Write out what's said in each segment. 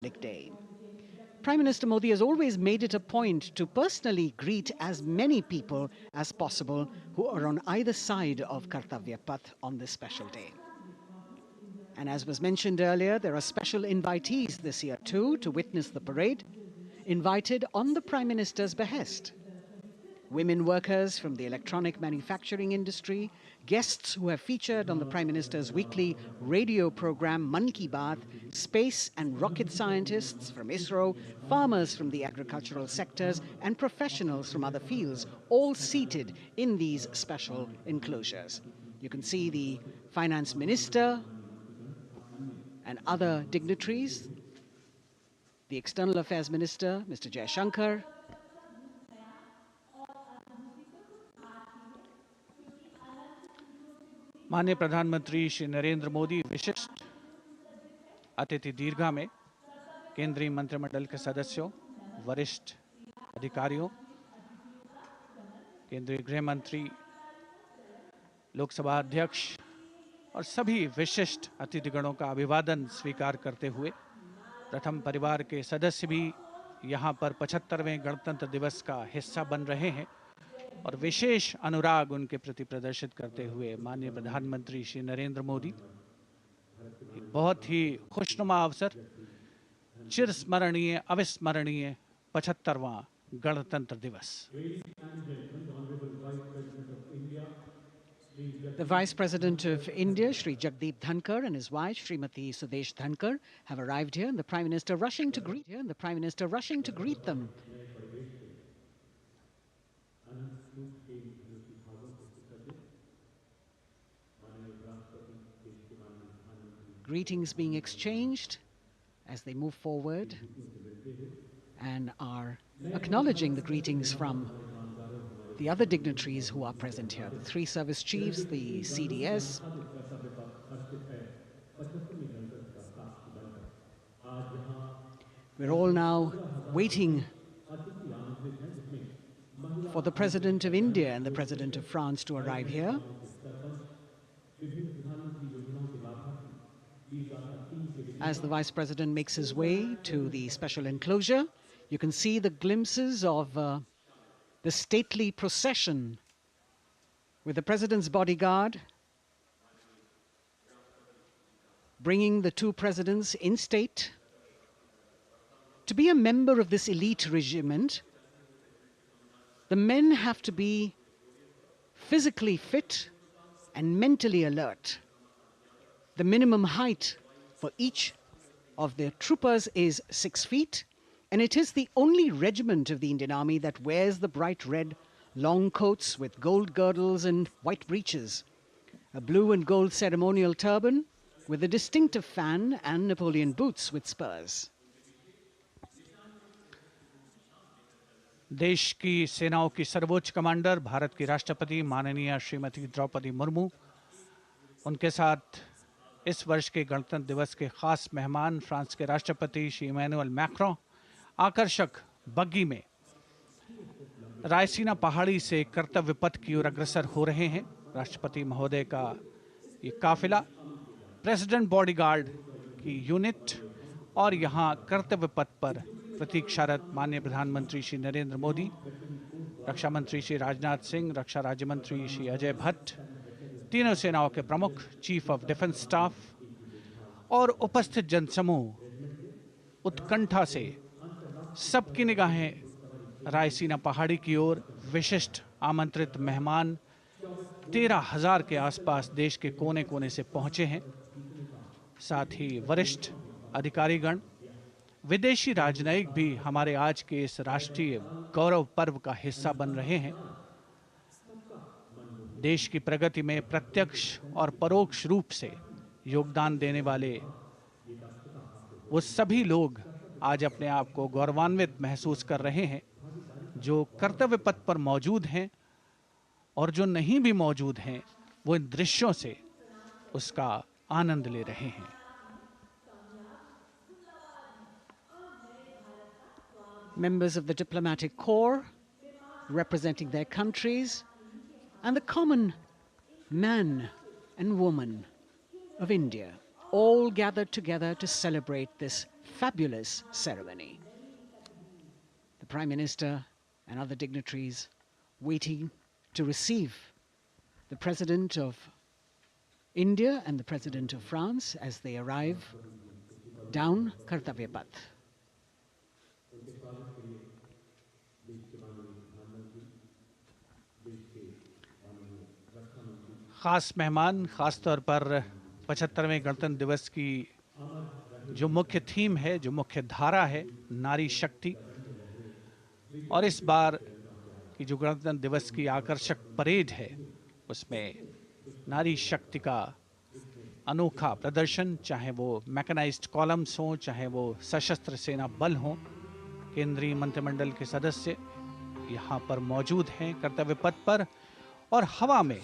Day. Prime Minister Modi has always made it a point to personally greet as many people as possible who are on either side of Kartavya Path on this special day. And as was mentioned earlier, there are special invitees this year too to witness the parade, invited on the Prime Minister's behest. Women workers from the electronic manufacturing industry, guests who have featured on the Prime Minister's weekly radio program Mann Ki Baat, space and rocket scientists from ISRO, farmers from the agricultural sectors, and professionals from other fields, all seated in these special enclosures. You can see the Finance Minister and other dignitaries, the External Affairs Minister, Mr. Jaishankar, माननीय प्रधानमंत्री श्री नरेंद्र मोदी विशिष्ट अतिथि दीर्घा में केंद्रीय मंत्रिमंडल के सदस्यों, वरिष्ठ अधिकारियों, केंद्रीय गृह मंत्री, लोकसभा अध्यक्ष और सभी विशिष्ट अतिथिगणों का अभिवादन स्वीकार करते हुए प्रथम परिवार के सदस्य भी यहां पर 75वें गणतंत्र दिवस का हिस्सा बन रहे हैं और विशेष अनुराग उनके प्रति प्रदर्शित करते हुए माननीय प्रधानमंत्री श्री नरेंद्र मोदी बहुत ही खुशनुमा अवसर, चिरस्मरणीय अविस्मरणीय 75वां गणतंत्र दिवस। The Vice President of India, Shri Jagdeep Dhankar, and his wife, Srimati Sudesh Dhankar, have arrived here, and the Prime Minister rushing to greet them. Greetings being exchanged as they move forward and are acknowledging the greetings from the other dignitaries who are present here, the three service chiefs, the CDS. We're all now waiting for the President of India and the President of France to arrive here. As the Vice President makes his way to the special enclosure, you can see the glimpses of the stately procession with the President's bodyguard bringing the two presidents in state. To be a member of this elite regiment, the men have to be physically fit and mentally alert. The minimum height for each of the troopers is 6 feet, and it is the only regiment of the Indian Army that wears the bright red long coats with gold girdles and white breeches, a blue and gold ceremonial turban with a distinctive fan and Napoleon boots with spurs. देश की सेनाओं की सर्वोच्च commander Bharat की राष्ट्रपति माननीय श्रीमती द्रौपदी मुर्मू, उनके साथ इस वर्ष के गणतंत्र दिवस के खास मेहमान फ्रांस के राष्ट्रपति श्री इमैनुअल मैक्रों आकर्षक बग्गी में रायसीना पहाड़ी से कर्तव्य पथ की ओर अग्रसर हो रहे हैं। राष्ट्रपति महोदय का ये काफिला प्रेसिडेंट बॉडीगार्ड की यूनिट और यहाँ कर्तव्य पथ पर प्रतीक्षारत माननीय प्रधानमंत्री श्री नरेंद्र मोदी, रक्षा मंत्री श्री राजनाथ सिंह, रक्षा राज्य मंत्री श्री अजय भट्ट, तीनों सेनाओं के प्रमुख, चीफ ऑफ डिफेंस स्टाफ और उपस्थित जनसमूह उत्कंठा से सबकी निगाहें रायसीना पहाड़ी की ओर। विशिष्ट आमंत्रित मेहमान 13,000 के आसपास देश के कोने कोने से पहुंचे हैं। साथ ही वरिष्ठ अधिकारीगण, विदेशी राजनयिक भी हमारे आज के इस राष्ट्रीय गौरव पर्व का हिस्सा बन रहे हैं। देश की प्रगति में प्रत्यक्ष और परोक्ष रूप से योगदान देने वाले वो सभी लोग आज अपने आप को गौरवान्वित महसूस कर रहे हैं, जो कर्तव्य पथ पर मौजूद हैं और जो नहीं भी मौजूद हैं, वो इन दृश्यों से उसका आनंद ले रहे हैं। Members of the diplomatic corps representing their countries and the common man and woman of India all gathered together to celebrate this fabulous ceremony. The Prime Minister and other dignitaries waiting to receive the President of India and the President of France as they arrive down Kartavya Path. ख़ास मेहमान ख़ास तौर पर 75वें गणतंत्र दिवस की जो मुख्य थीम है, जो मुख्य धारा है, नारी शक्ति, और इस बार की जो गणतंत्र दिवस की आकर्षक परेड है उसमें नारी शक्ति का अनोखा प्रदर्शन, चाहे वो मैकेनाइज्ड कॉलम्स हों, चाहे वो सशस्त्र सेना बल हों, केंद्रीय मंत्रिमंडल के सदस्य यहाँ पर मौजूद हैं कर्तव्य पथ पर, और हवा में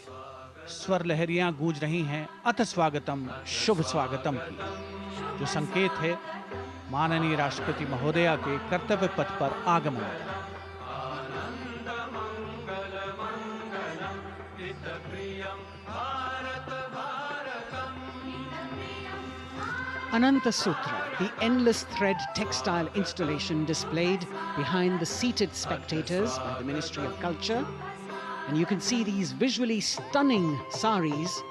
स्वर लहरियां गूंज रही हैं अथ स्वागतम, शुभ स्वागतम की, जो संकेत है माननीय राष्ट्रपति महोदया के कर्तव्य पथ पर आगमन का। Ananta Sutra, the endless thread textile installation displayed behind the seated spectators by the Ministry of Culture. And you can see these visually stunning saris,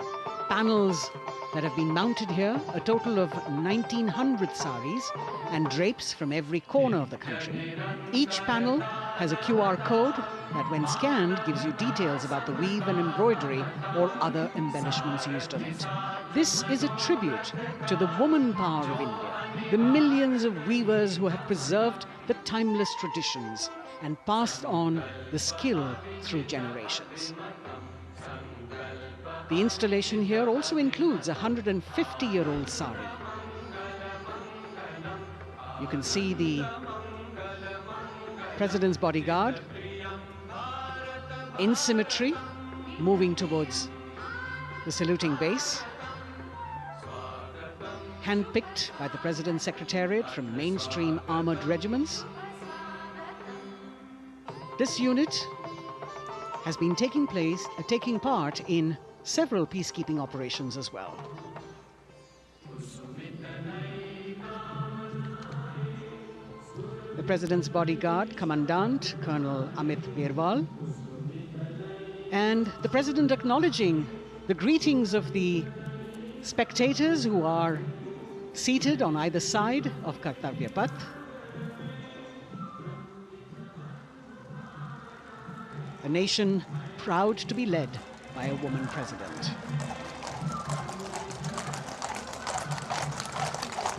panels that have been mounted here, a total of 1900 saris and drapes from every corner of the country. Each panel has a QR code that when scanned gives you details about the weave and embroidery or other embellishments used on it. This is a tribute to the woman power of India, the millions of weavers who have preserved the timeless traditions and passed on the skill through generations. The installation here also includes a 150-year-old sari. You can see the President's bodyguard in symmetry moving towards the saluting base, handpicked by the President's Secretariat from mainstream armored regiments. This unit has been taking part in several peacekeeping operations as well. The President's bodyguard, Commandant Colonel Amit Birwal, and the President acknowledging the greetings of the spectators who are seated on either side of Kartavya Path. A nation proud to be led by a woman president.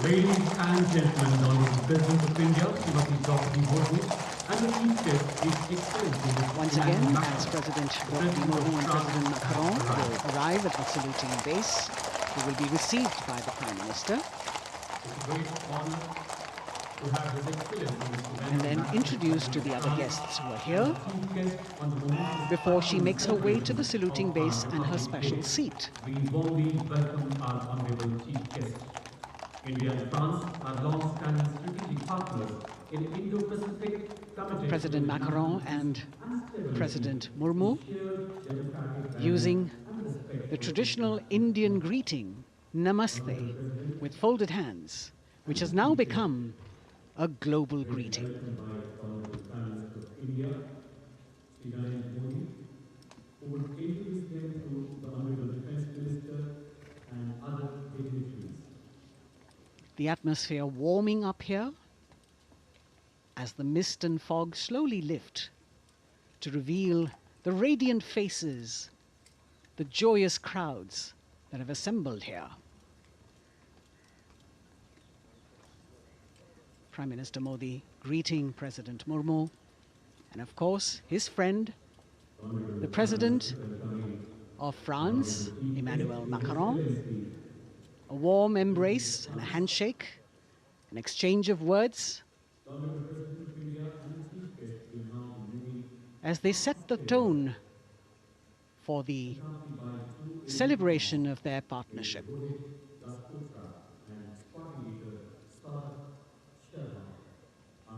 Ladies and gentlemen, the Honorable President of India, Srimati Draupadi Murmu, and the Chief Guest, His Excellency Once again, as President Draupadi Murmu and President Macron will arrive at the saluting base, they will be received by the Prime Minister It's a great honor to have His Excellency and then introduced to the other guests who are here Chief Guest on the moment. before she makes her way to the saluting base and her special seat. We warmly welcome our Honorable Chief Guest. India and France are long-standing strategic partners in Indo-Pacific committed President Macron and President Murmu using the traditional Indian greeting, Namaste, with folded hands, which has now become a global greeting. India, Sri Narendra Modi, who would introduce them to the Honorable Defence Minister and other dignitaries. The atmosphere warming up here as the mist and fog slowly lift to reveal the radiant faces, the joyous crowds that have assembled here. Prime Minister Modi greeting President Murmu and of course his friend, the President of France, Emmanuel Macron. A warm embrace and a handshake, an exchange of words as they set the tone for the celebration of their partnership.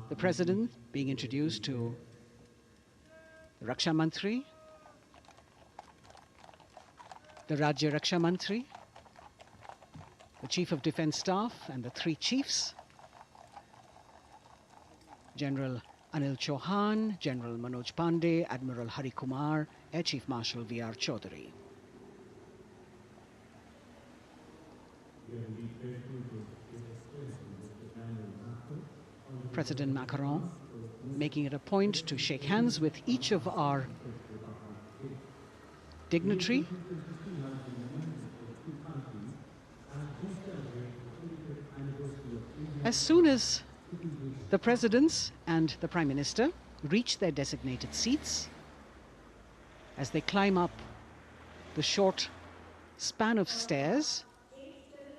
The President being introduced to the Raksha Mantri, the Rajya Raksha Mantri, the Chief of Defence Staff and the three chiefs, General Anil Chauhan, General Manoj Pandey, Admiral Hari Kumar, Air Chief Marshal V.R. Chaudhary. President Macron making it a point to shake hands with each of our dignitary. As soon as the presidents and the Prime Minister reach their designated seats, as they climb up the short span of stairs,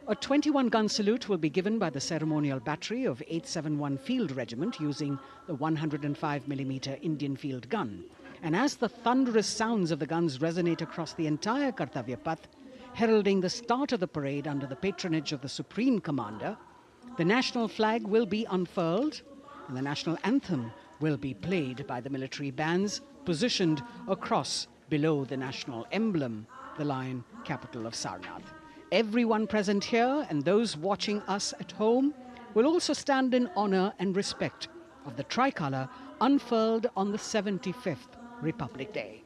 a 21-gun salute will be given by the ceremonial battery of 871 Field Regiment using the 105mm Indian field gun. And as the thunderous sounds of the guns resonate across the entire Kartavya Path, heralding the start of the parade under the patronage of the Supreme Commander, the national flag will be unfurled and the national anthem will be played by the military bands positioned across below the national emblem, the lion capital of Sarnath. Everyone present here and those watching us at home will also stand in honor and respect of the tricolour unfurled on the 75th Republic Day.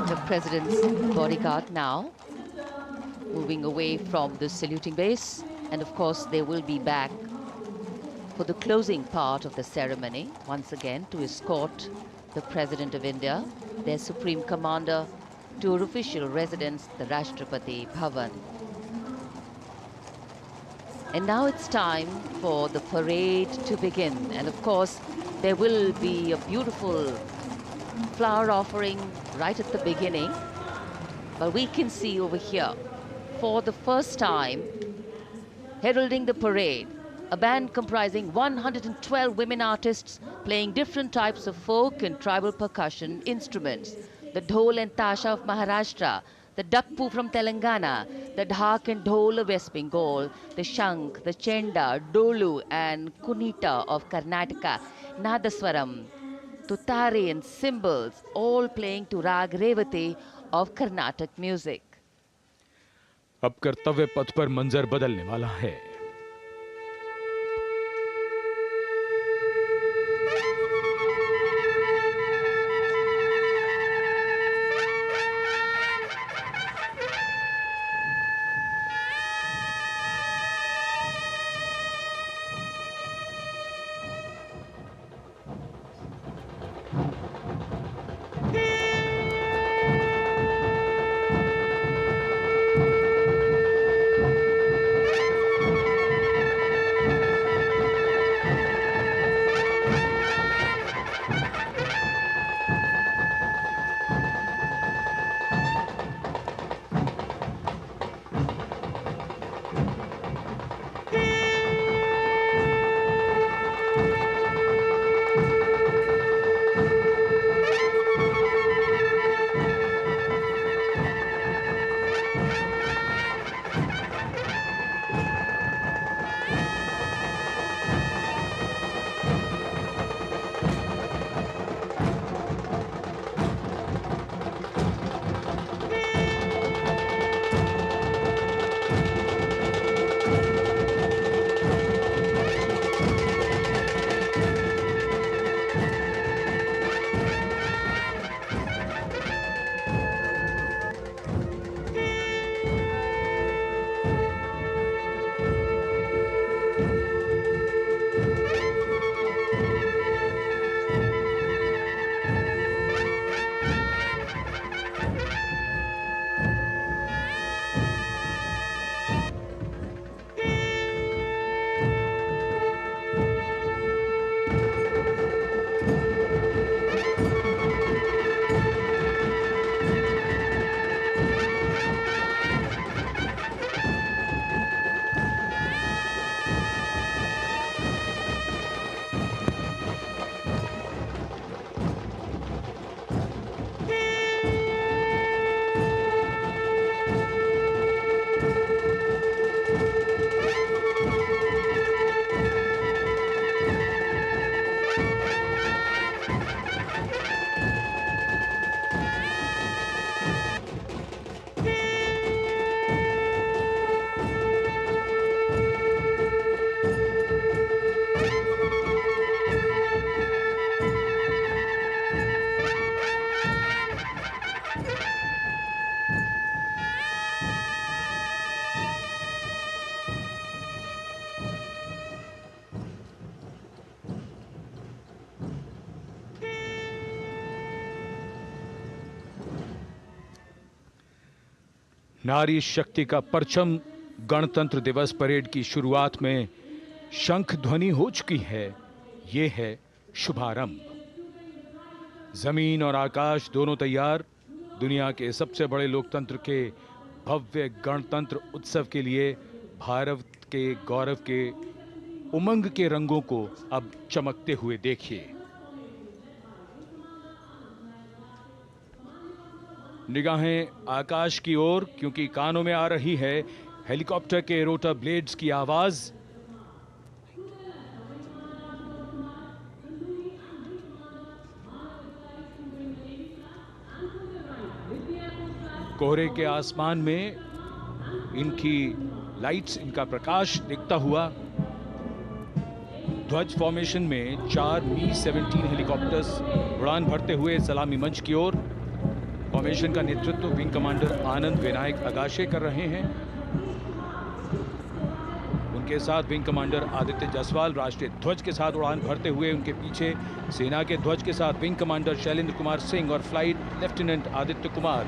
The president's bodyguard now moving away from the saluting base, and of course they will be back for the closing part of the ceremony once again to escort the President of India, their Supreme Commander, to her official residence, the Rashtrapati Bhavan. And now it's time for the parade to begin, and of course there will be a beautiful flower offering right at the beginning. But we can see over here, for the first time, heralding the parade, a band comprising 112 women artists playing different types of folk and tribal percussion instruments. The dhol and tasha of Maharashtra, the dakpu from Telangana, the dhak and dhol of West Bengal, the shank, the chenda, dolu and kunita of Karnataka, nadaswaram, tutari and cymbals, all playing to Rag Revati of Carnatic music. अब कर्तव्य पथ पर मंजर बदलने वाला है। नारी शक्ति का परचम गणतंत्र दिवस परेड की शुरुआत में शंख ध्वनि हो चुकी है। ये है शुभारंभ। जमीन और आकाश दोनों तैयार, दुनिया के सबसे बड़े लोकतंत्र के भव्य गणतंत्र उत्सव के लिए भारत के गौरव के उमंग के रंगों को अब चमकते हुए देखिए। निगाहें आकाश की ओर, क्योंकि कानों में आ रही है हेलीकॉप्टर के रोटर ब्लेड्स की आवाज। कोहरे के आसमान में इनकी लाइट्स, इनका प्रकाश दिखता हुआ ध्वज फॉर्मेशन में 4 मी-17 हेलीकॉप्टर्स उड़ान भरते हुए सलामी मंच की ओर। फॉर्मेशन का नेतृत्व विंग कमांडर आनंद विनायक अगाशे कर रहे हैं। उनके साथ विंग कमांडर आदित्य जायसवाल राष्ट्रीय ध्वज के साथ उड़ान भरते हुए, उनके पीछे सेना के ध्वज के साथ विंग कमांडर शैलेंद्र कुमार सिंह और flight lieutenant Aditya Kumar,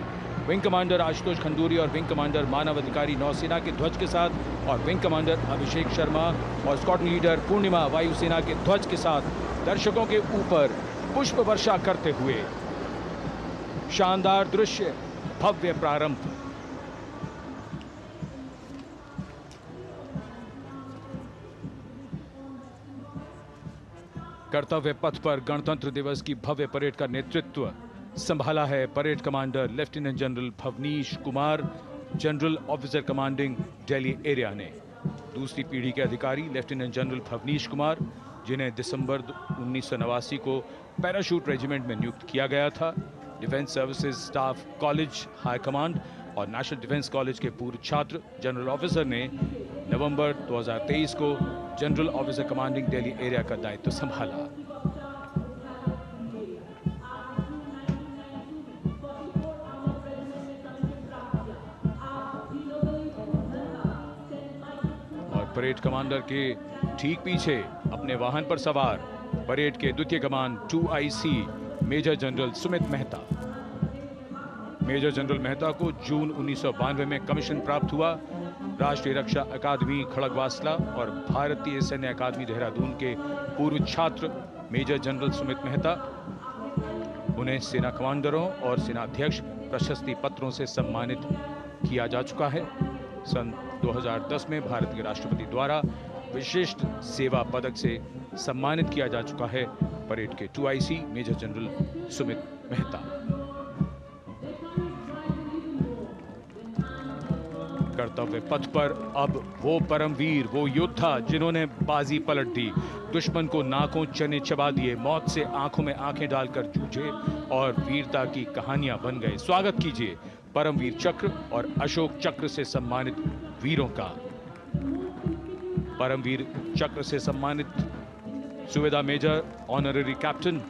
wing commander Ashutosh Khanduri और विंग कमांडर मानव अधिकारी नौसेना के ध्वज के साथ, और विंग कमांडर अभिषेक शर्मा और स्क्वाड्रन लीडर पूर्णिमा वायुसेना के ध्वज के साथ दर्शकों के ऊपर पुष्प वर्षा करते हुए। शानदार दृश्य, भव्य प्रारंभ। कर्तव्य पथ पर गणतंत्र दिवस की भव्य परेड का नेतृत्व संभाला है parade commander lieutenant general Bhavnish Kumar, general officer commanding Delhi area ने। दूसरी पीढ़ी के अधिकारी लेफ्टिनेंट जनरल भवनीश कुमार, जिन्हें दिसंबर 1989 को पैराशूट रेजिमेंट में नियुक्त किया गया था। Defence services staff college high command और नेशनल डिफेंस कॉलेज के पूर्व छात्र जनरल ऑफिसर ने नवंबर 2023 को general officer commanding Delhi area का दायित्व संभाला। और परेड कमांडर के ठीक पीछे अपने वाहन पर सवार परेड के द्वितीय कमान 2IC major general Sumit Mehta. Major general Mehta को जून 1992 में कमीशन प्राप्त हुआ। राष्ट्रीय रक्षा अकादमी खड़गवासला और भारतीय सैन्य अकादमी देहरादून के पूर्व छात्र मेजर जनरल सुमित मेहता। उन्हें सेना कमांडरों और सेनाध्यक्ष प्रशस्ति पत्रों से सम्मानित किया जा चुका है। सन 2010 में भारत के राष्ट्रपति द्वारा विशिष्ट सेवा पदक से सम्मानित किया जा चुका है परेड के 2IC major general Sumit Mehta. कर्तव्य पथ पर अब वो परमवीर, वो योद्धा जिन्होंने बाजी पलट दी, दुश्मन को नाकों चने चबा दिए, मौत से आंखों में आंखें डालकर जूझे और वीरता की कहानियां बन गए। स्वागत कीजिए परमवीर चक्र और अशोक चक्र से सम्मानित वीरों का। परमवीर चक्र से सम्मानित Subedar major honorary captain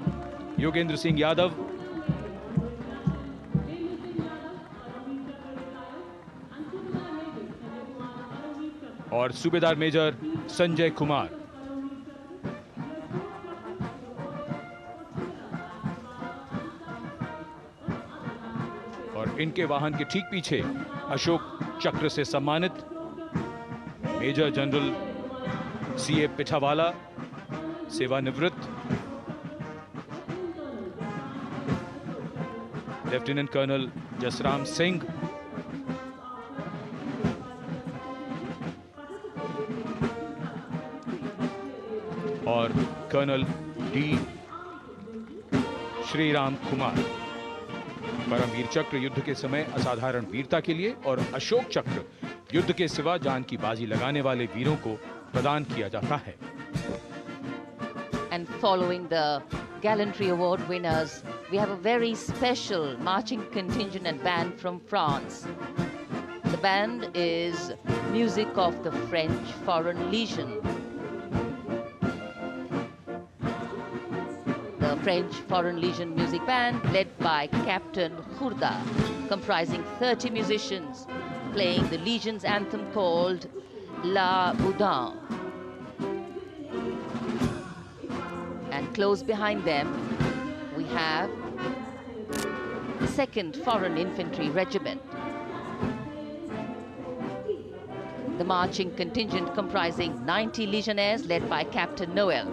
Yogendra Singh Yadav, और सूबेदार मेजर संजय कुमार। और इनके वाहन के ठीक पीछे अशोक चक्र से सम्मानित मेजर जनरल CA पिठावाला, सेवानिवृत्त, लेफ्टिनेंट कर्नल जसराम सिंह, और कर्नल D श्रीराम कुमार। परमवीर चक्र युद्ध के समय असाधारण वीरता के लिए और अशोक चक्र युद्ध के सिवा जान की बाजी लगाने वाले वीरों को प्रदान किया जाता है। And following the Gallantry Award winners, we have a very special marching contingent and band from France. The band is music of the French Foreign Legion. The French Foreign Legion music band led by Captain Khurda, comprising 30 musicians, playing the Legion's anthem called La Boudin. And close behind them, we have the 2nd Foreign Infantry Regiment. The marching contingent comprising 90 legionnaires led by Captain Noel.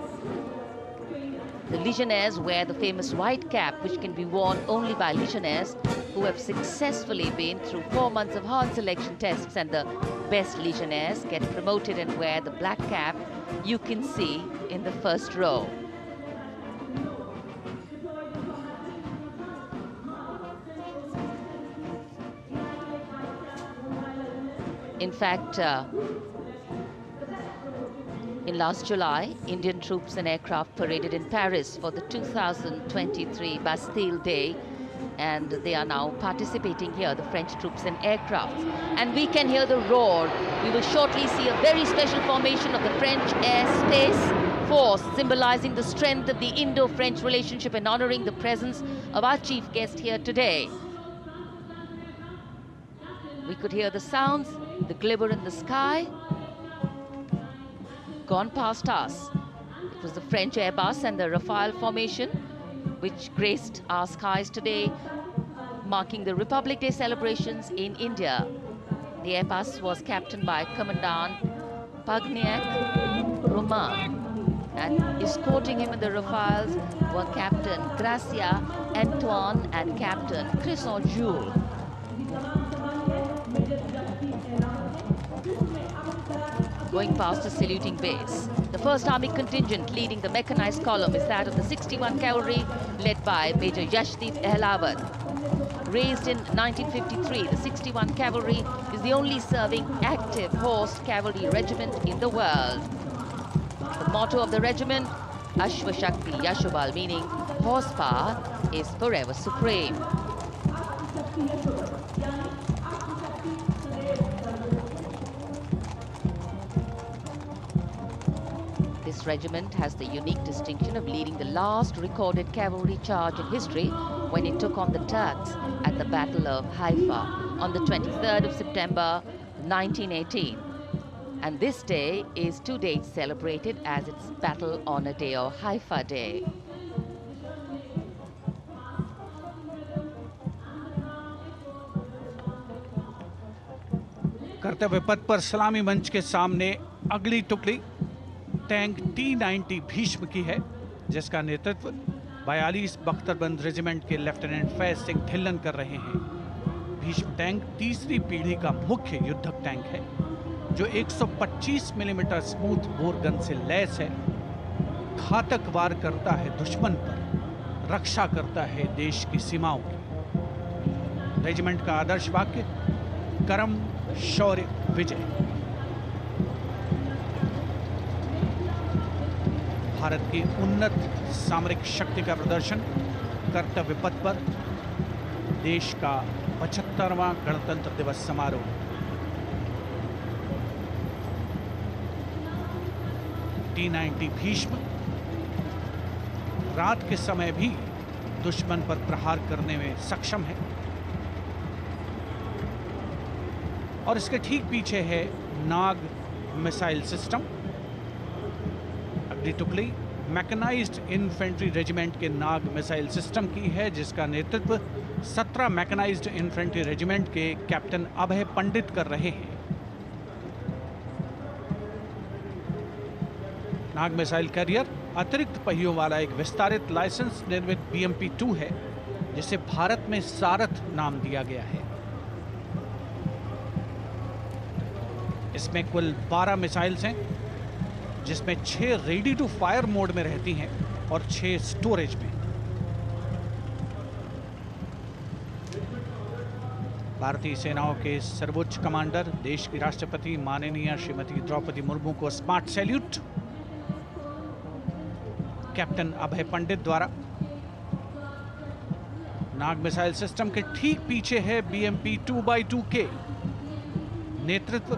The legionnaires wear the famous white cap, which can be worn only by legionnaires who have successfully been through 4 months of hard selection tests, and the best legionnaires get promoted and wear the black cap you can see in the first row. In fact, in last July, Indian troops and aircraft paraded in Paris for the 2023 Bastille Day, and they are now participating here, the French troops and aircrafts. And we can hear the roar. We will shortly see a very special formation of the French Air Space Force, symbolizing the strength of the Indo-French relationship and honoring the presence of our chief guest here today. We could hear the sounds, the glimmer in the sky. Gone past us. It was the French Airbus and the Rafale formation which graced our skies today, marking the Republic Day celebrations in India. The Airbus was captained by Commandant Pagniak Roman, and escorting him in the Rafales were Captain Gracia Antoine and Captain Crisson Jules. Going past a saluting base. The 1st Army contingent leading the mechanized column is that of the 61 Cavalry, led by Major Yashdeep Ehlawat. Raised in 1953, the 61 Cavalry is the only serving active horsed cavalry regiment in the world. The motto of the regiment, Ashwa Shakti Yashobal, meaning horsepower is forever supreme. This regiment has the unique distinction of leading the last recorded cavalry charge in history when it took on the Turks at the Battle of Haifa on the 23rd of September 1918. And this day is to date celebrated as its Battle Honor Day or Haifa Day. कर्तव्य पथ पर सलामी मंच के सामने अगली टुकड़ी tank T-90 Bhishma की है, जिसका नेतृत्व 42 बख्तरबंद रेजिमेंट के लेफ्टिनेंट फैज सिंह ढिल्लन कर रहे हैं। भीष्म टैंक तीसरी पीढ़ी का मुख्य युद्धक टैंक है, जो 125 मिलीमीटर स्मूथ बोर गन से लैस है, घातक वार करता है दुश्मन पर, रक्षा करता है देश की सीमाओं की। रेजिमेंट का आदर्श वाक्य कर्म शौर्य विजय। भारत की उन्नत सामरिक शक्ति का प्रदर्शन कर्तव्य पथ पर देश का 75वां गणतंत्र दिवस समारोह। T-90 भीष्म रात के समय भी दुश्मन पर प्रहार करने में सक्षम है, और इसके ठीक पीछे है नाग मिसाइल सिस्टम। अगली टुकड़ी मैकेनाइज्ड इन्फेंट्री रेजिमेंट के नाग मिसाइल सिस्टम की है, जिसका नेतृत्व 17 मैकेनाइज्ड इन्फेंट्री रेजिमेंट के कैप्टन अभय पंडित कर रहे हैं। नाग मिसाइल कैरियर अतिरिक्त पहियों वाला एक विस्तारित लाइसेंस निर्मित BMP-2 है, जिसे भारत में सारथ नाम दिया गया है। इसमें कुल 12 मिसाइल्स हैं, जिसमें 6 रेडी टू फायर मोड में रहती हैं और 6 स्टोरेज में। भारतीय सेनाओं के सर्वोच्च कमांडर देश की राष्ट्रपति माननीय श्रीमती द्रौपदी मुर्मू को स्मार्ट सैल्यूट कैप्टन अभय पंडित द्वारा। नाग मिसाइल सिस्टम के ठीक पीछे है BMP-2x2K। नेतृत्व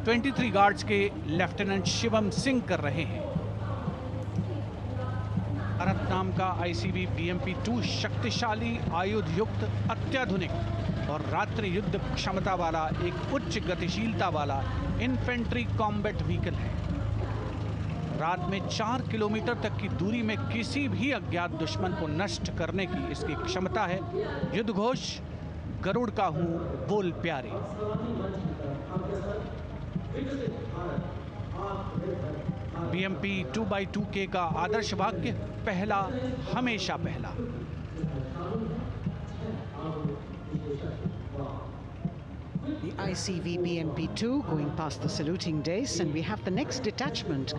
23 गार्ड्स के लेफ्टिनेंट शिवम सिंह कर रहे हैं। भारत नाम का ICB BMP-2 शक्तिशाली आयुध युक्त अत्याधुनिक और रात्रि युद्ध क्षमता वाला एक उच्च गतिशीलता वाला इन्फेंट्री कॉम्बैट व्हीकल है। रात में 4 किलोमीटर तक की दूरी में किसी भी अज्ञात दुश्मन को नष्ट करने की इसकी क्षमता है। युद्ध घोष गरुड़ का हूं बोल प्यारे। BMP 2x2K का आदर्श वाक्य, पहला हमेशा पहला। The ICV BMP-2 going past the saluting days, and we have the next detachment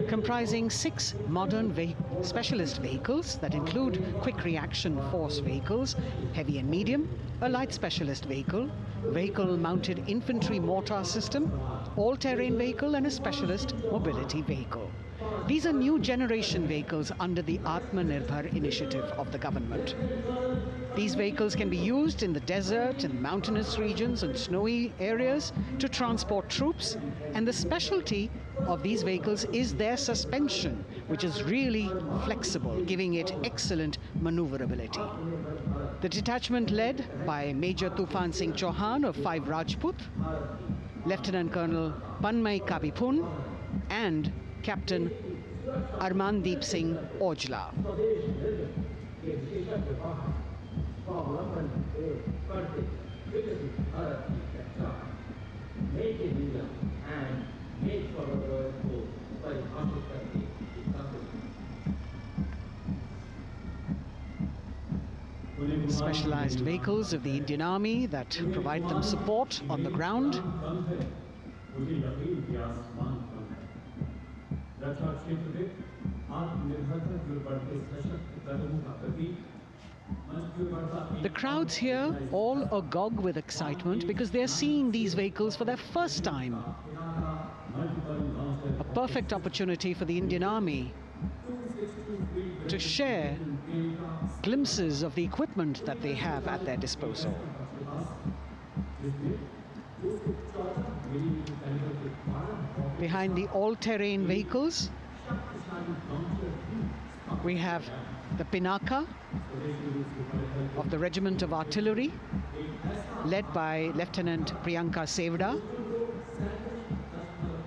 comprising 6 modern specialist vehicles that include quick reaction force vehicles, heavy and medium, a light specialist vehicle, vehicle-mounted infantry mortar system, all-terrain vehicle, and a specialist mobility vehicle. These are new generation vehicles under the Atmanirbhar initiative of the government. These vehicles can be used in the desert and mountainous regions and snowy areas to transport troops, and the specialty of these vehicles is their suspension, which is really flexible, giving it excellent maneuverability. The detachment led by Major Tufan Singh Chauhan of 5 Rajput, Lieutenant Colonel Panmay Kabipun, and Captain Armandeep Singh Ojla. Specialized vehicles of the Indian Army that provide them support on the ground. The crowds here all agog with excitement because they're seeing these vehicles for their first time. A perfect opportunity for the Indian Army to share glimpses of the equipment that they have at their disposal. Behind the all-terrain vehicles, we have the Pinaka of the Regiment of Artillery, led by Lieutenant Priyanka Sevda.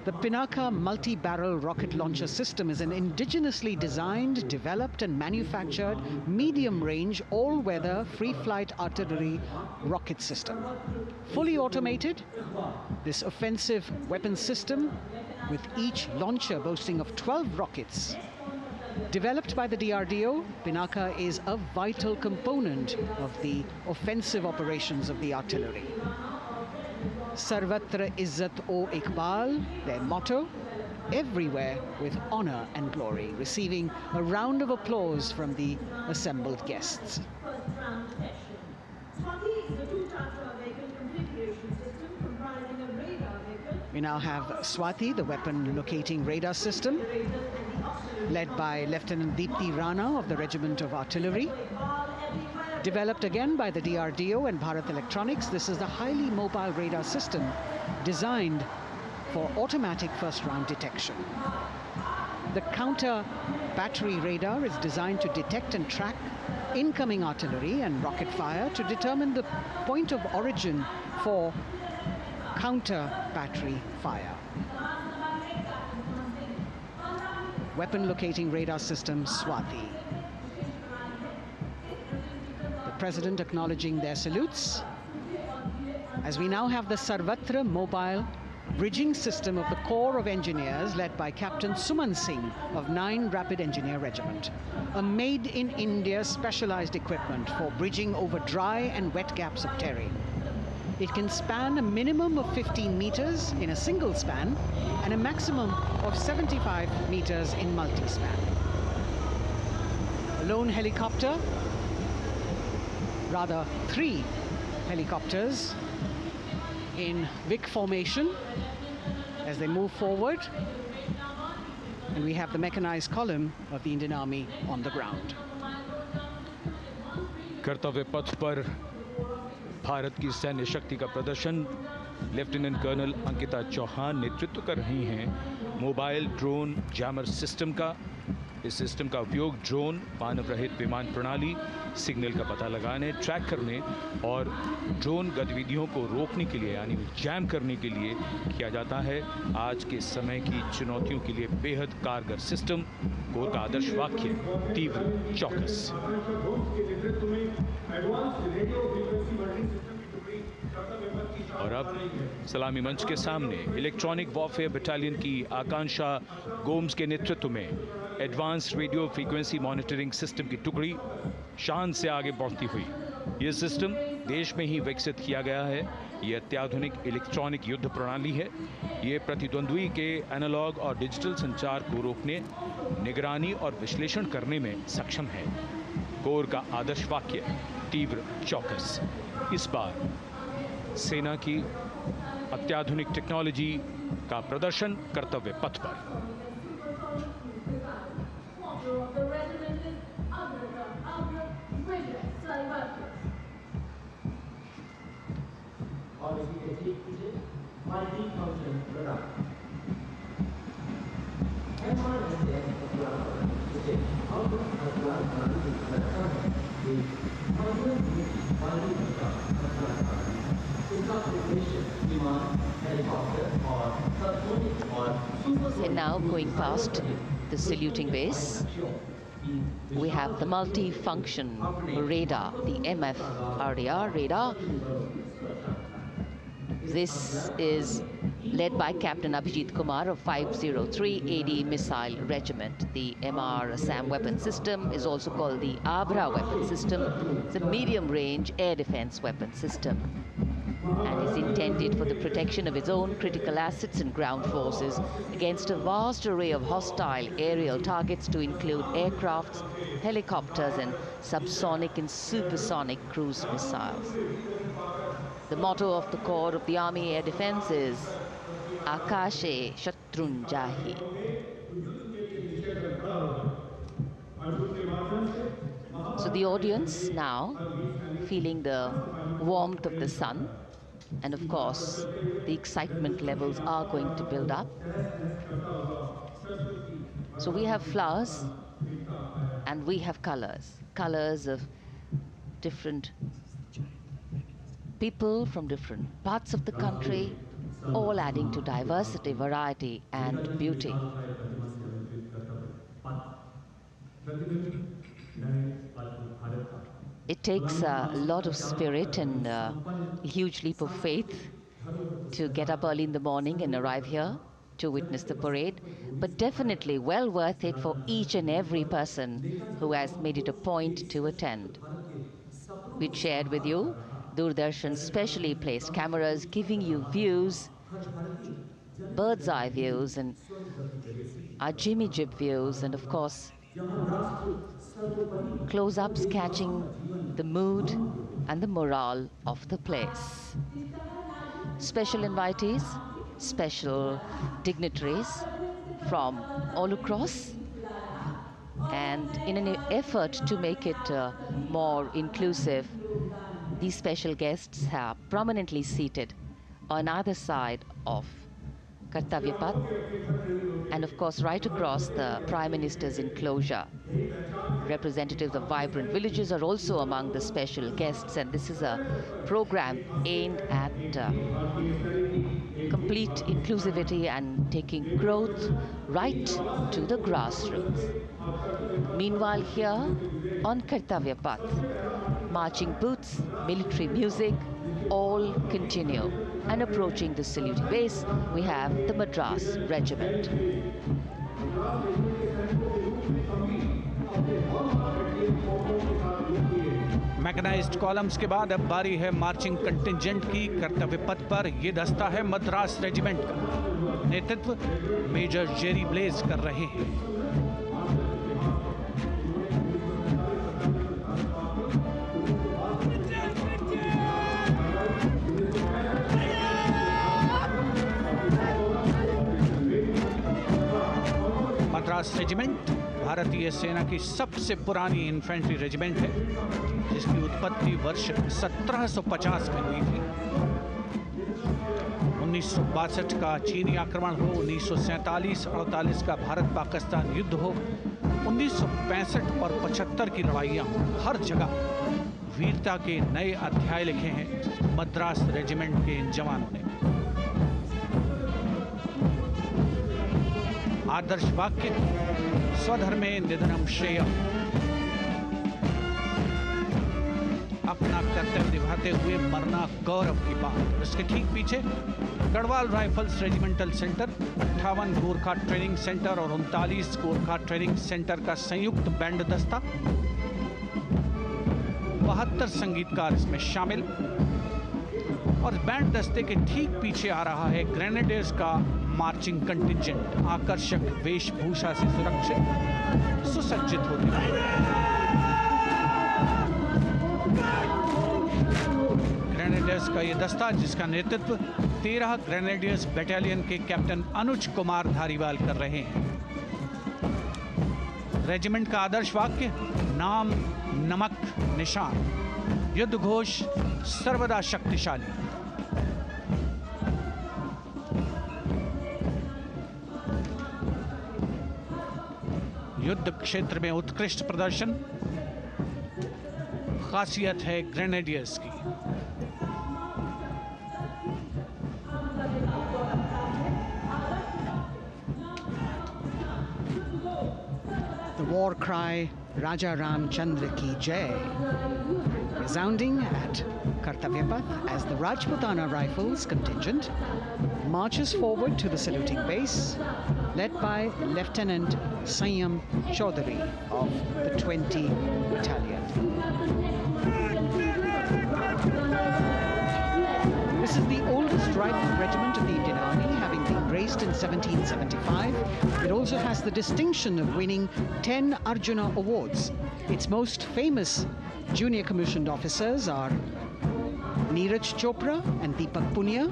The Pinaka multi-barrel rocket launcher system is an indigenously designed, developed and manufactured medium-range, all-weather, free-flight artillery rocket system. Fully automated, this offensive weapon system, with each launcher boasting of 12 rockets, developed by the DRDO, Pinaka is a vital component of the offensive operations of the artillery. Sarvatra Izzat o Iqbal, their motto, everywhere with honor and glory, receiving a round of applause from the assembled guests. We now have Swati, the weapon locating radar system, led by Lieutenant Deepti Rana of the Regiment of Artillery. Developed again by the DRDO and Bharat Electronics, this is the highly mobile radar system designed for automatic first-round detection. The counter battery radar is designed to detect and track incoming artillery and rocket fire to determine the point of origin for counter battery fire. Weapon locating radar system Swati. President acknowledging their salutes, as we now have the Sarvatra mobile bridging system of the Corps of Engineers led by Captain Suman Singh of 9 Rapid Engineer Regiment, a made-in-India specialized equipment for bridging over dry and wet gaps of terrain. It can span a minimum of 15 meters in a single span and a maximum of 75 meters in multi-span. A lone helicopter, rather 3 helicopters in Vic formation as they move forward, and we have the mechanized column of the Indian Army on the ground. कर्तव्य पथ पर भारत की सैन्य शक्ति का प्रदर्शन lieutenant colonel Ankita Chauhan नेतृत्व कर रही हैं मोबाइल ड्रोन जैमर सिस्टम का। इस सिस्टम का उपयोग ड्रोन, मानव रहित विमान प्रणाली, सिग्नल का पता लगाने, ट्रैक करने और ड्रोन गतिविधियों को रोकने के लिए यानी जैम करने के लिए किया जाता है। आज के समय की चुनौतियों के लिए बेहद कारगर सिस्टम। कोर का आदर्श वाक्य, तीव्र चौकस। और अब सलामी मंच के सामने इलेक्ट्रॉनिक वॉरफेयर बटालियन की आकांक्षा गोम्स के नेतृत्व में advance radio frequency monitoring system की टुकड़ी शान से आगे बढ़ती हुई। यह सिस्टम देश में ही विकसित किया गया है। यह अत्याधुनिक इलेक्ट्रॉनिक युद्ध प्रणाली है। यह प्रतिद्वंद्वी के एनालॉग और डिजिटल संचार को रोकने, निगरानी और विश्लेषण करने में सक्षम है। कोर का आदर्श वाक्य तीव्र चौकस। इस बार सेना की अत्याधुनिक टेक्नोलॉजी का प्रदर्शन कर्तव्य पथ पर। We're now going past the saluting base. We have the multi-function radar, the MFRDR radar. This is led by Captain Abhijit Kumar of 503 AD Missile Regiment. The MR SAM weapon system is also called the Abra weapon system. It's a medium-range air defense weapon system and is intended for the protection of its own critical assets and ground forces against a vast array of hostile aerial targets to include aircrafts, helicopters, and subsonic and supersonic cruise missiles. The motto of the Corps of the Army Air Defense is Akashe Shatrun Jahi. So the audience now feeling the warmth of the sun, and of course the excitement levels are going to build up. So we have flowers and we have colors of different people from different parts of the country, all adding to diversity, variety, and beauty. It takes a lot of spirit and a huge leap of faith to get up early in the morning and arrive here to witness the parade, but definitely well worth it for each and every person who has made it a point to attend. We shared with you Doordarshan's specially placed cameras giving you views, bird's eye views, and our Jimmy Jib views, and of course close-ups catching the mood and the morale of the place. Special invitees, special dignitaries from all across, and in an effort to make it more inclusive, these special guests are prominently seated on either side of Kartavya Path, and of course right across the Prime Minister's enclosure. Representatives of vibrant villages are also among the special guests, and this is a program aimed at complete inclusivity and taking growth right to the grassroots. Meanwhile, here on Kartavya Path, marching boots, military music, all continue. And approaching the saluting base, we have the Madras Regiment. Mechanised columns के बाद अब बारी है marching contingent की। कर्तव्य पथ पर ये दस्ता है मद्रास रेजिमेंट का। नेतृत्व मेजर जेरी ब्लेज कर रहे हैं। मद्रास रेजिमेंट भारतीय सेना की सबसे पुरानी इन्फेंट्री रेजिमेंट है, जिसकी उत्पत्ति वर्ष 1750 में हुई थी। 1962 का चीनी आक्रमण हो, 1947-48 का भारत पाकिस्तान युद्ध हो, 1965 और 75 की लड़ाइयाँ, हर जगह वीरता के नए अध्याय लिखे हैं मद्रास रेजिमेंट के इन जवानों ने। आदर्श वाक्य स्वधर्मे निधनम श्रेयः। अपना कर्तव्य बढ़ाते हुए मरना गौरव की बात। इसके ठीक पीछे Garhwal rifles regimental centre, 58 Gorkha training centre और 39 गोरखा ट्रेनिंग सेंटर का संयुक्त बैंड दस्ता। 72 संगीतकार इसमें शामिल। और बैंड दस्ते के ठीक पीछे आ रहा है ग्रेनेडियर्स का मार्चिंग कंटिंजेंट, आकर्षक वेशभूषा से सुरक्षित, सुसज्जित होते हुए। ग्रेनेडियर्स का यह दस्ता, जिसका नेतृत्व 13 ग्रेनेडियर्स बटालियन के कैप्टन अनुज कुमार धारीवाल कर रहे हैं। रेजिमेंट का आदर्श वाक्य नाम नमक निशान, युद्ध घोष सर्वदा शक्तिशाली। युद्ध क्षेत्र में उत्कृष्ट प्रदर्शन खासियत है ग्रेनेडियर्स की। The war cry Raja Ramchandra Ki Jai resounding at Kartavya Path as the Rajputana Rifles contingent marches forward to the saluting base, led by Lieutenant Sanyam Chaudhary of the 20 Battalion. This is the oldest rifle regiment of the Indian Army, having been raised in 1775. It also has the distinction of winning 10 Arjuna Awards. Its most famous junior commissioned officers are Neeraj Chopra and Deepak Punia,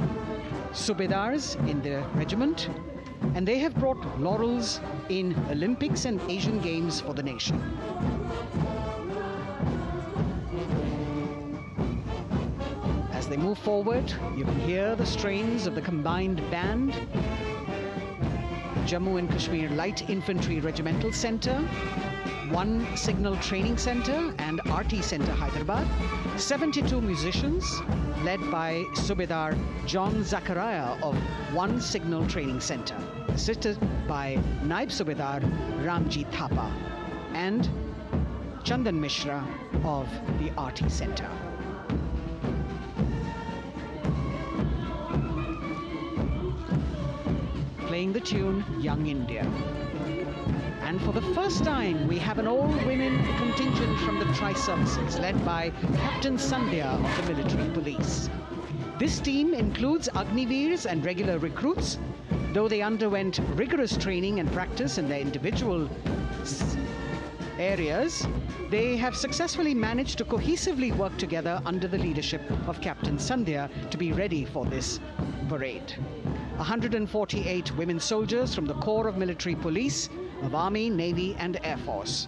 Subedars in the regiment, and they have brought laurels in Olympics and Asian Games for the nation. As they move forward, you can hear the strains of the combined band. Jammu and Kashmir Light Infantry Regimental Centre, 1 Signal Training Centre and RT Centre Hyderabad, 72 musicians led by Subedar John Zachariah of 1 Signal Training Centre, assisted by Naib Subedar Ramji Thapa and Chandan Mishra of the RT Centre. Playing the tune Young India. And for the first time, we have an all-women contingent from the tri-services, led by Captain Sandhya of the military police. This team includes Agniveers and regular recruits. Though they underwent rigorous training and practice in their individual areas, they have successfully managed to cohesively work together under the leadership of Captain Sandhya to be ready for this parade. 148 women soldiers from the Corps of Military Police, of Army, Navy and Air Force.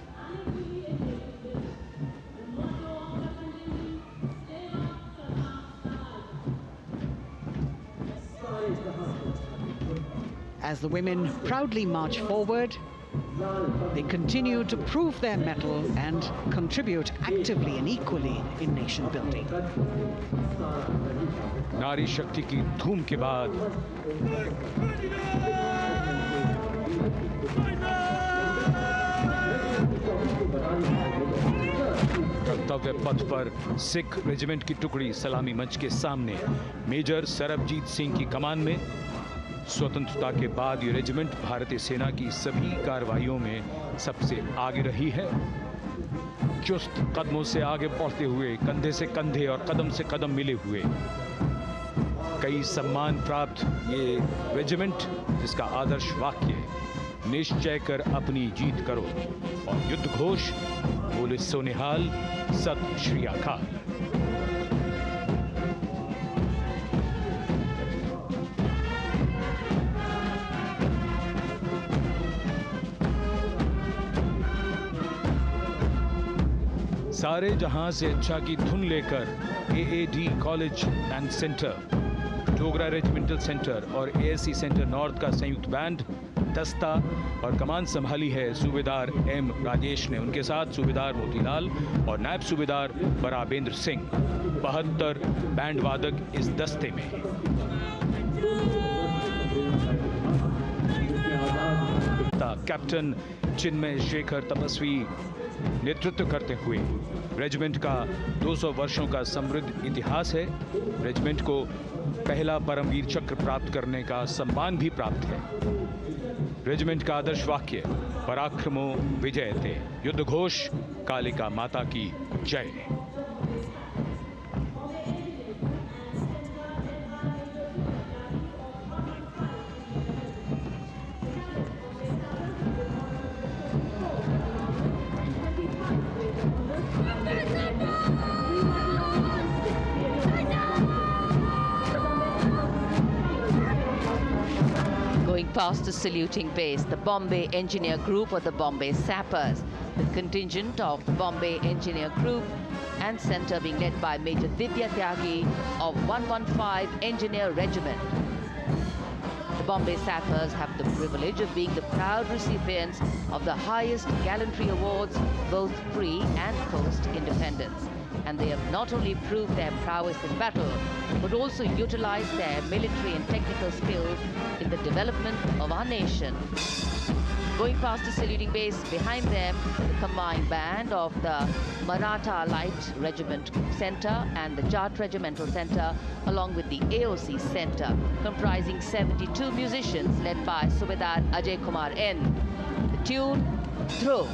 As the women proudly march forward, they continue to prove their mettle and contribute actively and equally in nation building. नारी शक्ति की धूम के बाद कर्तव्य पथ पर Sikh regiment की टुकड़ी सलामी मंच के सामने मेजर सरबजीत सिंह की कमान में। स्वतंत्रता के बाद ये रेजिमेंट भारतीय सेना की सभी कार्रवाइयों में सबसे आगे रही है। चुस्त कदमों से आगे बढ़ते हुए, कंधे से कंधे और कदम से कदम मिले हुए, कई सम्मान प्राप्त ये रेजिमेंट, जिसका आदर्श वाक्य निश्चय कर अपनी जीत करो और युद्ध घोष बोले सोनिहाल सत श्री अकाल। सारे जहां से अच्छा की धुन लेकर AAD college and centre, Dogra regimental centre और एएससी सेंटर नॉर्थ का संयुक्त बैंड दस्ता और कमान संभाली है सूबेदार एम राजेश ने। उनके साथ सूबेदार मोतीलाल और नायब सूबेदार बराबेंद्र सिंह। 72 बैंड वादक इस दस्ते में। कैप्टन चिन्मय शेखर तपस्वी नेतृत्व करते हुए। रेजिमेंट का 200 वर्षों का समृद्ध इतिहास है। रेजिमेंट को पहला परमवीर चक्र प्राप्त करने का सम्मान भी प्राप्त है। रेजिमेंट का आदर्श वाक्य पराक्रमो विजयते, युद्ध घोष कालिका माता की जय। Going past the saluting base, the Bombay Engineer Group or the Bombay Sappers, with contingent of the Bombay Engineer Group and centre being led by Major Divya Tyagi of 115 Engineer Regiment. The Bombay Sappers have the privilege of being the proud recipients of the highest gallantry awards, both pre and post independence. And they have not only proved their prowess in battle, but also utilized their military and technical skills in the development of our nation. Going past the saluting base, behind them, the combined band of the Maratha Light Regiment Centre and the Jat Regimental Centre, along with the AOC Centre, comprising 72 musicians led by Subedar Ajay Kumar N. The tune, Dhruv.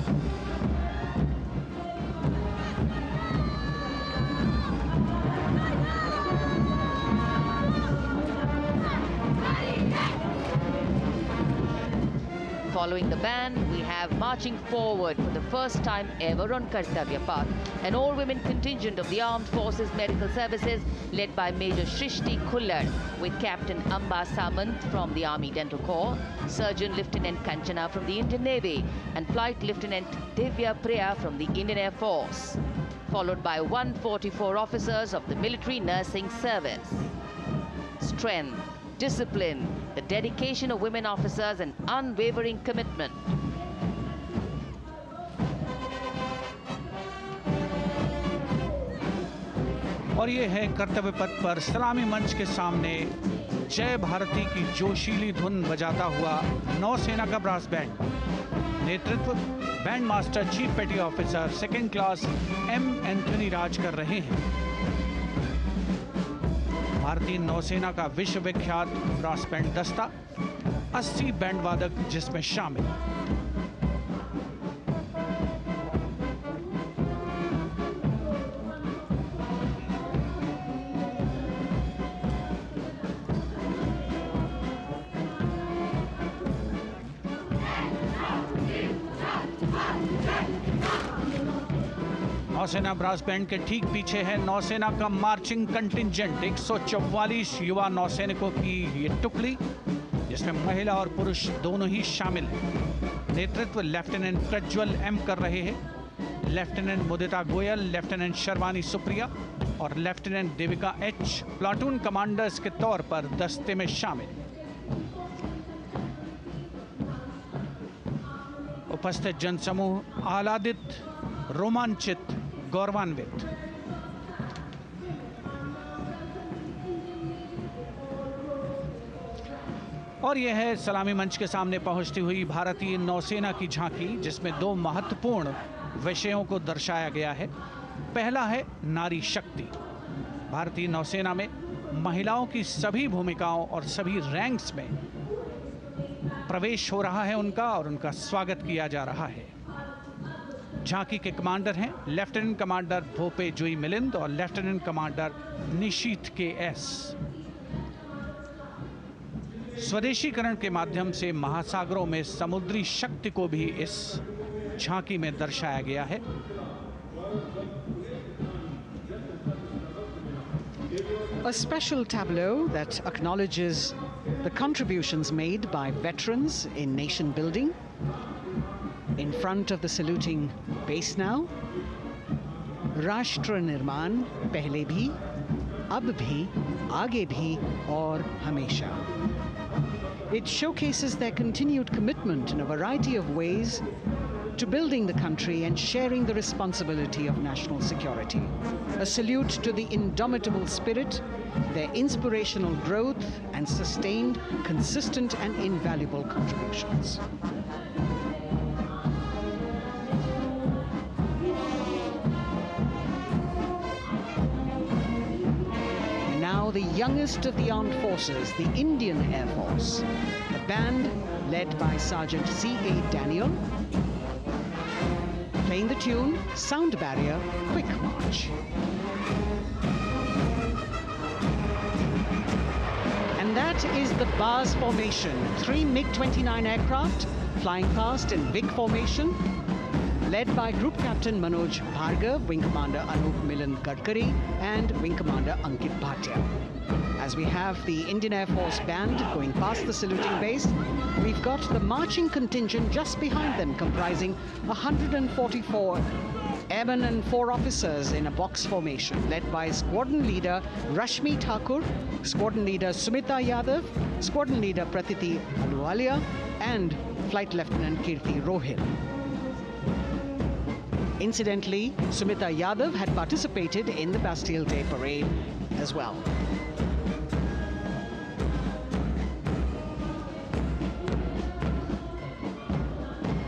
Following the band, we have marching forward for the first time ever on Kartavya Path, an all-women contingent of the Armed Forces Medical Services led by Major Shrishti Khullar, with Captain Amba Samant from the Army Dental Corps, Surgeon Lieutenant Kanchana from the Indian Navy, and Flight Lieutenant Divya Priya from the Indian Air Force, followed by 144 officers of the Military Nursing Service. Strength, discipline, the dedication of women officers and unwavering commitment. और ये है कर्तव्य पथ पर सलामी मंच के सामने जय भारती की जोशीली धुन बजाता हुआ नौसेना का ब्रास बैंड। नेतृत्व band master chief petty officer second class M Anthony Raj कर रहे हैं। भारतीय नौसेना का विश्वविख्यात ब्रास बैंड दस्ता, 80 बैंड वादक जिसमें शामिल। नौसेना ब्रास बैंड के ठीक पीछे है नौसेना का मार्चिंग कंटिंजेंट, 144 युवा नौसैनिकों की ये टुकड़ी, जिसमें महिला और पुरुष दोनों ही शामिल हैं। नेतृत्व लेफ्टिनेंट प्रज्वल एम कर रहे हैं। लेफ्टिनेंट मुदिता गोयल, लेफ्टिनेंट शर्वानी सुप्रिया और lieutenant Devika H platoon commanders के तौर पर दस्ते में शामिल। उपस्थित जनसमूह आह्लादित, रोमांचित, गौरवान्वित। और यह है सलामी मंच के सामने पहुंचती हुई भारतीय नौसेना की झांकी, जिसमें दो महत्वपूर्ण विषयों को दर्शाया गया है। पहला है नारी शक्ति। भारतीय नौसेना में महिलाओं की सभी भूमिकाओं और सभी रैंक्स में प्रवेश हो रहा है उनका, और उनका स्वागत किया जा रहा है। झांकी के कमांडर हैं लेफ्टिनेंट कमांडर भोपे जुई मिलिंद और लेफ्टिनेंट कमांडर निशीथ के एस। स्वदेशीकरण के माध्यम से महासागरों में समुद्री शक्ति को भी इस झांकी में दर्शाया गया है। A special tableau that acknowledges the contributions made by veterans in nation building. In front of the saluting base now, राष्ट्र निर्माण पहले भी, अब भी, आगे भी और हमेशा. It showcases their continued commitment in a variety of ways to building the country and sharing the responsibility of national security. A salute to the indomitable spirit, their inspirational growth, and sustained, consistent, and invaluable contributions. now the youngest of the armed forces, the Indian Air Force. The band, led by Sergeant C.A. Daniel, playing the tune, Sound Barrier, Quick March. And that is the bars formation. 3 MiG-29 aircraft flying past in big formation, led by Group Captain Manoj Bhargav, Wing Commander Anup Milan Gadkari, and Wing Commander Ankit Bhatia. As we have the Indian Air Force band going past the saluting base, we've got the marching contingent just behind them, comprising 144 airmen and 4 officers in a box formation, led by Squadron Leader Rashmi Thakur, Squadron Leader Sumita Yadav, Squadron Leader Pratiti Aluwalia, and Flight Lieutenant Kirti Rohil. Incidentally, Sumita Yadav had participated in the Bastille Day parade as well.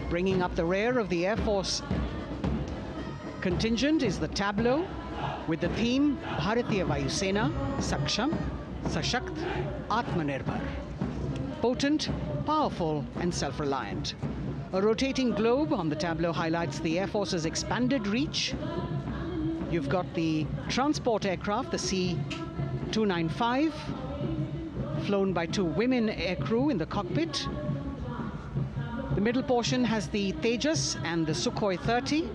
Bringing up the rear of the Air Force contingent is the tableau with the theme Bharatiya Vayu Sena, Saksham, Sashakt, Atmanirbhar. Potent, powerful and self-reliant. A rotating globe on the tableau highlights the Air Force's expanded reach. You've got the transport aircraft, the C-295, flown by 2 women aircrew in the cockpit. The middle portion has the Tejas and the Sukhoi 30.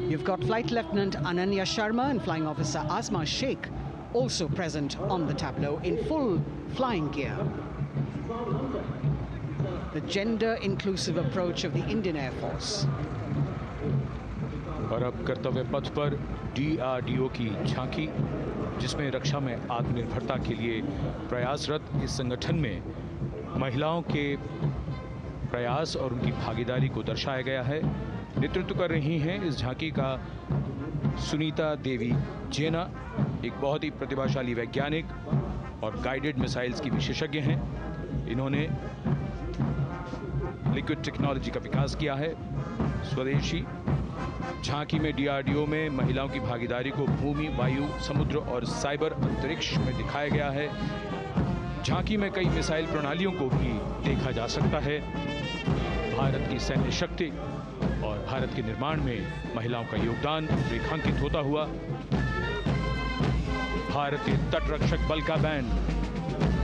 You've got Flight Lieutenant Ananya Sharma and Flying Officer Azma Sheikh also present on the tableau in full flying gear. The gender-inclusive approach of the Indian Air Force. और अब कर्तव्य पथ पर DRDO की झांकी, जिसमें रक्षा में आत्मनिर्भरता के लिए प्रयासरत इस संगठन में महिलाओं के प्रयास और उनकी भागीदारी को दर्शाया गया है। नेतृत्व कर रही हैं इस झांकी का सुनीता देवी जेना, एक बहुत ही प्रतिभाशाली वैज्ञानिक और गाइडेड मिसाइल्स की विशेषज्ञ हैं। इन्होंने लिक्विड टेक्नोलॉजी का विकास किया है, स्वदेशी। झांकी में DRDO में महिलाओं की भागीदारी को भूमि, वायु, समुद्र और साइबर अंतरिक्ष में दिखाया गया है। झांकी में कई मिसाइल प्रणालियों को भी देखा जा सकता है। भारत की सैन्य शक्ति और भारत के निर्माण में महिलाओं का योगदान रेखांकित होता हुआ भारतीय तटरक्षक बल का बैंड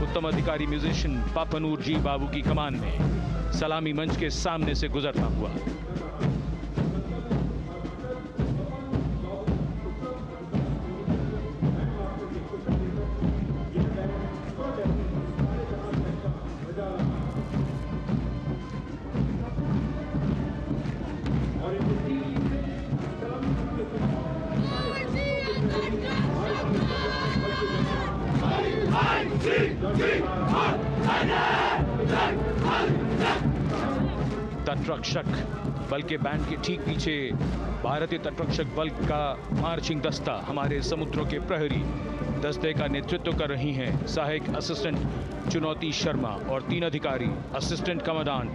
उत्तम अधिकारी म्यूजिशियन पापनूर जी बाबू की कमान में सलामी मंच के सामने से गुजरता हुआ। तटरक्षक बल के बैंड के ठीक पीछे भारतीय तटरक्षक बल का मार्चिंग दस्ता, हमारे समुद्रों के प्रहरी दस्ते का नेतृत्व कर रही हैं सहायक असिस्टेंट चुनौती शर्मा और 3 अधिकारी, असिस्टेंट कमांडेंट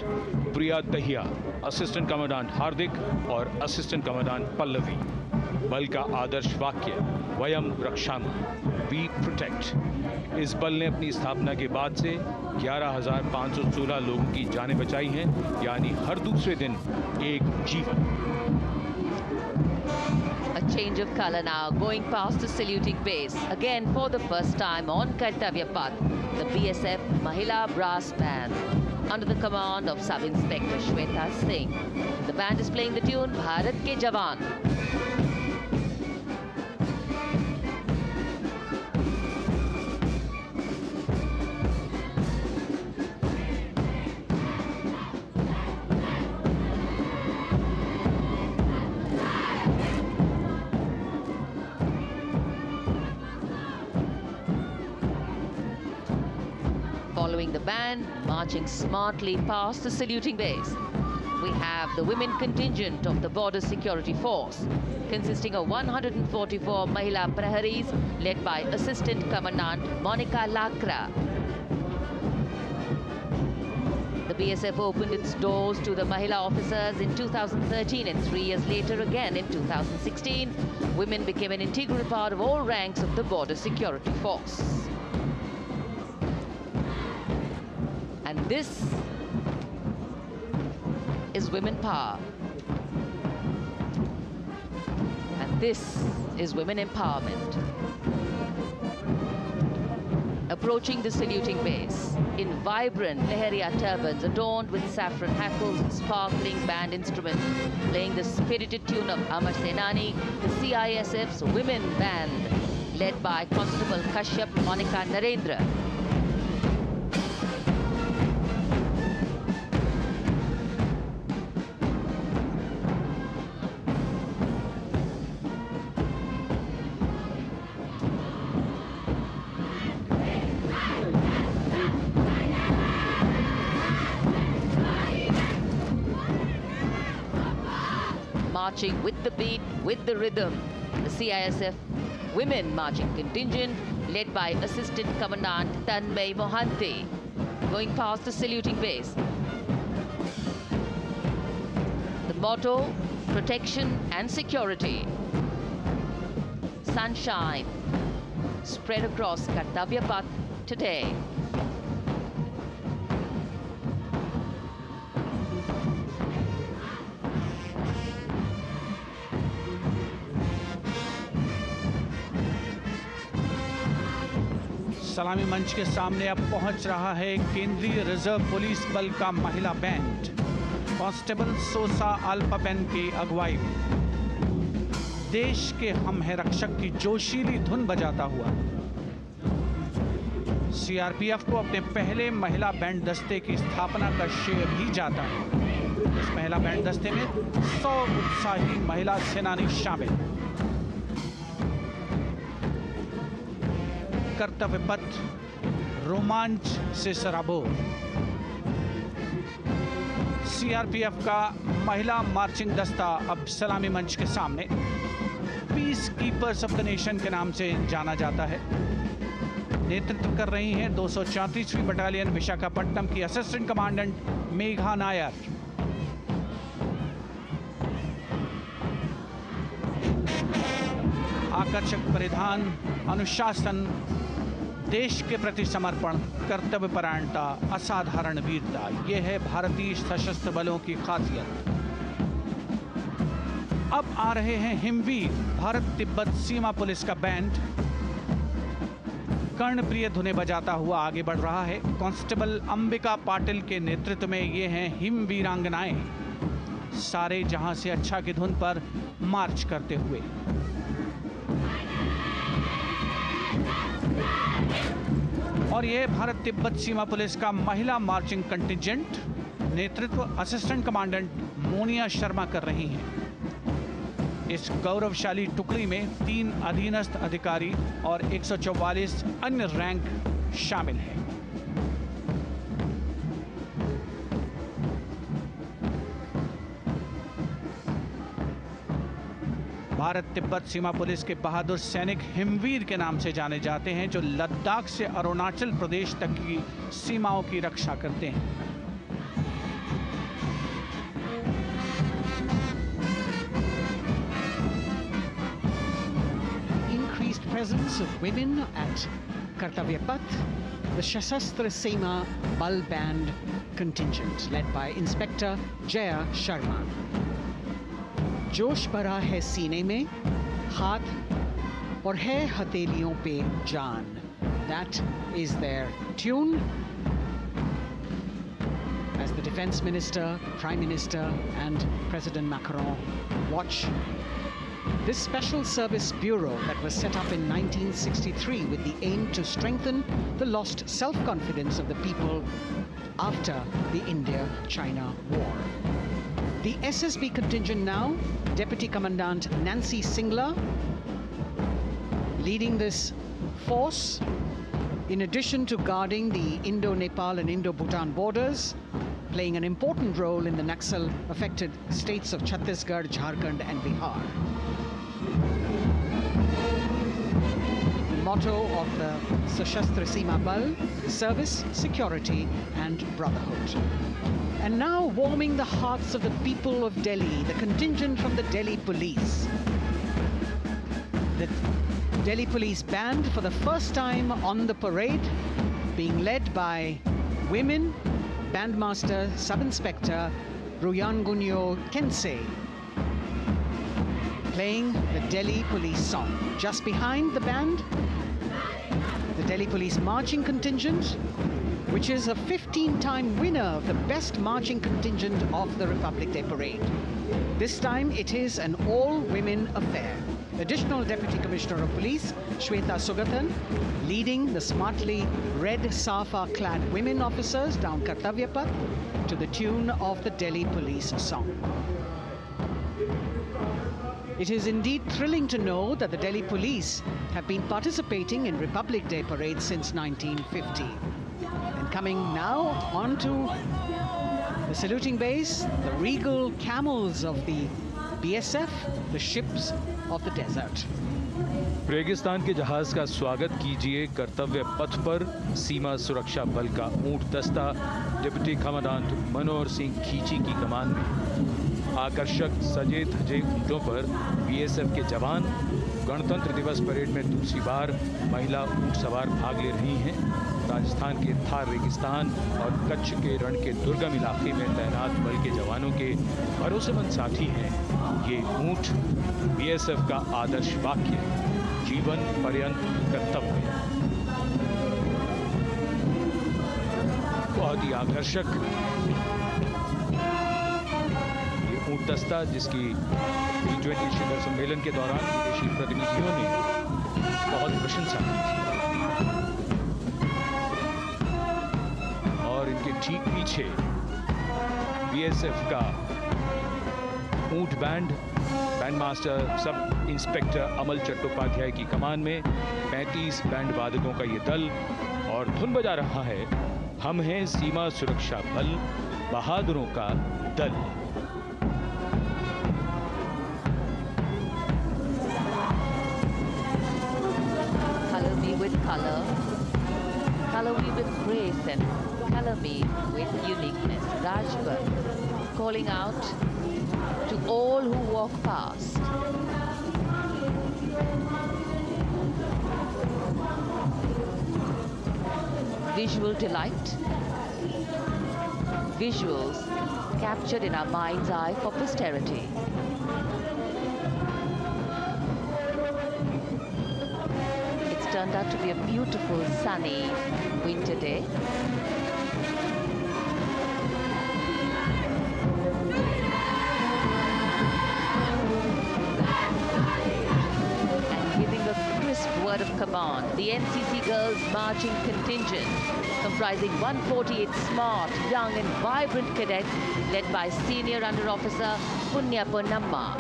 प्रिया दहिया, असिस्टेंट कमांडेंट हार्दिक और असिस्टेंट कमांडेंट पल्लवी। बल का आदर्श वाक्य वयम रक्षामः, वी प्रोटेक्ट। इस बल ने अपनी स्थापना के बाद से 11,516 लोगों की जानें बचाई हैं, यानी हर दूसरे दिन एक जीवन। A change of color now, going past the saluting base. Again, for the first time on Kartavya Path, the BSF Mahila Brass Band, under the command of Sub-Inspector Shweta Singh. The band is playing the tune Bharat Ke Jawan. Following the band, marching smartly past the saluting base, we have the women contingent of the Border Security Force, consisting of 144 Mahila Praharis, led by Assistant Commandant Monica Lakra. The The BSF opened its doors to the Mahila officers in 2013, and 3 years later again in 2016, women became an integral part of all ranks of the border security force. And this is women power. And this is women empowerment. Approaching the saluting base in vibrant Lehariya turbans adorned with saffron hackles and sparkling band instruments, playing the spirited tune of Amar Senani, the CISF's women band, led by Constable Kashyap Monica Narendra. Marching with the beat, with the rhythm, the CISF women marching contingent led by Assistant Commandant Tanmay Mohanty, going past the saluting base. The motto, protection and security. Sunshine spread across Kartavya Path today. सलामी मंच के सामने अब पहुंच रहा है केंद्रीय reserve police बल का महिला बैंड कांस्टेबल सोसा अल्पाबेन की अगुवाई में देश के हम है रक्षक की जोशीली धुन बजाता हुआ सीआरपीएफ को अपने पहले महिला बैंड दस्ते की स्थापना का श्रेय भी जाता है। इस महिला बैंड दस्ते में 100 उत्साही महिला सेनानी शामिल। कर्तव्य पथ रोमांच से सराबोर। सीआरपीएफ का महिला मार्चिंग दस्ता अब सलामी मंच के सामने peace keepers of the nation के नाम से जाना जाता है। नेतृत्व कर रही हैं 234वीं बटालियन विशाखापट्टनम की असिस्टेंट कमांडेंट मेघा नायर। आकर्षक परिधान, अनुशासन, देश के प्रति समर्पण, कर्तव्य परायणता, असाधारण वीरता, यह है भारतीय सशस्त्र बलों की खासियत। अब आ रहे हैं हिमवीर भारत तिब्बत सीमा पुलिस का बैंड कर्णप्रिय धुनें बजाता हुआ आगे बढ़ रहा है। कांस्टेबल अंबिका पाटिल के नेतृत्व में ये हैं हिमवीरांगनाएं, सारे जहां से अच्छा की धुन पर मार्च करते हुए। और ये भारत तिब्बत सीमा पुलिस का महिला मार्चिंग कंटिजेंट, नेतृत्व असिस्टेंट कमांडेंट मोनिया शर्मा कर रही हैं। इस गौरवशाली टुकड़ी में 3 अधीनस्थ अधिकारी और 144 अन्य रैंक शामिल हैं। भारत तिब्बत सीमा पुलिस के बहादुर सैनिक हिमवीर के नाम से जाने जाते हैं, जो लद्दाख से अरुणाचल प्रदेश तक की सीमाओं की रक्षा करते हैं। Increased presence of women at Kartavya Path, the Shasastra Seema Bal Band contingent led by Inspector Jaya Sharma. जोश भरा है सीने में, हाथ और है हथेलियों पे जान. That is their tune. As the Defense Minister, Prime Minister and President Macron watch this Special Service Bureau that was set up in 1963 with the aim to strengthen the lost self-confidence of the people after the India-China war. The SSB contingent now, Deputy Commandant Nancy Singla, leading this force, in addition to guarding the Indo-Nepal and Indo-Bhutan borders, playing an important role in the Naxal-affected states of Chhattisgarh, Jharkhand and Bihar. motto of the Sashastra Seema Bal, service, security and brotherhood. And now warming the hearts of the people of Delhi, the contingent from the Delhi police. The Delhi police band for the first time on the parade, being led by women, Bandmaster Sub-Inspector Ruyangunyo Kensei, playing the Delhi police song. Just behind the band, the Delhi police marching contingent, which is a 15-time winner of the best marching contingent of the Republic Day Parade. This time it is an all-women affair. Additional Deputy Commissioner of Police, Shweta Sugatan, leading the smartly red safa-clad women officers down Kartavya Path to the tune of the Delhi police song. It is indeed thrilling to know that the Delhi police have been participating in Republic Day parades since 1950. And coming now onto the saluting base, the regal camels of the BSF, the ships of the desert. रेगिस्तान के जहाज का स्वागत कीजिए कर्तव्य पथ पर सीमा सुरक्षा बल का ऊंट दस्ता डिप्टी कमांडेंट मनोहर सिंह खींची की कमान में। आकर्षक सजे धजे ऊंटों पर बीएसएफ के जवान। गणतंत्र दिवस परेड में दूसरी बार महिला ऊंट सवार भाग ले रही हैं। राजस्थान के थार रेगिस्तान और कच्छ के रण के दुर्गम इलाके में तैनात बल के जवानों के भरोसेमंद साथी हैं। ये ऊंट बीएसएफ का आदर्श वाक्य, जीवन पर्यंत कर्तव्य। बहुत ही आकर्षक ये ऊंट दस्ता, जिसकी G20 शिखर सम्मेलन के दौरान विदेशी प्रतिनिधियों ने बहुत प्रशंसा की थी। और इनके ठीक पीछे बीएसएफ का ऊंट बैंड मास्टर सब इंस्पेक्टर अमल चट्टोपाध्याय की कमान में 35 बैंड वादकों का ये दल, और धुन बजा रहा है हम हैं सीमा सुरक्षा बल, बहादुरों का दल। Color me with color, color me with grace, and color me with uniqueness. Rajput calling out to all who walk past. Visual delight, visuals captured in our mind's eye for posterity. It's turned out to be a beautiful sunny winter day. Word of command, the NCC Girls Marching Contingent, comprising 148 smart, young and vibrant cadets led by Senior Under Officer Punya Ponnamma.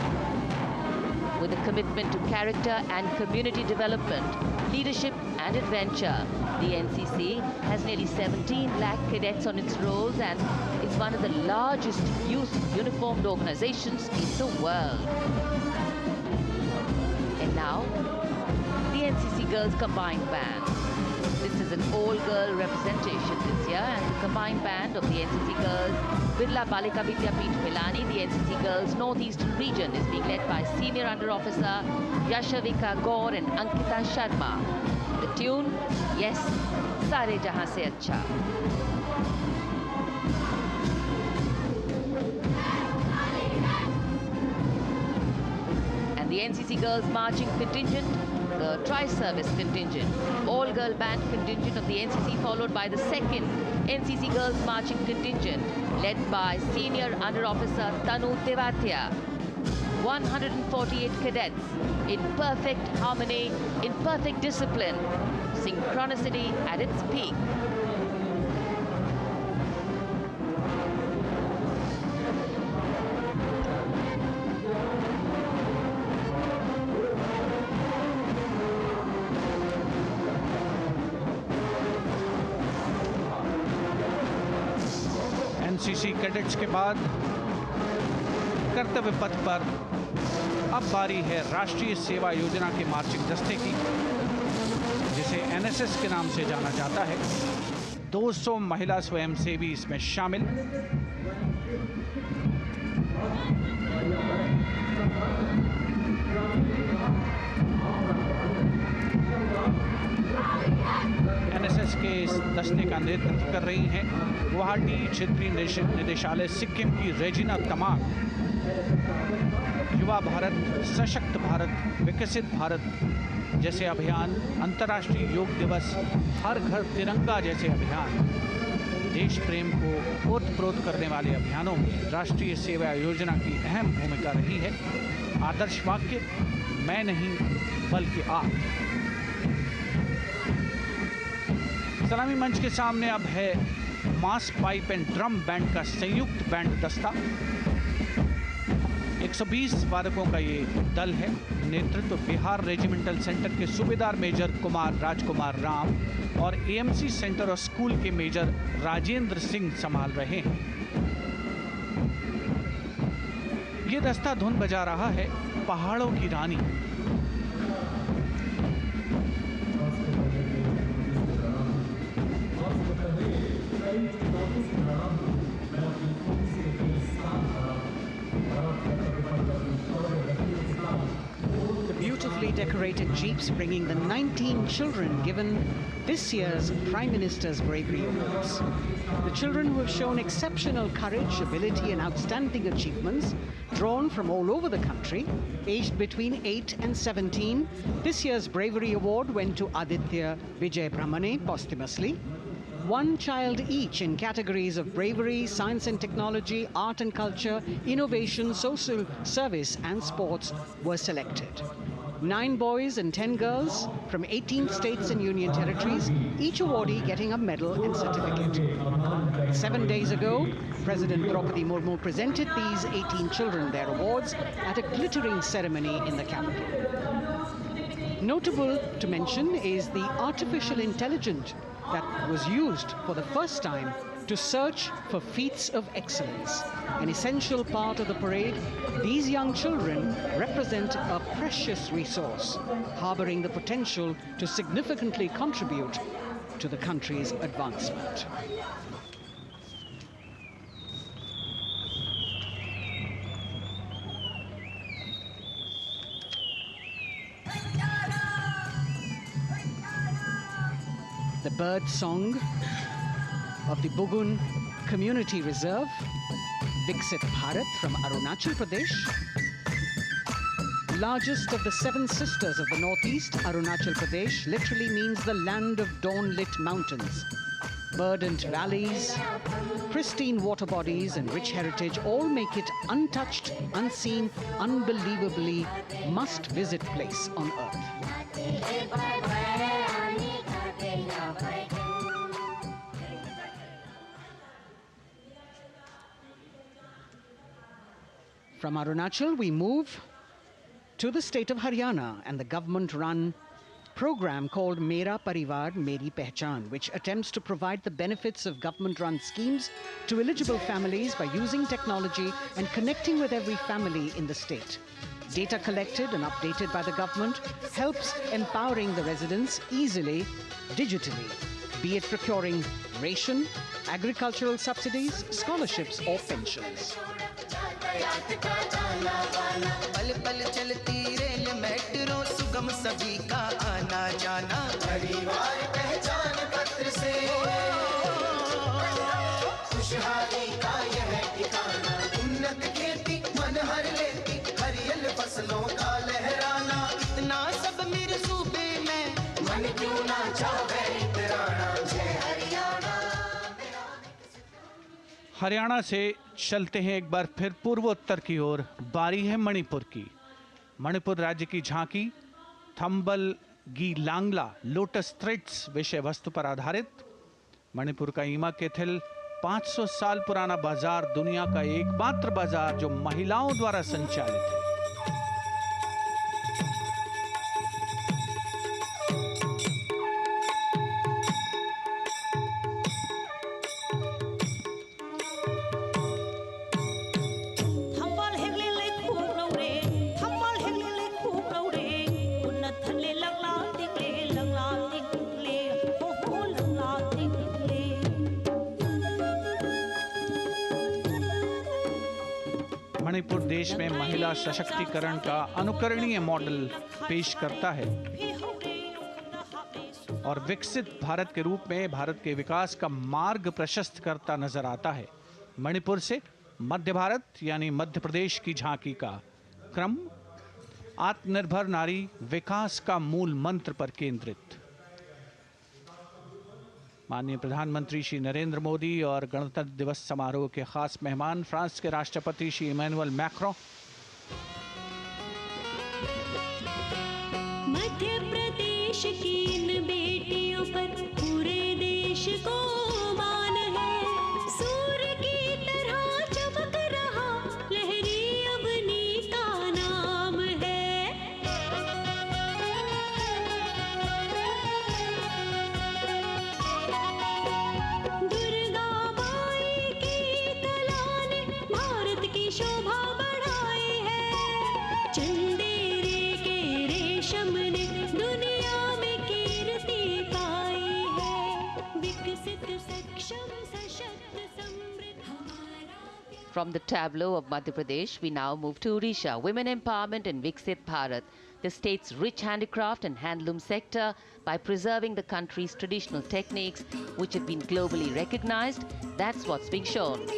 With a commitment to character and community development, leadership and adventure, the NCC has nearly 17 lakh cadets on its rolls and is one of the largest youth uniformed organizations in the world. And now, the NCC Girls Combined Band. This is an all-girl representation this year, and the combined band of the NCC Girls Birla Balika Vidyapeeth Milani, the NCC Girls Northeastern region, is being led by Senior Under Officer Yashavika Gaur and Ankita Sharma. The tune, yes, Sare Jahan Se Acha. And the NCC Girls Marching Contingent, the Tri-Service Contingent, all-girl band contingent of the NCC, followed by the second NCC Girls Marching Contingent, led by Senior Under Officer Tanu Tevatia. 148 cadets in perfect harmony, in perfect discipline, synchronicity at its peak. NCC cadets के बाद कर्तव्य पथ पर अब बारी है राष्ट्रीय सेवा योजना के मार्चिंग दस्ते की। जिसे एनएसएस के नाम से जाना जाता है। 200 महिला स्वयंसेवी इसमें शामिल। एनएसएस के इस दस्ते का नेतृत्व कर रही हैं गुवाहाटी क्षेत्रीय निदेशालय सिक्किम की रेजिना तमांग। युवा भारत, सशक्त भारत, विकसित भारत जैसे अभियान, अंतर्राष्ट्रीय योग दिवस, हर घर तिरंगा जैसे अभियान, देश प्रेम को ओतप्रोत करने वाले अभियानों में राष्ट्रीय सेवा योजना की अहम भूमिका रही है। आदर्श वाक्य, मैं नहीं बल्कि आप। सलामी मंच के सामने अब है मास पाइप एंड ड्रम बैंड का संयुक्त बैंड दस्ता। 120 वादकों का ये दल है। नेतृत्व बिहार रेजिमेंटल सेंटर के सूबेदार मेजर कुमार राजकुमार राम और एएमसी सेंटर और स्कूल के मेजर राजेंद्र सिंह संभाल रहे हैं। ये दस्ता धुन बजा रहा है पहाड़ों की रानी। Beautifully decorated jeeps bringing the 19 children given this year's Prime Minister's Bravery Awards. The children who have shown exceptional courage, ability and outstanding achievements, drawn from all over the country, aged between 8 and 17. This year's Bravery Award went to Aditya Vijay Brahmane posthumously. One child each in categories of bravery, science and technology, art and culture, innovation, social service and sports were selected. 9 boys and 10 girls from 18 states and union territories, each awardee getting a medal and certificate. 7 days ago, President Draupadi Murmu presented these 18 children their awards at a glittering ceremony in the capital. Notable to mention is the artificial intelligence that was used for the first time to search for feats of excellence. An essential part of the parade, these young children represent a precious resource, harboring the potential to significantly contribute to the country's advancement. The bird song of the Bugun Community Reserve, Viksit Bharat from Arunachal Pradesh. Largest of the 7 sisters of the northeast, Arunachal Pradesh literally means the land of dawn-lit mountains. Verdant valleys, pristine water bodies and rich heritage all make it untouched, unseen, unbelievably must-visit place on earth. From Arunachal, we move to the state of Haryana and the government-run program called Mera Parivar Meri Pehchan, which attempts to provide the benefits of government-run schemes to eligible families by using technology and connecting with every family in the state. Data collected and updated by the government helps empowering the residents easily, digitally, be it procuring ration, agricultural subsidies, scholarships or pensions. पल पल चलती rail metro सुगम सभी का आना जाना परिवार पहचान पत्र से खुशहाली का यह ठिकाना उन्नत खेती मन हर लेती हरियल फसलों का लहराना इतना सब मेरे सूबे में मन क्यों ना चाहे इतराना जय हरियाणा। हरियाणा से चलते हैं एक बार फिर पूर्वोत्तर की ओर। बारी है मणिपुर की। मणिपुर राज्य की झांकी थंबल गी लांगला लोटस थ्रेड्स विषय वस्तु पर आधारित। मणिपुर का ईमा केथिल 500 साल पुराना बाजार, दुनिया का एकमात्र बाजार जो महिलाओं द्वारा संचालित है। मणिपुर देश में महिला सशक्तिकरण का अनुकरणीय मॉडल पेश करता है और विकसित भारत के रूप में भारत के विकास का मार्ग प्रशस्त करता नजर आता है। मणिपुर से मध्य भारत यानी मध्य प्रदेश की झांकी का क्रम आत्मनिर्भर नारी विकास का मूल मंत्र पर केंद्रित। माननीय प्रधानमंत्री श्री नरेंद्र मोदी और गणतंत्र दिवस समारोह के खास मेहमान फ्रांस के राष्ट्रपति श्री इमैनुअल मैक्रों, मध्य प्रदेश की इन बेटियों पर पूरे देश को मान है। सूर्य की तरह चमक रहा लहरी अवनी का नाम है। दुर्गा माई की कला ने भारत की शोभा बढ़ाई है। चंदेरे के रेशम ने दुनिया में कीर्ति पाई है। विकसित सक्षम सशक्त समृद्ध हमारा प्यार। From the tableau of Madhya Pradesh, we now move to Odisha. Women empowerment in Viksit Bharat, the state's rich handicraft and handloom sector, by preserving the country's traditional techniques, which have been globally recognized. That's what's being shown.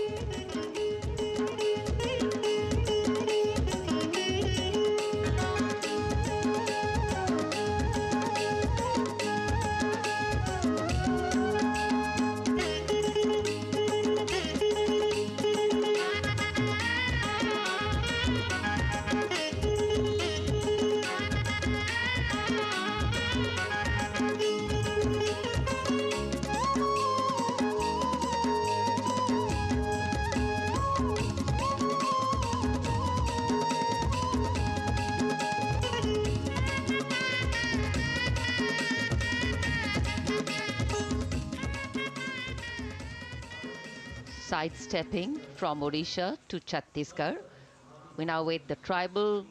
Sidestepping from Odisha to Chhattisgarh, we now wait the tribal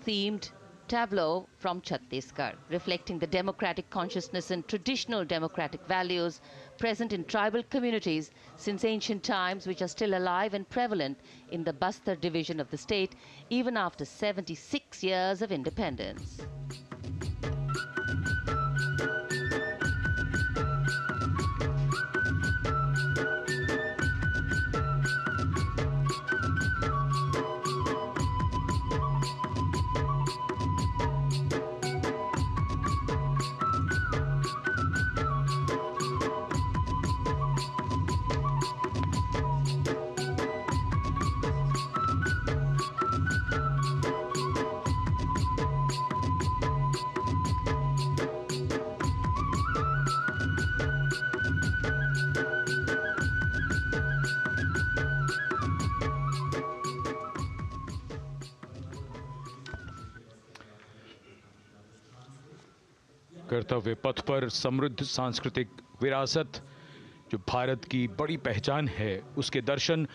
themed tableau from Chhattisgarh, reflecting the democratic consciousness and traditional democratic values present in tribal communities since ancient times, which are still alive and prevalent in the Bastar division of the state, even after 76 years of independence. कर्तव्य पथ पर समृद्ध सांस्कृतिक विरासत जो भारत की बड़ी पहचान है, उसके दर्शन।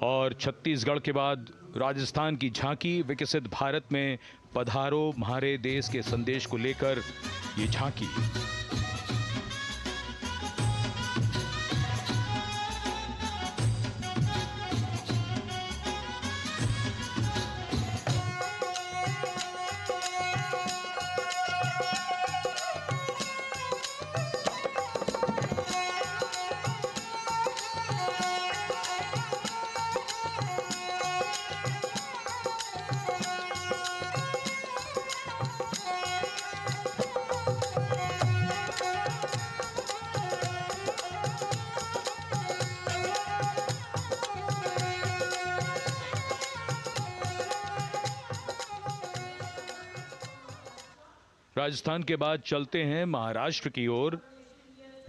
और छत्तीसगढ़ के बाद राजस्थान की झांकी विकसित भारत में पधारो म्हारे देश के संदेश को लेकर ये झांकी। राजस्थान के बाद चलते हैं महाराष्ट्र की ओर।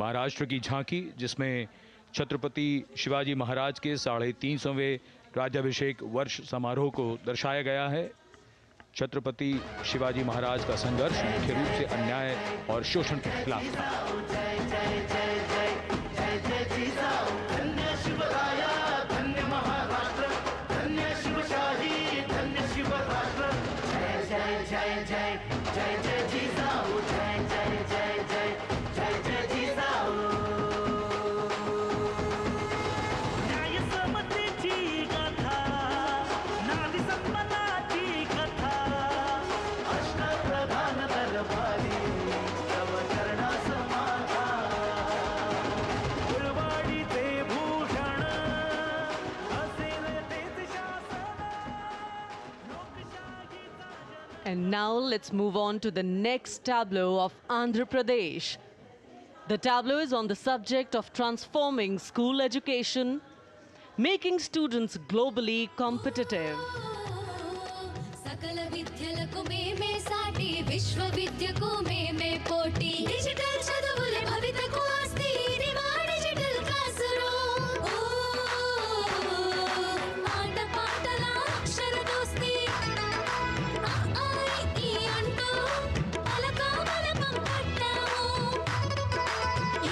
महाराष्ट्र की झांकी जिसमें छत्रपति शिवाजी महाराज के 350वें राज्याभिषेक वर्ष समारोह को दर्शाया गया है। छत्रपति शिवाजी महाराज का संघर्ष मुख्य रूप से अन्याय और शोषण के खिलाफ था। And now let's move on to the next tableau of Andhra Pradesh. The tableau is on the subject of transforming school education, making students globally competitive. सकल विद्यలకు మేమే సాటి విశ్వవిద్యకు మేమే పోటీ డిజిటల్ చదువులే భవితకు ఆస్తి ఇది మా డిజిటల్ క్లాస్ రూమ్ ఆట పాటల అక్షర దోస్తి ఆ ఈ అంటూ పలక బలపం పట్టాము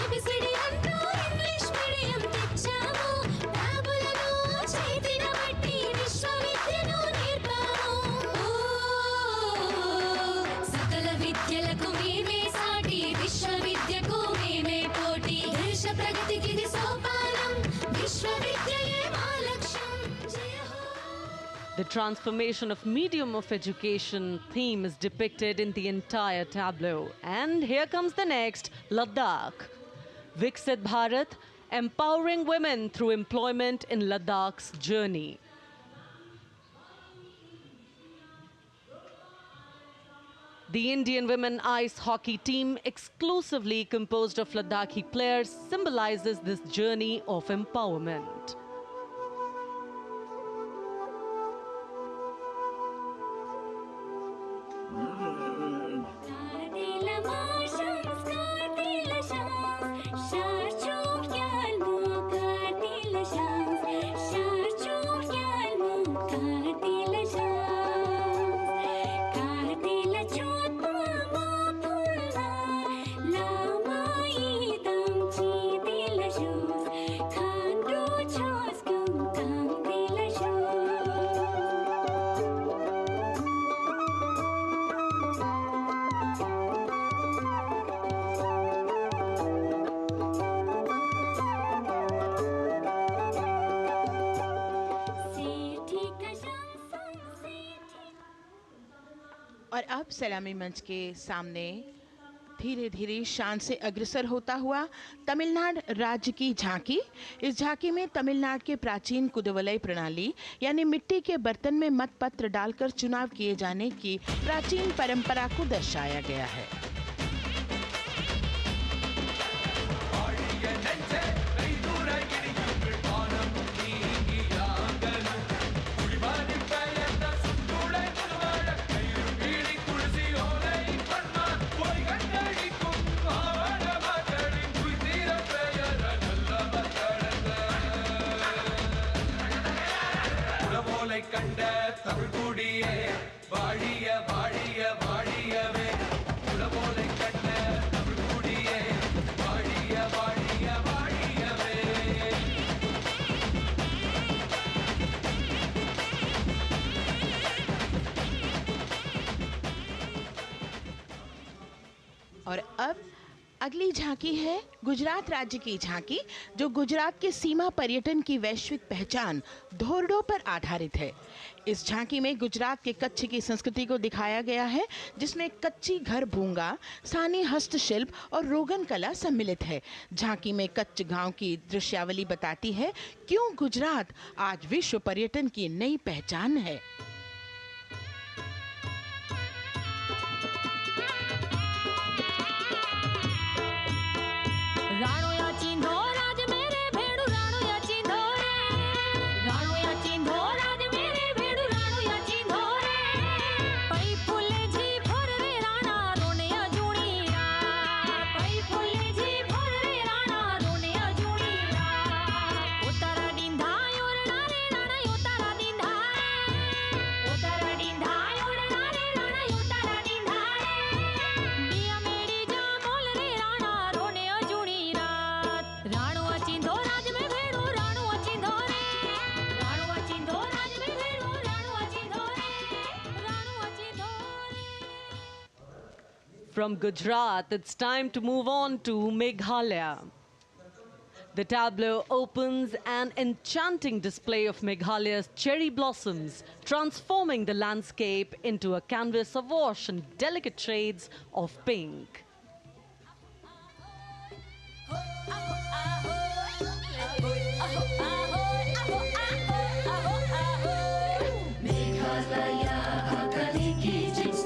ఏబిసిడి అంటూ ఇంగ్లీష్ మీడియం తెచ్చాము ట్యాబులను చేతిన బట్టి విశ్వవిద్యను నేర్పాము సకల విద్యలకు మేమే సాటి విశ్వవిద్యకు మేమే పోటీ దేశ ప్రగతికి ఇది సోపానం విశ్వవిద్యయే మా లక్ష్యం జయ హో. The transformation of medium of education theme is depicted in the entire tableau. And here comes the next, Ladakh. Viksit Bharat, empowering women through employment in Ladakh's journey. The Indian women ice hockey team, exclusively composed of Ladakhi players, symbolizes this journey of empowerment. Kartila marshals, kartila shams, sharchuk yalmu, kartila shams, sharchuk yalmu, kartila shams, kartila chotma mapulna, lama idam chitila shams, khandu choskum kamtila shams. और अब सलामी मंच के सामने धीरे धीरे शान से अग्रसर होता हुआ तमिलनाडु राज्य की झांकी। इस झांकी में तमिलनाडु के प्राचीन कुदवलय प्रणाली यानी मिट्टी के बर्तन में मतपत्र डालकर चुनाव किए जाने की प्राचीन परंपरा को दर्शाया गया है। கண்ட தமிழ் குடியே வாழிய வாழிய வாழியவே உலகோலை கண்ட தமிழ் குடியே வாழிய வாழிய வாழியவே. और अब अगली झांकी है गुजरात राज्य की झांकी, जो गुजरात के सीमा पर्यटन की वैश्विक पहचान धोरडो पर आधारित है। इस झांकी में गुजरात के कच्छ की संस्कृति को दिखाया गया है, जिसमें कच्ची घर भूंगा, स्थानीय हस्तशिल्प और रोगन कला सम्मिलित है। झांकी में कच्छ गांव की दृश्यावली बताती है क्यों गुजरात आज विश्व पर्यटन की नई पहचान है। राणो या चिंधो राज मेरे भेड़ू राणो या चिंधो रे राणो या चिंधो राज मेरे भेड़ू राणो या चिंधो रे पई फुले जी भोर रे राणा रोने अजूणी रात पई फुले जी भोर रे राणा रोने अजूणी रात उतारा डिंधा योरना रे राणा उतारा डिंधा उतारा डिंधा योरना रे राणा उतारा डिंधा दिया मेरी जा बोल रे राणा रोने अजूणी राणो अचिंधो राज में भेड़ो राणो अचिंधो रे राणो अचिंधो राज में भेड़ो राणो अचिंधो रे राणो अचिंधो रे. From Gujarat, it's time to move on to Meghalaya. The tableau opens an enchanting display of Meghalaya's cherry blossoms, transforming the landscape into a canvas awash in delicate shades of pink. Meghalaya Akali की जिस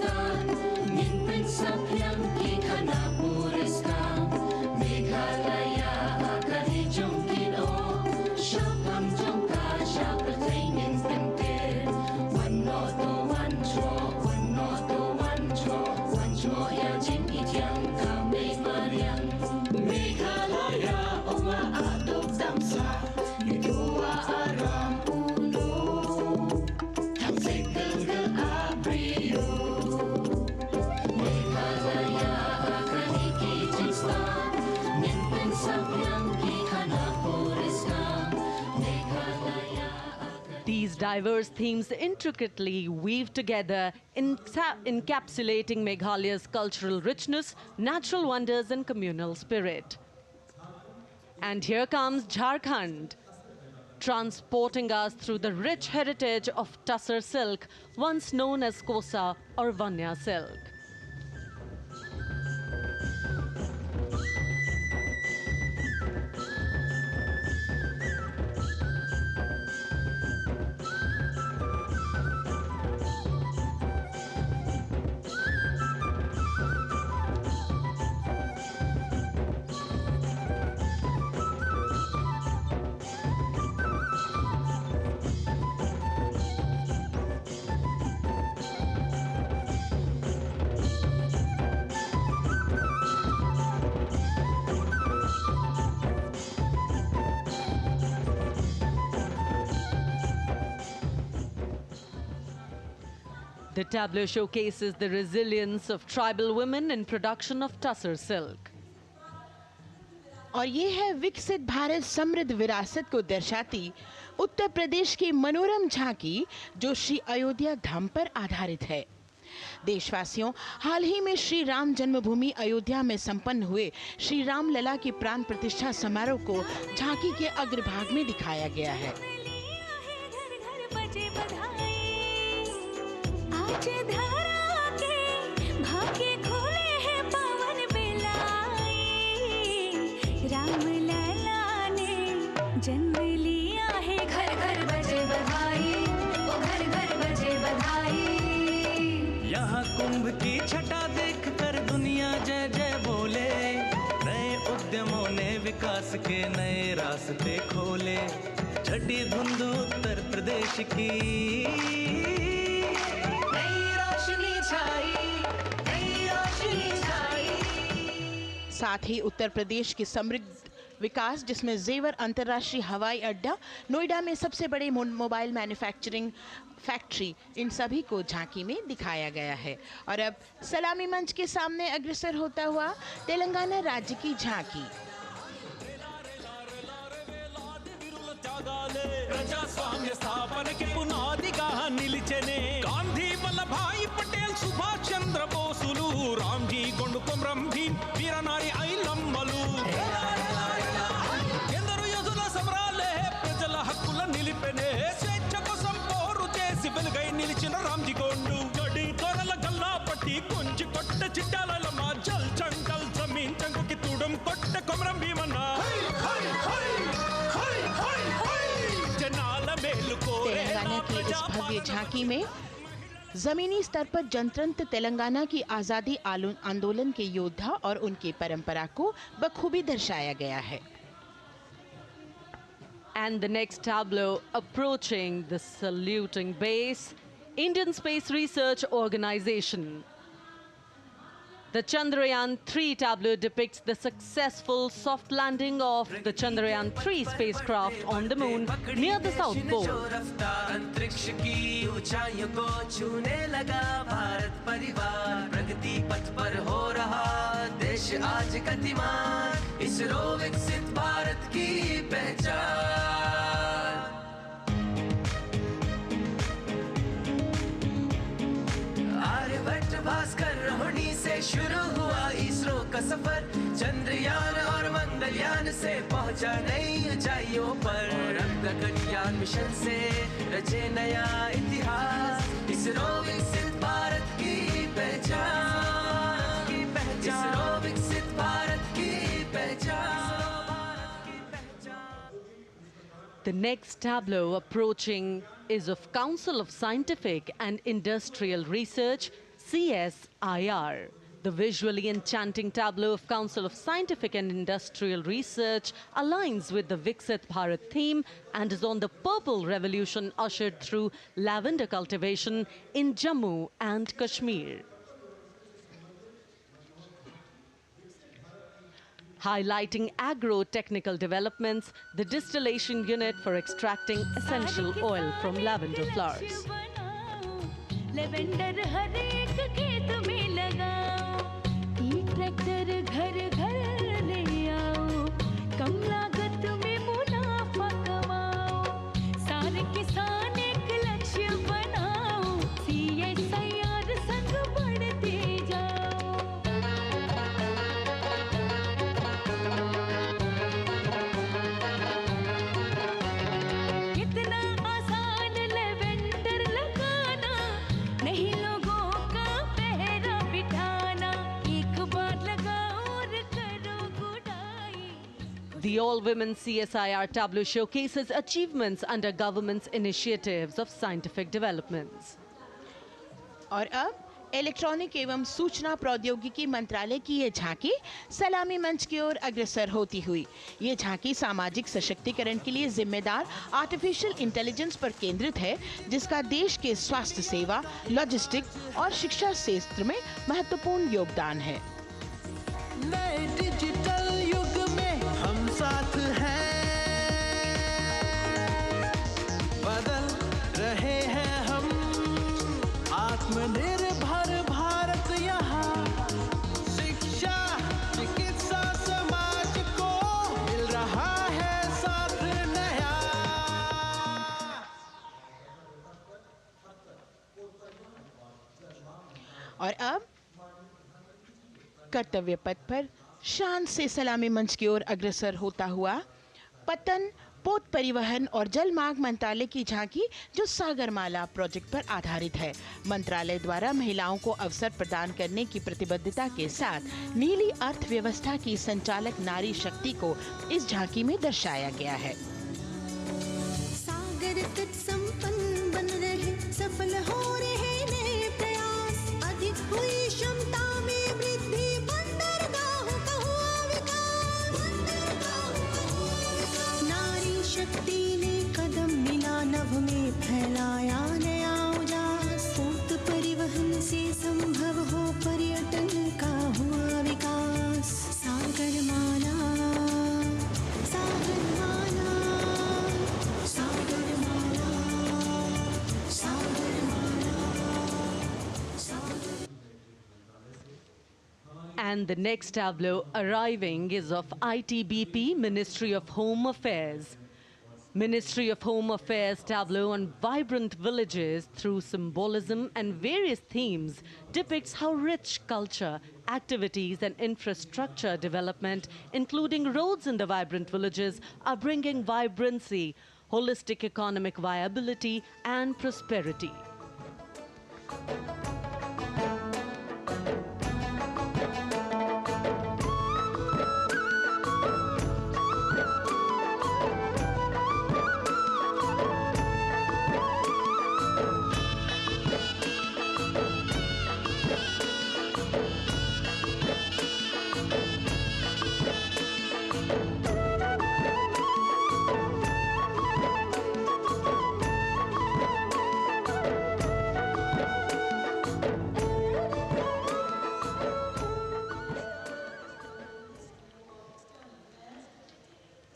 Diverse themes intricately weave together, encapsulating Meghalaya's cultural richness, natural wonders, and communal spirit. And here comes Jharkhand, transporting us through the rich heritage of Tussar silk, once known as Kosa or Vanya silk. The tableau showcases the resilience of tribal women in production of Tussar silk. और ये है विकसित भारत समृद्ध विरासत को दर्शाती उत्तर प्रदेश की मनोरम झांकी जो श्री अयोध्या धाम पर आधारित है। देशवासियों, हाल ही में श्री राम जन्मभूमि अयोध्या में संपन्न हुए श्री राम लला की प्राण प्रतिष्ठा समारोह को झांकी के अग्रभाग में दिखाया गया है। जन्म लिया है, घर घर बजे बधाई, ओ घर घर बजे बधाई। यहाँ कुंभ की छटा देख कर दुनिया जय जय बोले, नए उद्यमों ने विकास के नए रास्ते खोले। छठी धुंध उत्तर प्रदेश की नई रोशनी छाई, नई रोशनी छाई। साथ ही उत्तर प्रदेश की समृद्ध विकास जिसमें जेवर अंतर्राष्ट्रीय हवाई अड्डा, नोएडा में सबसे बड़े मोबाइल मैन्युफैक्चरिंग फैक्ट्री, इन सभी को झांकी में दिखाया गया है। और अब सलामी मंच के सामने अग्रसर होता हुआ तेलंगाना राज्य की झांकी। ప్రజాస్వామ్య స్థాపనకి పునాదిగా నిలిచెనే గాంధీ వల్లభాయ్ పటేల్ సుభాష్ చంద్ర బోసులు రామ్జీ గొండు కొమరం భీం వీరనారి ఐలమ్మలు ఎందరో యోధుల సమరాలే ప్రజల హక్కుల నిలిపెనే స్వేచ్ఛ కోసం పోరు చేసి వెలుగై నిలిచిన రామ్జీ గొండు గడి దొరల గల్లా పట్టి కొంచి కొట్ట చిట్టాలమ్మ జల్ చంకల్ జమీన్ చంకుకి తుడం కొట్ట కొమరం భీమన్న तेलंगाना की इस भव्य झांकी में जमीनी स्तर पर जनतंत्र तेलंगाना की आजादी आंदोलन के योद्धा और उनकी परंपरा को बखूबी दर्शाया गया है। And the next tableau approaching the saluting base, Indian Space Research Organization. The Chandrayaan-3 tableau depicts the successful soft landing of the Chandrayaan-3 spacecraft on the moon near the South Pole. अंतरिक्ष की ऊंचाइयों को छूने लगा भारत परिवार, प्रगति पथ पर हो रहा देश आज गतिमान, इसरो विकसित भारत की पहचान। आर्यभट्ट भास्कर रोहिणी से शुरू हुआ इसरो का सफर, चंद्रयान और मंगलयान से पहुंचा नई ऊंचाइयों पर, गगनयान मिशन से रचे नया इतिहास, इसरो विकसित भारत की पहचान, इसरो विकसित भारत की पहचान। The next tableau approaching is of Council of Scientific and Industrial Research, CSIR. The visually enchanting tableau of Council of Scientific and Industrial Research aligns with the Viksit Bharat theme and is on the purple revolution ushered through lavender cultivation in Jammu and Kashmir. Highlighting agro-technical developments, the distillation unit for extracting essential oil from lavender flowers. Lavender हर एक खेत में लगाओ, ई tractor घर घर ले आओ, कम लागत में मुनाफा कमाओ, सारे किसान एक The all-women CSIR tableau showcases achievements under government's initiatives of scientific developments. और अब इलेक्ट्रॉनिक एवं सूचना प्रौद्योगिकी मंत्रालय की ये झांकी सलामी मंच की ओर अग्रसर होती हुई। ये झांकी सामाजिक सशक्तिकरण के लिए जिम्मेदार आर्टिफिशियल इंटेलिजेंस पर केंद्रित है, जिसका देश के स्वास्थ्य सेवा, लॉजिस्टिक और शिक्षा क्षेत्र में महत्वपूर्ण योगदान है। नए डिजिटल युग में हम साथ हैं, बदल रहे हैं हम, आत्मनिर्भर भारत यहाँ, शिक्षा चिकित्सा समाज को मिल रहा है साथ नया। और अब कर्तव्य पथ पर शान से सलामी मंच की ओर अग्रसर होता हुआ पतन, पोत परिवहन और जल मार्ग मंत्रालय की झांकी, जो सागरमाला प्रोजेक्ट पर आधारित है। मंत्रालय द्वारा महिलाओं को अवसर प्रदान करने की प्रतिबद्धता के साथ नीली अर्थव्यवस्था की संचालक नारी शक्ति को इस झांकी में दर्शाया गया है। सागर तट संपन्न बन रहे, सफल हो रहे नए प्रयास, अधिक हुई क्षमता में वृद्धि, बंदरगाहों का हुआ विकास, बंदरगाहों का हुआ विकास। नारी शक्ति ने कदम मिला नभ में, फैलाया नया उजास, पोत परिवहन से संभव हो पर्यटन का हुआ विकास। सागरमाला, सागरमाला, सागरमाला, सागरमाला, सागर। And the next tableau arriving is of ITBP, Ministry of Home Affairs. Ministry of Home Affairs tableau on vibrant villages through symbolism and various themes depicts how rich culture, activities and infrastructure development, including roads in the vibrant villages, are bringing vibrancy, holistic economic viability and prosperity.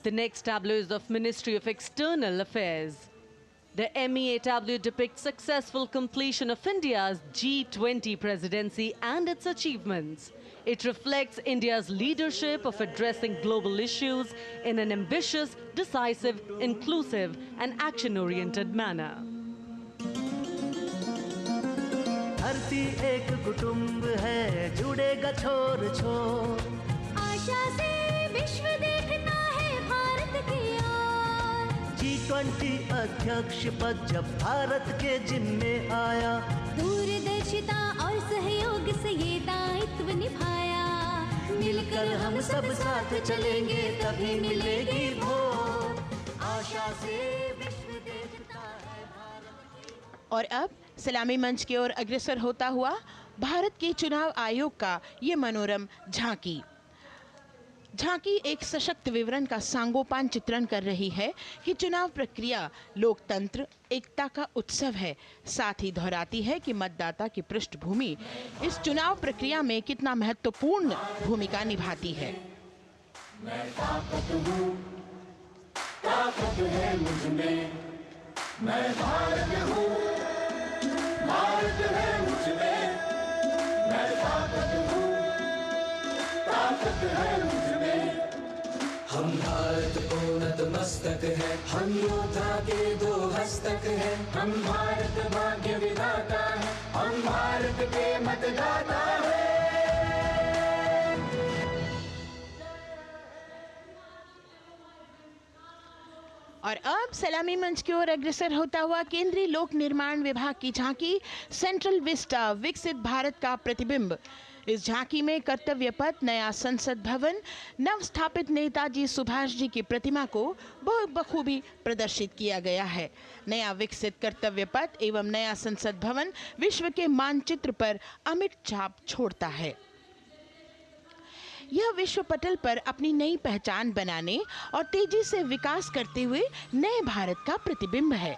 The next tableau is of Ministry of External Affairs. The MEA tableau depicts successful completion of India's G20 presidency and its achievements. It reflects India's leadership of addressing global issues in an ambitious, decisive, inclusive and action-oriented manner. धरती एक कुटुंब है, जुड़ेगा छोर छोर, आशा से विश्व देखता है भारत की ओर। G20 अध्यक्ष पद जब भारत के जिम्मे आया, दूरदर्शिता और सहयोग से ये दायित्व निभाया। मिलकर हम सब साथ चलेंगे तभी मिलेगी भोर, आशा से विश्व देखता है भारत की। और अब सलामी मंच की ओर अग्रसर होता हुआ भारत के चुनाव आयोग का ये मनोरम झांकी एक सशक्त विवरण का सांगोपान चित्रण कर रही है कि चुनाव प्रक्रिया लोकतंत्र, एकता का उत्सव है। साथ ही दोहराती है कि मतदाता की पृष्ठभूमि इस चुनाव प्रक्रिया में कितना महत्वपूर्ण भूमिका निभाती है। मैं ताकत हूँ, ताकत है मुझ में, मैं भारत हूँ, भारत है मुझ में, मैं ताकत हूँ, ताकत है मुझ में। हम भारत को नतमस्तक है, हम योद्धा के दो हस्तक है, हम भारत भाग्य विधाता है, हम भारत के मतदाता है। और अब सलामी मंच की ओर अग्रसर होता हुआ केंद्रीय लोक निर्माण विभाग की झांकी सेंट्रल विस्टा, विकसित भारत का प्रतिबिंब, इस झांकी में कर्तव्य पथ, नया संसद भवन, नव स्थापित नेताजी सुभाष जी की प्रतिमा को बहुत बखूबी प्रदर्शित किया गया है। नया विकसित कर्तव्य पथ एवं नया संसद भवन विश्व के मानचित्र पर अमिट छाप छोड़ता है। यह विश्व पटल पर अपनी नई पहचान बनाने और तेजी से विकास करते हुए नए भारत का प्रतिबिंब है।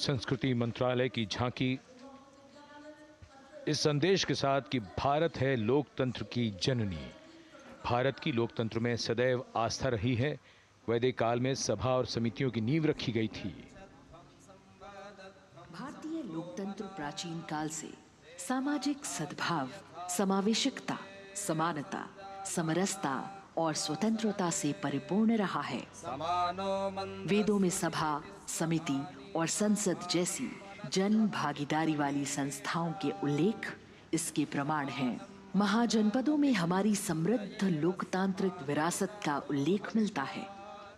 संस्कृति मंत्रालय की झांकी इस संदेश के साथ कि भारत है लोकतंत्र की जननी। भारत की लोकतंत्र में सदैव आस्था रही है। वैदिक काल में सभा और समितियों की नींव रखी गई थी। भारतीय लोकतंत्र प्राचीन काल से सामाजिक सद्भाव, समावेशकता, समानता, समरसता और स्वतंत्रता से परिपूर्ण रहा है। वेदों में सभा, समिति और संसद जैसी जन भागीदारी वाली संस्थाओं के उल्लेख इसके प्रमाण हैं। महाजनपदों में हमारी समृद्ध लोकतांत्रिक विरासत का उल्लेख मिलता है।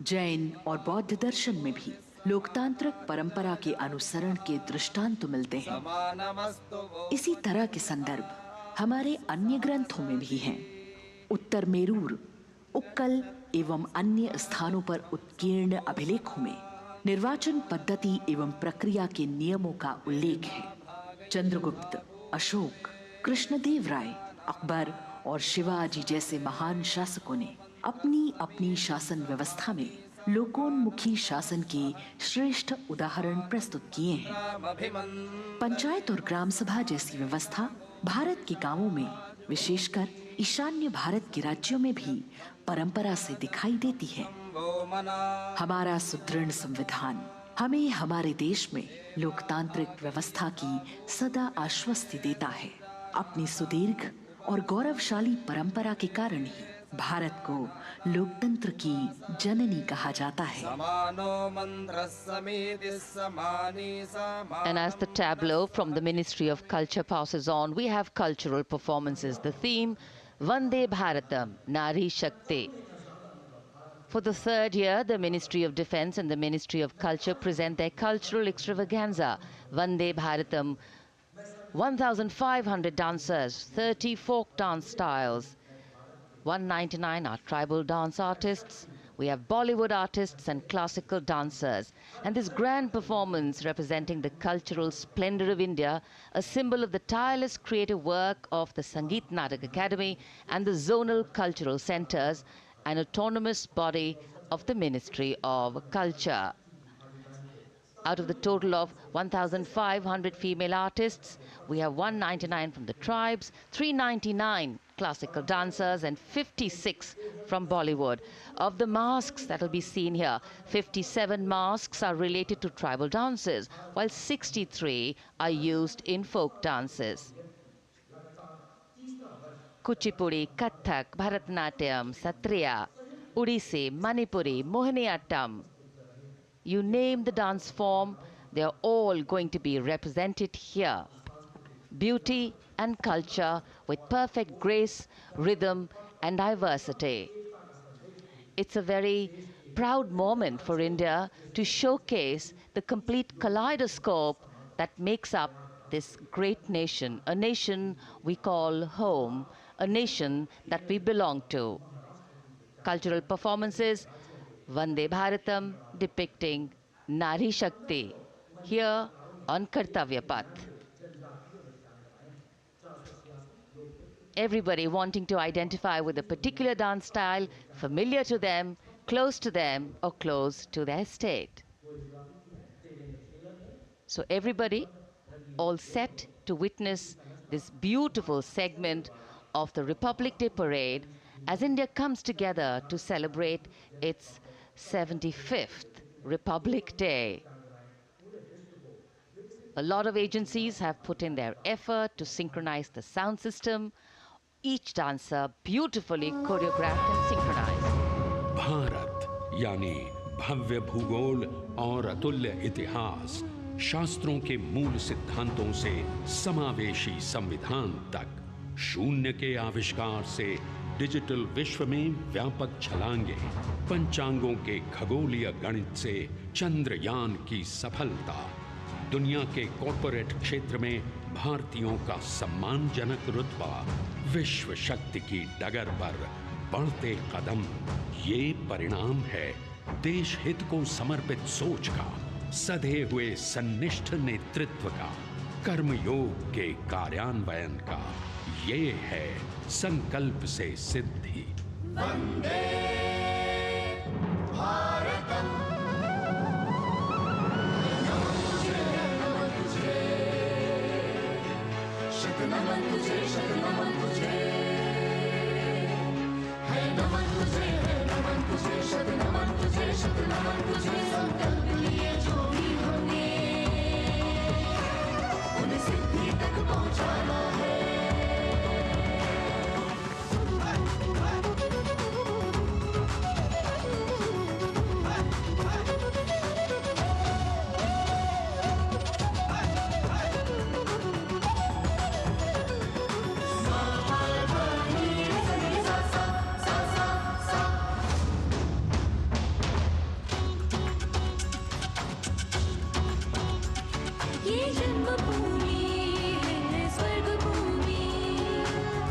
जैन और बौद्ध दर्शन में भी लोकतांत्रिक परंपरा के अनुसरण के दृष्टांत मिलते हैं। इसी तरह के संदर्भ हमारे अन्य ग्रंथों में भी हैं। उत्तर मेरूर, उक्कल एवं अन्य स्थानों पर उत्कीर्ण अभिलेखों में निर्वाचन पद्धति एवं प्रक्रिया के नियमों का उल्लेख है। चंद्रगुप्त, अशोक, कृष्णदेव राय, अकबर और शिवाजी जैसे महान शासकों ने अपनी अपनी शासन व्यवस्था में लोकोन्मुखी शासन के श्रेष्ठ उदाहरण प्रस्तुत किए हैं। पंचायत और ग्राम सभा जैसी व्यवस्था भारत के गांवों में, विशेषकर ईशान्य भारत के राज्यों में भी परंपरा से दिखाई देती है। हमारा सुदृढ़ संविधान हमें हमारे देश में लोकतांत्रिक व्यवस्था की सदा आश्वस्ति देता है। अपनी सुदीर्घ और गौरवशाली परंपरा के कारण ही भारत को लोकतंत्र की जननी कहा जाता है। And as the tableau from the Ministry of Culture passes on, we have cultural performances. The theme, Vande Bharatam, Nari Shakti. For the third year, the Ministry of Defence and the Ministry of Culture present their cultural extravaganza, Vande Bharatam. 1,500 dancers, 30 folk dance styles, 199 are tribal dance artists. We have Bollywood artists and classical dancers. And this grand performance representing the cultural splendor of India, a symbol of the tireless creative work of the Sangeet Natak Academy and the zonal cultural centers, an autonomous body of the Ministry of Culture. Out of the total of 1,500 female artists, we have 199 from the tribes, 399 classical dancers and 56 from Bollywood. Of the masks that will be seen here, 57 masks are related to tribal dances, while 63 are used in folk dances. Kuchipudi, Kathak, Bharatanatyam, Satriya, Odissi, Manipuri, Mohiniyattam. You name the dance form, they are all going to be represented here. Beauty and culture with perfect grace, rhythm and diversity. It's a very proud moment for India to showcase the complete kaleidoscope that makes up this great nation, a nation we call home, a nation that we belong to. Cultural performances, Vande Bharatam depicting Nari Shakti here on Kartavya Path. Everybody wanting to identify with a particular dance style, familiar to them, close to them, or close to their state. So everybody all set to witness this beautiful segment of the Republic Day parade as India comes together to celebrate its 75th Republic Day. A lot of agencies have put in their effort to synchronize the sound system. Each dancer beautifully choreographed and synchronized. Bharat यानी भव्य भूगोल और अतुल्य इतिहास, शास्त्रों के मूल सिद्धांतों से समावेशी संविधान तक, शून्य के आविष्कार से डिजिटल विश्व में व्यापक छलांगे, पंचांगों के खगोलीय गणित से चंद्रयान की सफलता, दुनिया के कॉर्पोरेट क्षेत्र में भारतीयों का सम्मानजनक रुतबा, विश्व शक्ति की डगर पर बढ़ते कदम, ये परिणाम है देश हित को समर्पित सोच का, सधे हुए सन्निष्ठ नेतृत्व का, कर्मयोग के कार्यान्वयन का। ये है संकल्प से सिद्धि। वंदे भारतम, नमन तुझे, शत नमन तुझे, शत नमन तुझे, है नमन तुझे, है नमन तुझे, शत नमन तुझे, शत नमन तुझे। संकल्प लिए जो भी हमने उन्हें सिद्धि तक पहुंचाना है। ये जन्मभूमि है स्वर्ग भूमि।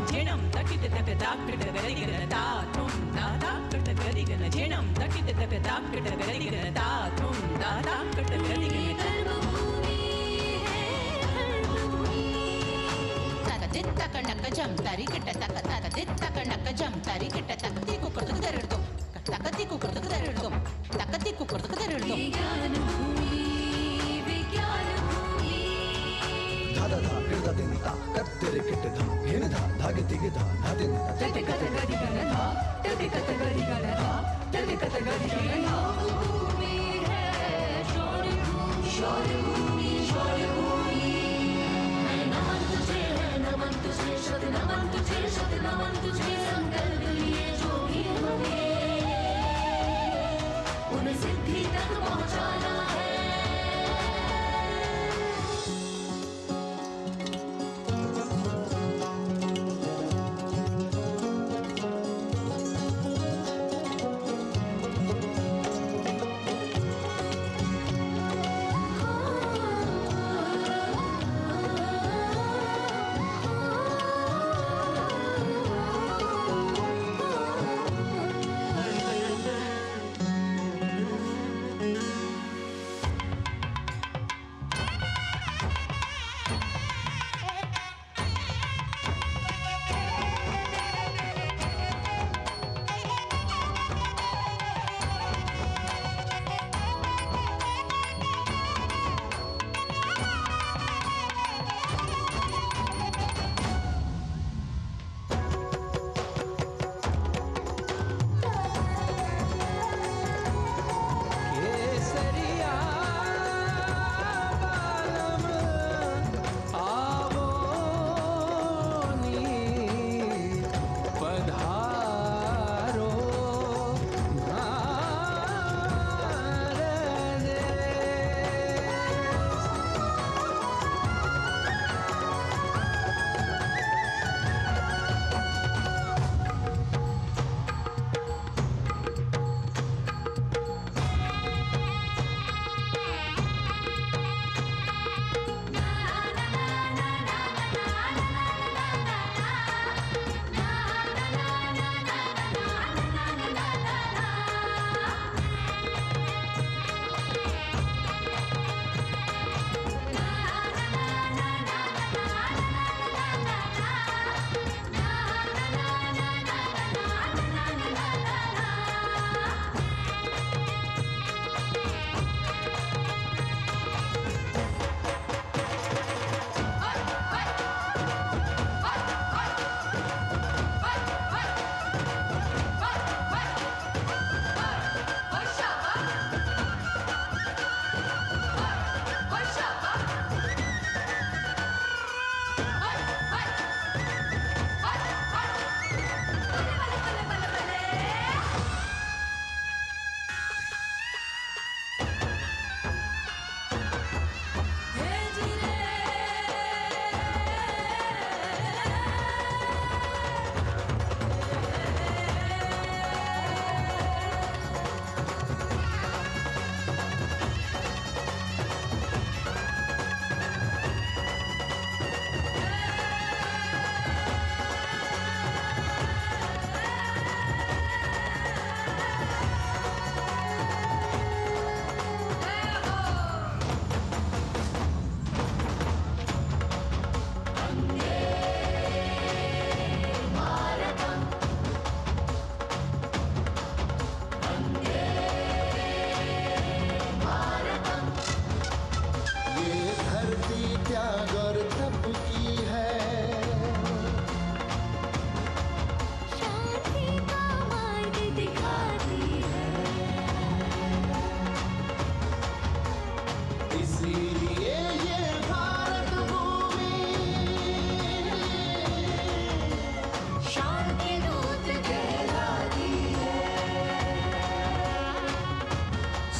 झेणं तकित तक दाकट गरिगन तातुं दादाकट गरिगन, झेणं तकित तक दाकट गरिगन तातुं दादाकट गरिगन। कर्मभूमि है धर्मभूमि। तक दित्तक नक जम तरिकट तक तक दित्तक नक जम तरिकट तक तिकु करतक दरड़तो तक तिकु करतक दरड़तो तक तिकु करतक दरड़तो। विज्ञान भूमि, विज्ञान भूमि। धादा धा कृदा दिनता कत्तिरे किट धा हिन धा धागे तिगे धा धादिन तटे कत गरिगन धा, तटे कत गरिगन धा, तटे कत गरिगन धा। भूमि है शौर्य भूमि, शौर्य भूमि, शौर्य भूमि। है नमन तुझे, है नमन तुझे, शत नमन तुझे, शत नमन तुझे। संकल्प लिए जो भी हमें उन्हें सिद्धि तक पहुंचाना है।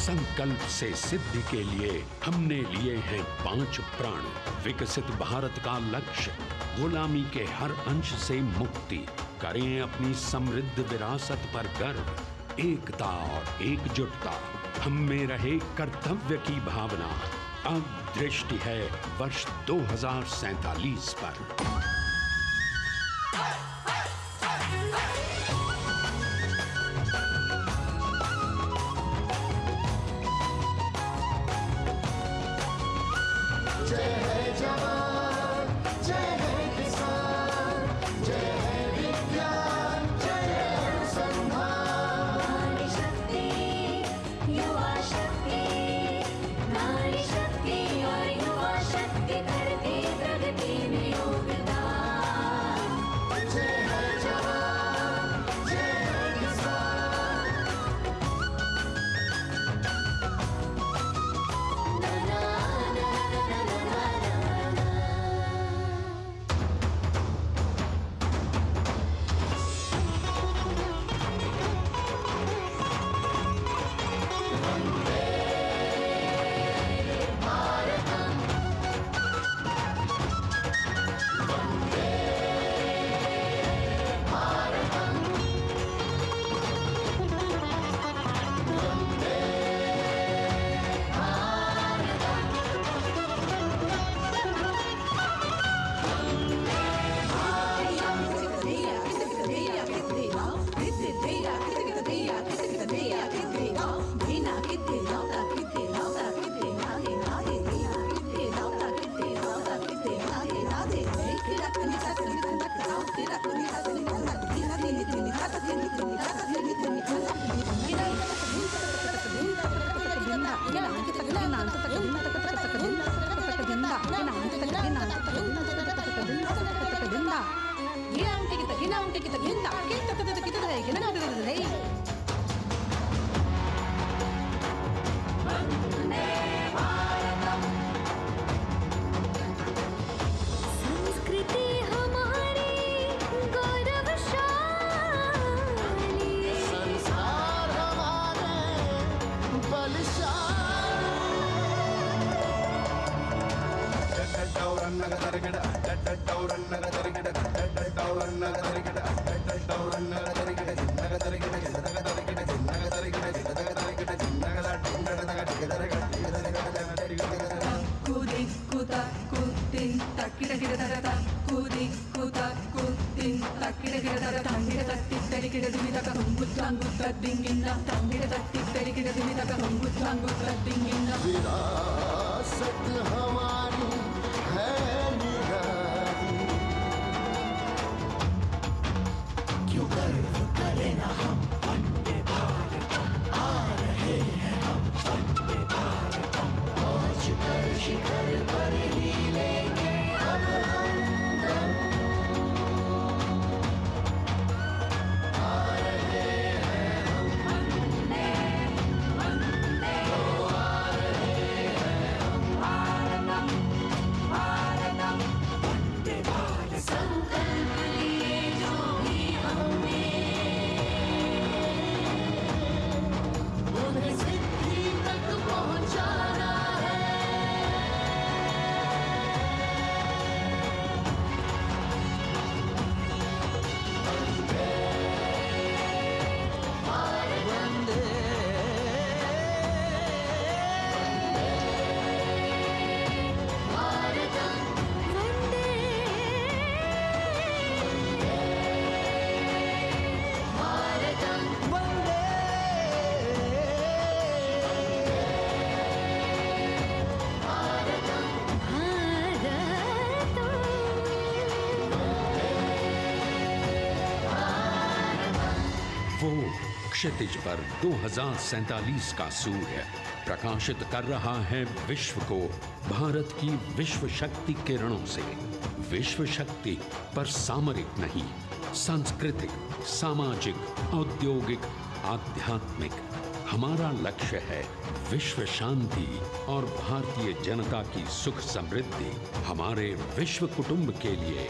संकल्प से सिद्धि के लिए हमने लिए हैं 5 प्राण। विकसित भारत का लक्ष्य, गुलामी के हर अंश से मुक्ति, करें अपनी समृद्ध विरासत पर गर्व। एकता और एकजुटता, हम में रहे कर्तव्य की भावना। अब दृष्टि है वर्ष 2047 पर। विरासत हमारी है निराली, क्यों गर्व करें ना हम वंदे भारतम, आ रहे हैं हम वंदे भारतम, पहुंच कर शिखर पर ही लेंगे अब हम दम। आ रहे हैं हम वंदे वंदे, आ रहे हैं हम भारतम भारतम वंदे भारतम। संकल्प लिए जो भी हमने, उन्हें सिद्धि तक पहुंचाना है। वंदे भारत, वंदे भारतम, वंदे भारतम, वंदे वो क्षितिज पर 2047 का सूर्य प्रकाशित कर रहा है विश्व को भारत की विश्व शक्ति किरणों से। विश्व शक्ति पर सामरिक नहीं, सांस्कृतिक, सामाजिक, औद्योगिक, आध्यात्मिक। हमारा लक्ष्य है विश्व शांति और भारतीय जनता की सुख समृद्धि। हमारे विश्व कुटुंब के लिए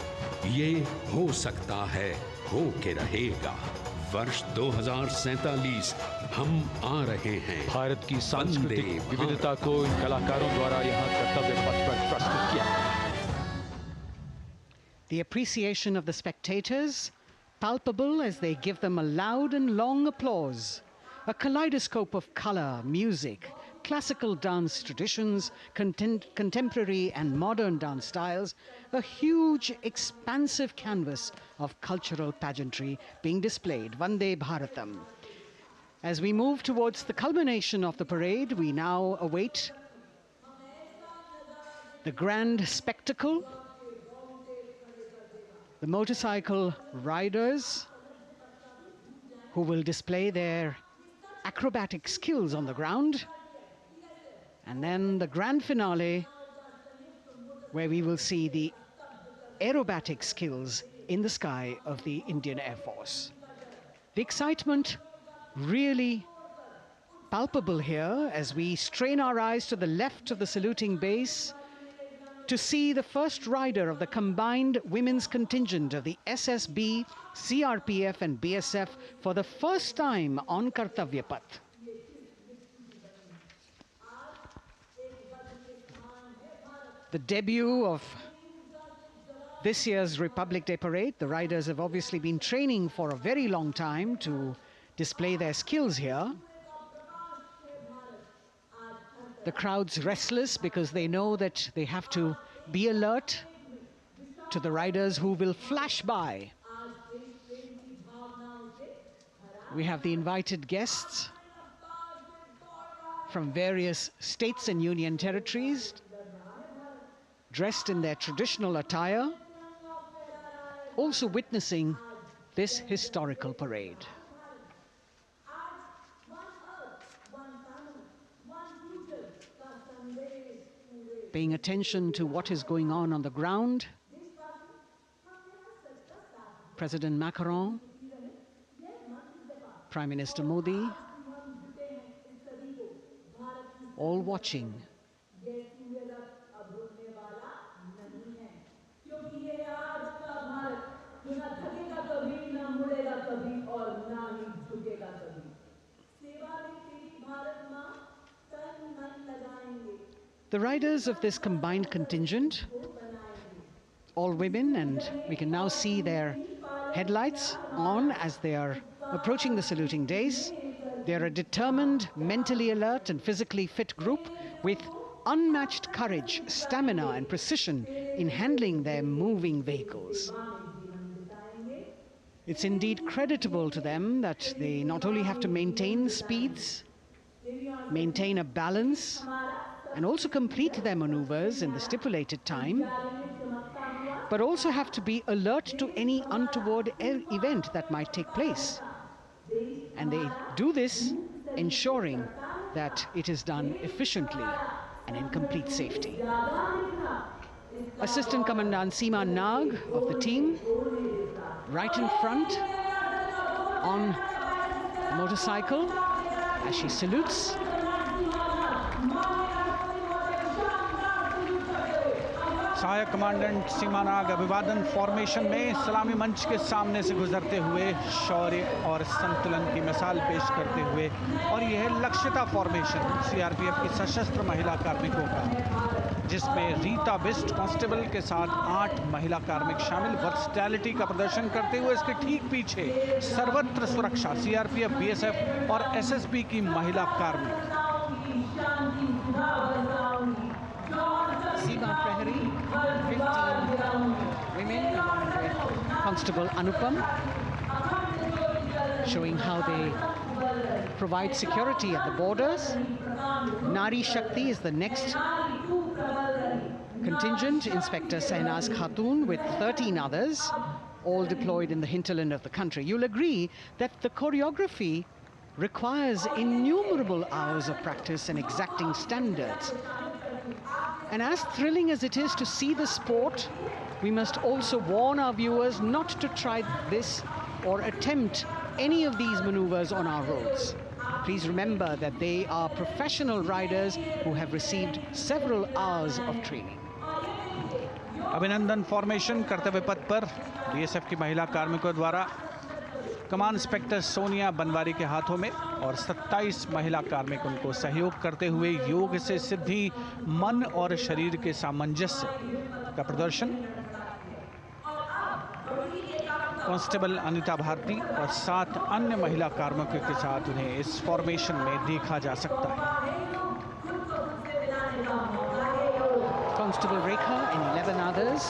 ये हो सकता है, हो के रहेगा। वर्ष 2047 हम आ रहे हैं। भारत की सांस्कृतिक विविधता को इन कलाकारों द्वारा यहाँ कर्तव्य पथ पर प्रस्तुत किया गया। The appreciation of the spectators, palpable as they give them a loud and long applause. A kaleidoscope of color, music, classical dance traditions, contemporary and modern dance styles, a huge, expansive canvas of cultural pageantry being displayed, Vande Bharatam. As we move towards the culmination of the parade, we now await the grand spectacle. The motorcycle riders who will display their acrobatic skills on the ground, and then the grand finale where we will see the aerobatic skills in the sky of the Indian Air Force. The excitement really palpable here as we strain our eyes to the left of the saluting base to see the first rider of the combined women's contingent of the SSB, CRPF and BSF for the first time on Kartavya Path. The debut of this year's Republic Day Parade. The riders have obviously been training for a very long time to display their skills here. The crowd's restless because they know that they have to be alert to the riders who will flash by. We have the invited guests from various states and union territories, dressed in their traditional attire, also witnessing this historical parade. Paying attention to what is going on the ground, President Macron, Prime Minister Modi, all watching. The riders of this combined contingent, all women, and we can now see their headlights on as they are approaching the saluting days. They are a determined, mentally alert and physically fit group with unmatched courage, stamina and precision in handling their moving vehicles. It's indeed creditable to them that they not only have to maintain speeds, maintain a balance, and also complete their maneuvers in the stipulated time, but also have to be alert to any untoward event that might take place. And they do this ensuring that it is done efficiently and in complete safety. Assistant Commandant Seema Nag of the team, right in front on a motorcycle as she salutes. सहायक commandant सीमा नाग अभिवादन formation में सलामी मंच के सामने से गुजरते हुए शौर्य और संतुलन की मिसाल पेश करते हुए, और यह लक्ष्यता फॉर्मेशन सीआरपीएफ की सशस्त्र महिला कार्मिकों का, जिसमें रीता बिस्ट कांस्टेबल के साथ 8 महिला कार्मिक शामिल, वर्सटैलिटी का प्रदर्शन करते हुए इसके ठीक पीछे सर्वत्र सुरक्षा सीआरपीएफ, बीएसएफ और एसएसबी की महिला कार्मिक। Seema Prahari, 15 women along with Constable Anupam, showing how they provide security at the borders. Nari Shakti is the next contingent, Inspector Sainaz Khatun with 13 others, all deployed in the hinterland of the country. You'll agree that the choreography requires innumerable hours of practice and exacting standards. And as thrilling as it is to see the sport, we must also warn our viewers not to try this or attempt any of these maneuvers on our roads. Please remember that they are professional riders who have received several hours of training. अभिनंदन formation कर्तव्य पथ पर BSF की महिला कार्मिकों द्वारा कमान inspector Sonia Banwari के हाथों में और 27 महिला कार्मिक उनको सहयोग करते हुए योग से सिद्धि, मन और शरीर के सामंजस्य का प्रदर्शन। कांस्टेबल अनिता भारती और 7 अन्य महिला कार्मिकों के साथ उन्हें इस फॉर्मेशन में देखा जा सकता है। Constable Rekha and 11 others,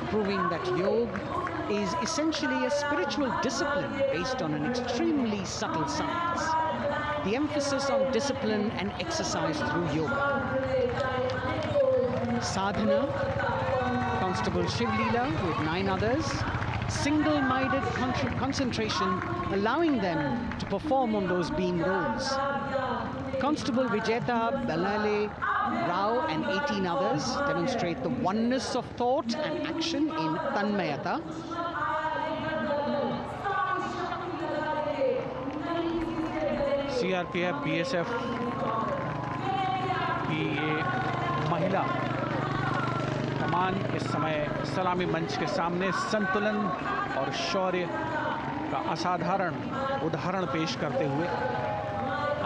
proving that yoga is essentially a spiritual discipline based on an extremely subtle science. The emphasis on discipline and exercise through yoga. Sadhana, Constable Shivlila with 9 others, single-minded concentration, allowing them to perform on those beam roles. Constable Vijeta Balale Rao and 18 others demonstrate the oneness of thought and action in Tanmayata. CRPF, BSF की ये महिला कमान इस समय सलामी मंच के सामने संतुलन और शौर्य का असाधारण उदाहरण पेश करते हुए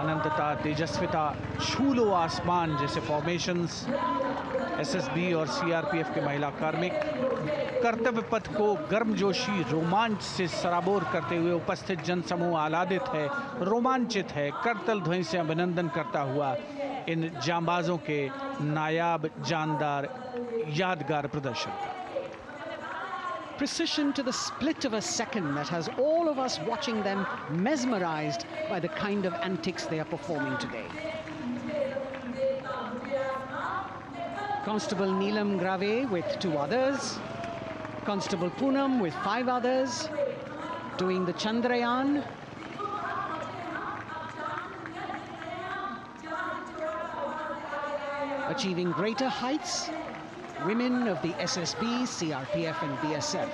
अनंतता, तेजस्विता, छू लो आसमान जैसे फॉर्मेशंस एसएसबी और सीआरपीएफ के महिला कार्मिक कर्तव्य पथ को गर्मजोशी रोमांच से सराबोर करते हुए उपस्थित जनसमूह आह्लादित है, रोमांचित है, करतल ध्वनि से अभिनंदन करता हुआ इन जांबाजों के नायाब, जानदार, यादगार प्रदर्शन का। Precision to the split of a second that has all of us watching them mesmerized by the kind of antics they are performing today. Constable Neelam Grave with 2 others, Constable Poonam with 5 others, doing the Chandrayaan. Achieving greater heights, women of the SSB, CRPF and BSF.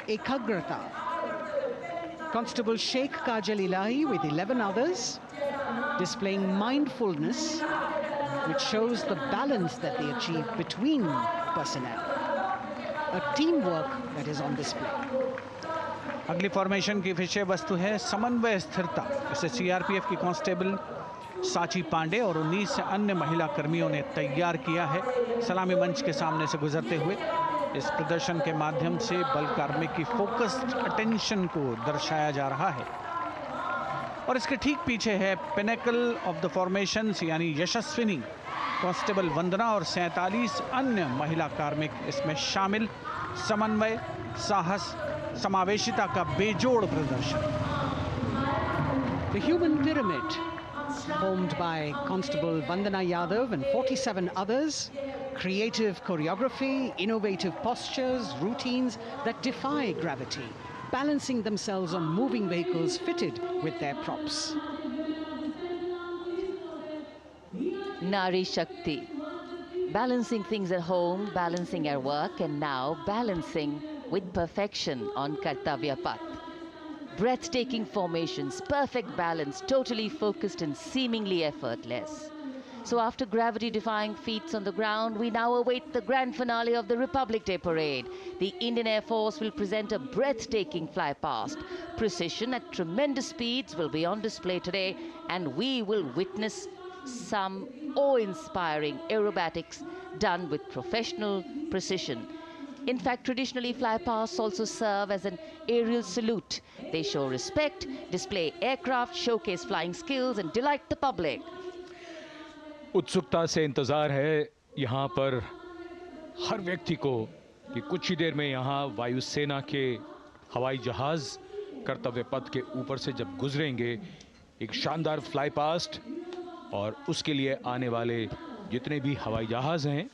Ekagrata. Constable Sheikh Kajal Ilahi with 11 others, displaying mindfulness, which shows the balance that they achieve between personnel. A teamwork that is on display. अगली formation की विषय वस्तु है समन्वय स्थिरता। इसे CRPF की constable साची पांडे और 19 अन्य महिला कर्मियों ने तैयार किया है। सलामी मंच के सामने से गुजरते हुए इस प्रदर्शन के माध्यम से बल कार्मिक की फोकस्ड अटेंशन को दर्शाया जा रहा है। और इसके ठीक पीछे है पिनेकल ऑफ द फॉर्मेशंस यानी यशस्विनी कांस्टेबल वंदना और 47 अन्य महिला कार्मिक इसमें शामिल। समन्वय, साहस, समावेशिता का बेजोड़ प्रदर्शन। The human pyramid, formed by Constable Vandana Yadav and 47 others, creative choreography, innovative postures, routines that defy gravity, balancing themselves on moving vehicles fitted with their props. Nari Shakti, balancing things at home, balancing at work, and now balancing with perfection on Kartavya Path. Breathtaking formations, perfect balance, totally focused and seemingly effortless. So after gravity-defying feats on the ground, we now await the grand finale of the Republic Day Parade. The Indian Air Force will present a breathtaking fly past. Precision at tremendous speeds will be on display today, and we will witness some awe-inspiring aerobatics done with professional precision. In fact, traditionally, flypasts also serve as an aerial salute. They show respect, display aircraft, showcase flying skills, and delight the public. उत्सुकता से इंतजार है यहाँ पर हर व्यक्ति को कि कुछ ही देर में यहाँ वायुसेना के हवाई जहाज कर्तव्य पथ के ऊपर से जब गुजरेंगे, एक शानदार फ्लाई पास्ट, और उसके लिए आने वाले जितने भी हवाई जहाज हैं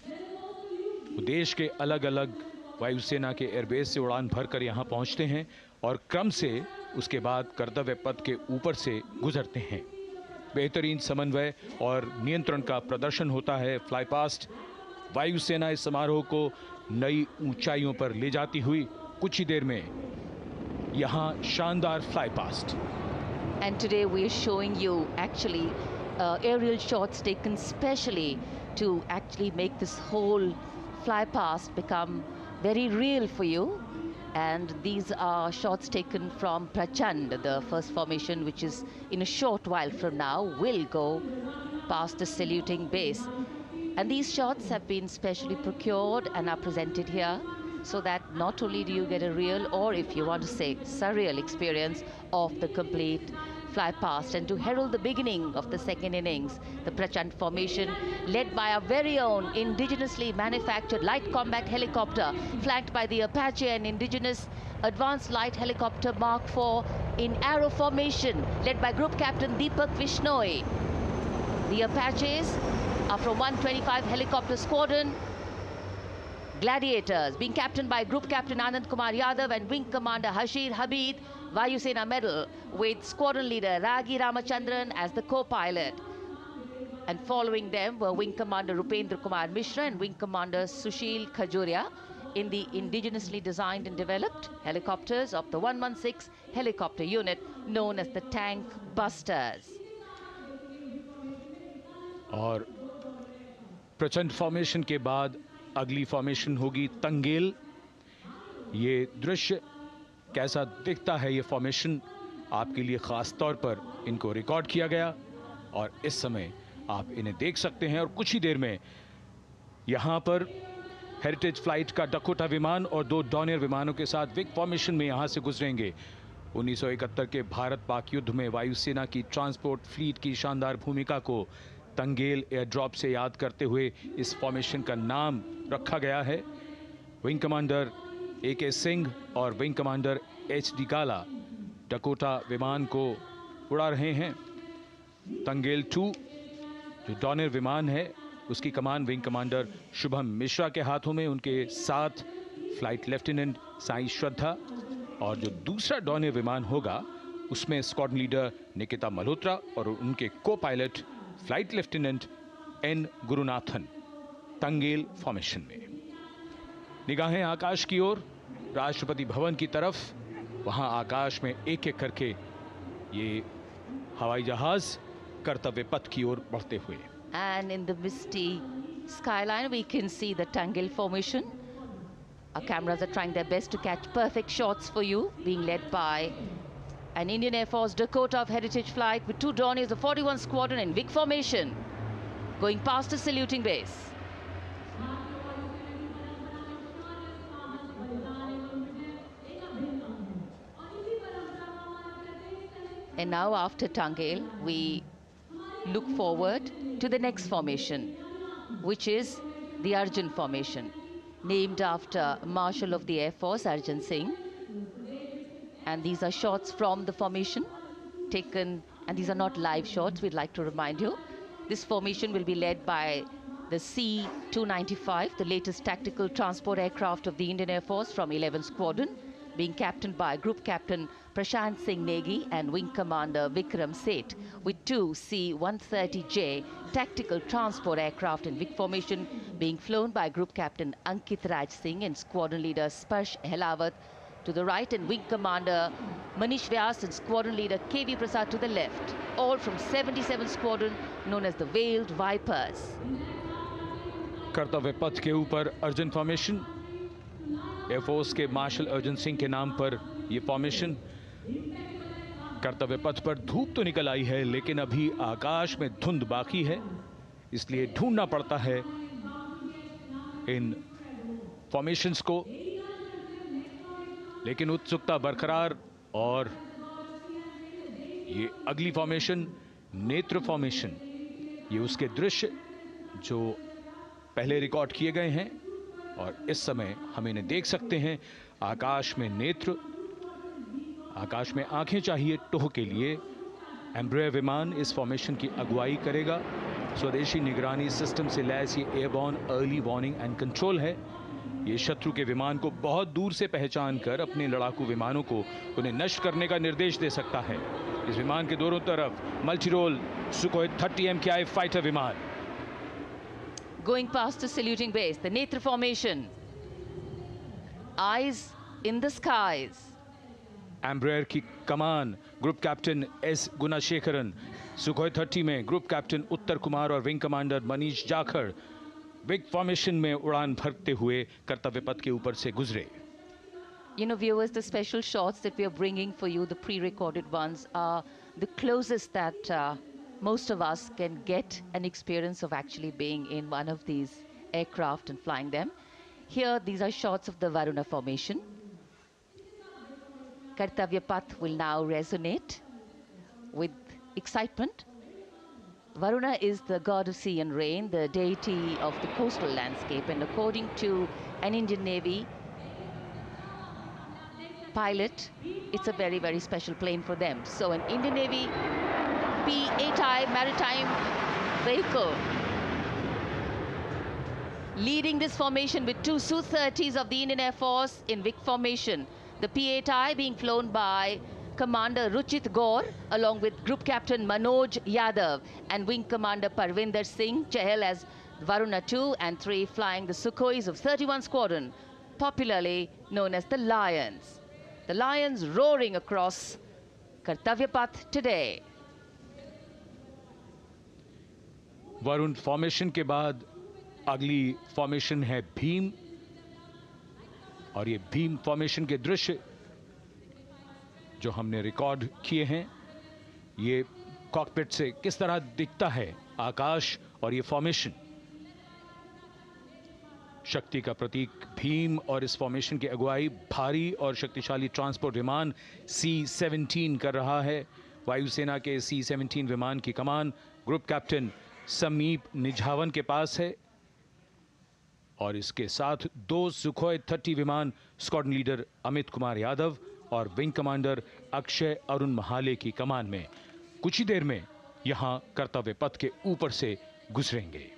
वो देश के अलग अलग वायुसेना के एयरबेस से उड़ान भरकर यहाँ पहुँचते हैं और क्रम से उसके बाद कर्तव्य पथ के ऊपर से गुजरते हैं। बेहतरीन समन्वय और नियंत्रण का प्रदर्शन होता है। फ्लाई पास्ट वायुसेना इस समारोह को नई ऊंचाइयों पर ले जाती हुई कुछ ही देर में यहाँ शानदार fly past. And today we are showing you actually aerial shots taken specially to actually make this whole fly past become very real for you. And these are shots taken from Prachand, the first formation, which is in a short while from now will go past the saluting base. And these shots have been specially procured and are presented here so that not only do you get a real, or if you want to say surreal experience of the complete fly past, and to herald the beginning of the second innings, the Prachand formation led by our very own indigenously manufactured light combat helicopter, flanked by the Apache and indigenous advanced light helicopter Mark IV in arrow formation, led by Group Captain Deepak Vishnoi. The Apaches are from 125 Helicopter Squadron. Gladiators, being captained by Group Captain Anand Kumar Yadav and Wing Commander Hashir Habib, Vayusena Medal, with Squadron Leader Ragi Ramachandran as the co-pilot. And following them were Wing Commander Rupendra Kumar Mishra and Wing Commander Sushil Khajuria in the indigenously designed and developed helicopters of the 116 helicopter unit known as the Tank Busters. और प्रचंड formation के बाद अगली formation होगी तंगेल। ये दृश्य कैसा दिखता है, ये फॉर्मेशन आपके लिए खास तौर पर इनको रिकॉर्ड किया गया और इस समय आप इन्हें देख सकते हैं। और कुछ ही देर में यहाँ पर हेरिटेज फ्लाइट का डकोटा विमान और 2 डॉनियर विमानों के साथ विग फॉर्मेशन में यहाँ से गुजरेंगे। 1971 के भारत पाक युद्ध में वायुसेना की ट्रांसपोर्ट फ्लीट की शानदार भूमिका को तंगेल एयर ड्रॉप से याद करते हुए इस फॉर्मेशन का नाम रखा गया है। विंग कमांडर AK सिंह और विंग कमांडर HD गाला डकोटा विमान को उड़ा रहे हैं। तंगेल 2 जो डॉनियर विमान है उसकी कमान विंग कमांडर शुभम मिश्रा के हाथों में, उनके साथ फ्लाइट लेफ्टिनेंट साई श्रद्धा, और जो दूसरा डॉनियर विमान होगा उसमें स्क्वाड्रन लीडर निकिता मल्होत्रा और उनके को pilot flight lieutenant N Gurunathan. Tangail formation में निगाहें आकाश की ओर, राष्ट्रपति भवन की तरफ। वहां आकाश में एक एक करके ये हवाई जहाज कर्तव्य पथ की ओर बढ़ते हुए। And in the misty skyline we can see the Tangel formation. Our cameras are trying their best to catch perfect shots for you, being led by an Indian Air Force Dakota of Heritage Flight with 2 Dorniers of 41 Squadron in big formation, going past a saluting base. And now after Tangel, we look forward to the next formation, which is the Arjun formation, named after Marshal of the Air Force Arjun Singh. And these are shots from the formation taken, and these are not live shots, we'd like to remind you. This formation will be led by the C-295, the latest tactical transport aircraft of the Indian Air Force from 11 Squadron, being captained by Group Captain Prashant Singh Negi and Wing Commander Vikram Seth, with 2 C-130J tactical transport aircraft in big formation being flown by Group Captain Ankit Raj Singh and Squadron Leader Sparsh Helawat to the right, and Wing Commander Manish Vyas and Squadron Leader KV Prasad to the left, all from 77 Squadron known as the Veiled Vipers. कर्तव्य पथ के ऊपर Arjun formation, air force के martial Arjun Singh के नाम पर यह formation. कर्तव्य पथ पर धूप तो निकल आई है लेकिन अभी आकाश में धुंध बाकी है, इसलिए ढूंढना पड़ता है इन फॉर्मेशंस को, लेकिन उत्सुकता बरकरार। और ये अगली फॉर्मेशन नेत्र फॉर्मेशन, ये उसके दृश्य जो पहले रिकॉर्ड किए गए हैं और इस समय हम इन्हें देख सकते हैं। आकाश में नेत्र, आकाश में आंखें चाहिए टोह के लिए। एम्ब्रेयर विमान इस फॉर्मेशन की अगुवाई करेगा। स्वदेशी निगरानी सिस्टम से लैस ये airborne early warning and control है। ये शत्रु के विमान को बहुत दूर से पहचान कर अपने लड़ाकू विमानों को उन्हें नष्ट करने का निर्देश दे सकता है। इस विमान के दोनों तरफ multi role Sukhoi 30 MKI fighter विमान। Going past the saluting base, the Netra formation, eyes in the skies. Embraer की कमान ग्रुप कैप्टन S गुणाशेखरन, सुखोई 30 में ग्रुप कैप्टन उत्तर कुमार और wing commander Manish Jakhar big formation में उड़ान भरते हुए कर्तव्य पथ के ऊपर से गुजरे। You know, viewers, the special shots that we are bringing for you, the pre-recorded ones, are the closest that most of us can get an experience of actually being in one of these aircraft and flying them. Here, these are shots of the Varuna formation. Kartavya Path will now resonate with excitement. Varuna is the god of sea and rain, the deity of the coastal landscape, and according to an Indian Navy pilot, it's a very, very special plane for them. So an Indian Navy P-8I maritime vehicle leading this formation with two Su-30s of the Indian Air Force in Vic formation. The P-8I being flown by Commander Ruchit Gaur along with Group Captain Manoj Yadav and Wing Commander Parvinder Singh Chahal as Varuna 2 and 3 flying the Sukhois of 31 Squadron, popularly known as the Lions. The Lions roaring across Kartavya Path today. Varun formation के बाद अगली formation है भीम, और ये Bhim formation के दृश्य जो हमने रिकॉर्ड किए हैं, ये कॉकपिट से किस तरह दिखता है आकाश और ये फॉर्मेशन। शक्ति का प्रतीक भीम और इस फॉर्मेशन की अगुवाई भारी और शक्तिशाली ट्रांसपोर्ट विमान C-17 कर रहा है। वायुसेना के C-17 विमान की कमान ग्रुप कैप्टन समीप निझावन के पास है और इसके साथ 2 सुखोई 30 विमान स्क्वाड्रन लीडर अमित कुमार यादव और विंग कमांडर अक्षय अरुण महाले की कमान में कुछ ही देर में यहां कर्तव्य पथ के ऊपर से गुजरेंगे।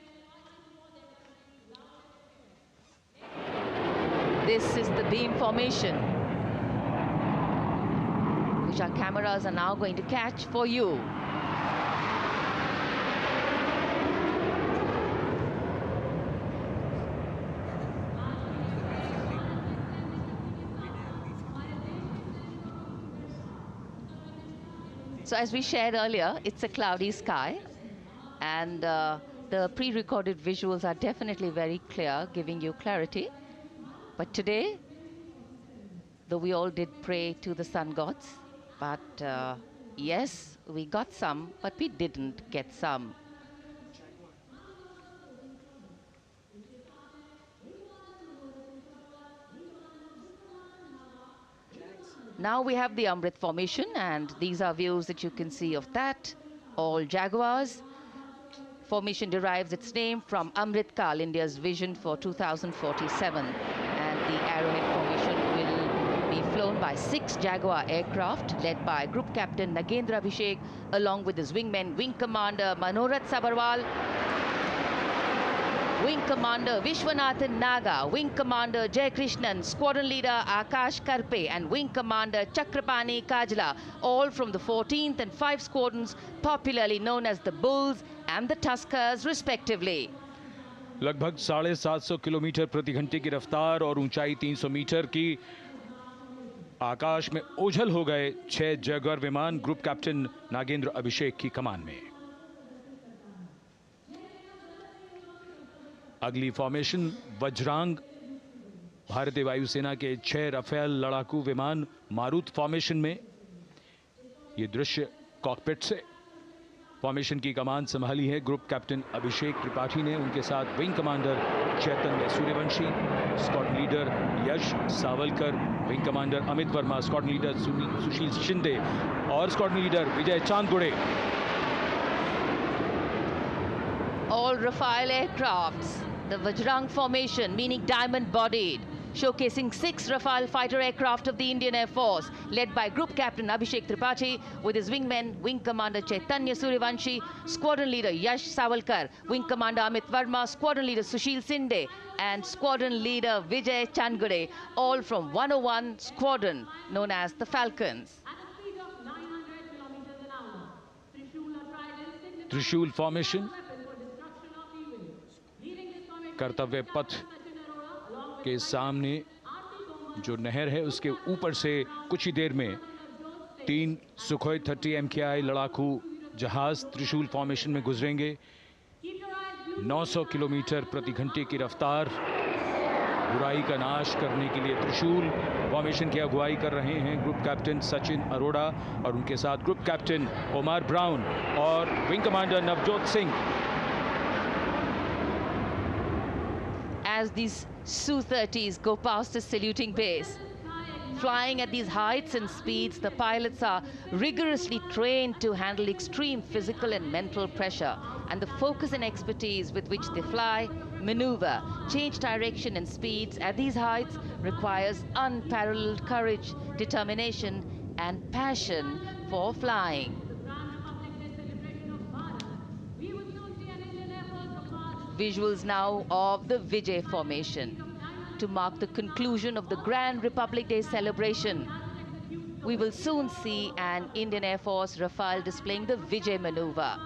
This is the beam formation, which our cameras are now going to catch for you. So as we shared earlier, it's a cloudy sky, and the pre-recorded visuals are definitely very clear, giving you clarity. But today, though we all did pray to the sun gods, but yes, we got some, but we didn't get some. Now we have the Amrit formation, and these are views that you can see of that. All Jaguars. Formation derives its name from Amrit Kal, India's vision for 2047. And the Arrowhead formation will be flown by 6 Jaguar aircraft, led by Group Captain Nagendra Abhishek, along with his wingmen, Wing Commander Manorat Sabarwal, Wing Commander Vishwanathan Naga, Wing Commander Jay Krishnan, Squadron Leader Akash Karpe, and Wing Commander Chakrapani Kajla, all from the 14th and 5 squadrons, popularly known as the Bulls and the Tuskers, respectively. लगभग 750 kilometre प्रति घंटे की रफ्तार और ऊंचाई 300 metre की आकाश में ओझल हो गए 6 जैगुआर विमान ग्रुप कैप्टन नागेंद्र अभिषेक की कमान में। अगली फॉर्मेशन वज्रांग, भारतीय वायुसेना के 6 राफेल लड़ाकू विमान मारुत फॉर्मेशन में। ये दृश्य कॉकपिट से। फॉर्मेशन की कमान संभाली है ग्रुप कैप्टन अभिषेक त्रिपाठी ने, उनके साथ wing commander Chaitanya Suryavanshi, squadron leader Yash Savalkar, wing commander Amit Verma, squadron leader Sushil Shinde और squadron leader Vijay Chandgude. All Rafale aircrafts, the Vajrang formation, meaning diamond-bodied, showcasing 6 Rafale fighter aircraft of the Indian Air Force, led by Group Captain Abhishek Tripathi, with his wingmen, Wing Commander Chaitanya Suryavanshi, Squadron Leader Yash Savalkar, Wing Commander Amit Verma, Squadron Leader Sushil Sinde, and Squadron Leader Vijay Chandgade, all from 101 Squadron, known as the Falcons. त्रिशूल formation, कर्तव्य पथ के सामने जो नहर है उसके ऊपर से कुछ ही देर में 3 सुखोई 30 MKI लड़ाकू जहाज त्रिशूल फॉर्मेशन में गुजरेंगे। 900 किलोमीटर प्रति घंटे की रफ्तार बुराई का नाश करने के लिए त्रिशूल फॉर्मेशन की अगुवाई कर रहे हैं ग्रुप कैप्टन सचिन अरोड़ा और उनके साथ ग्रुप कैप्टन ओमार ब्राउन और wing commander Navjot Singh. As these Su-30s go past the saluting base, flying at these heights and speeds, the pilots are rigorously trained to handle extreme physical and mental pressure. And the focus and expertise with which they fly, maneuver, change direction and speeds at these heights requires unparalleled courage, determination, and passion for flying. Visuals now of the Vijay formation to mark the conclusion of the Grand Republic Day celebration. We will soon see an Indian Air Force Rafale displaying the Vijay maneuver.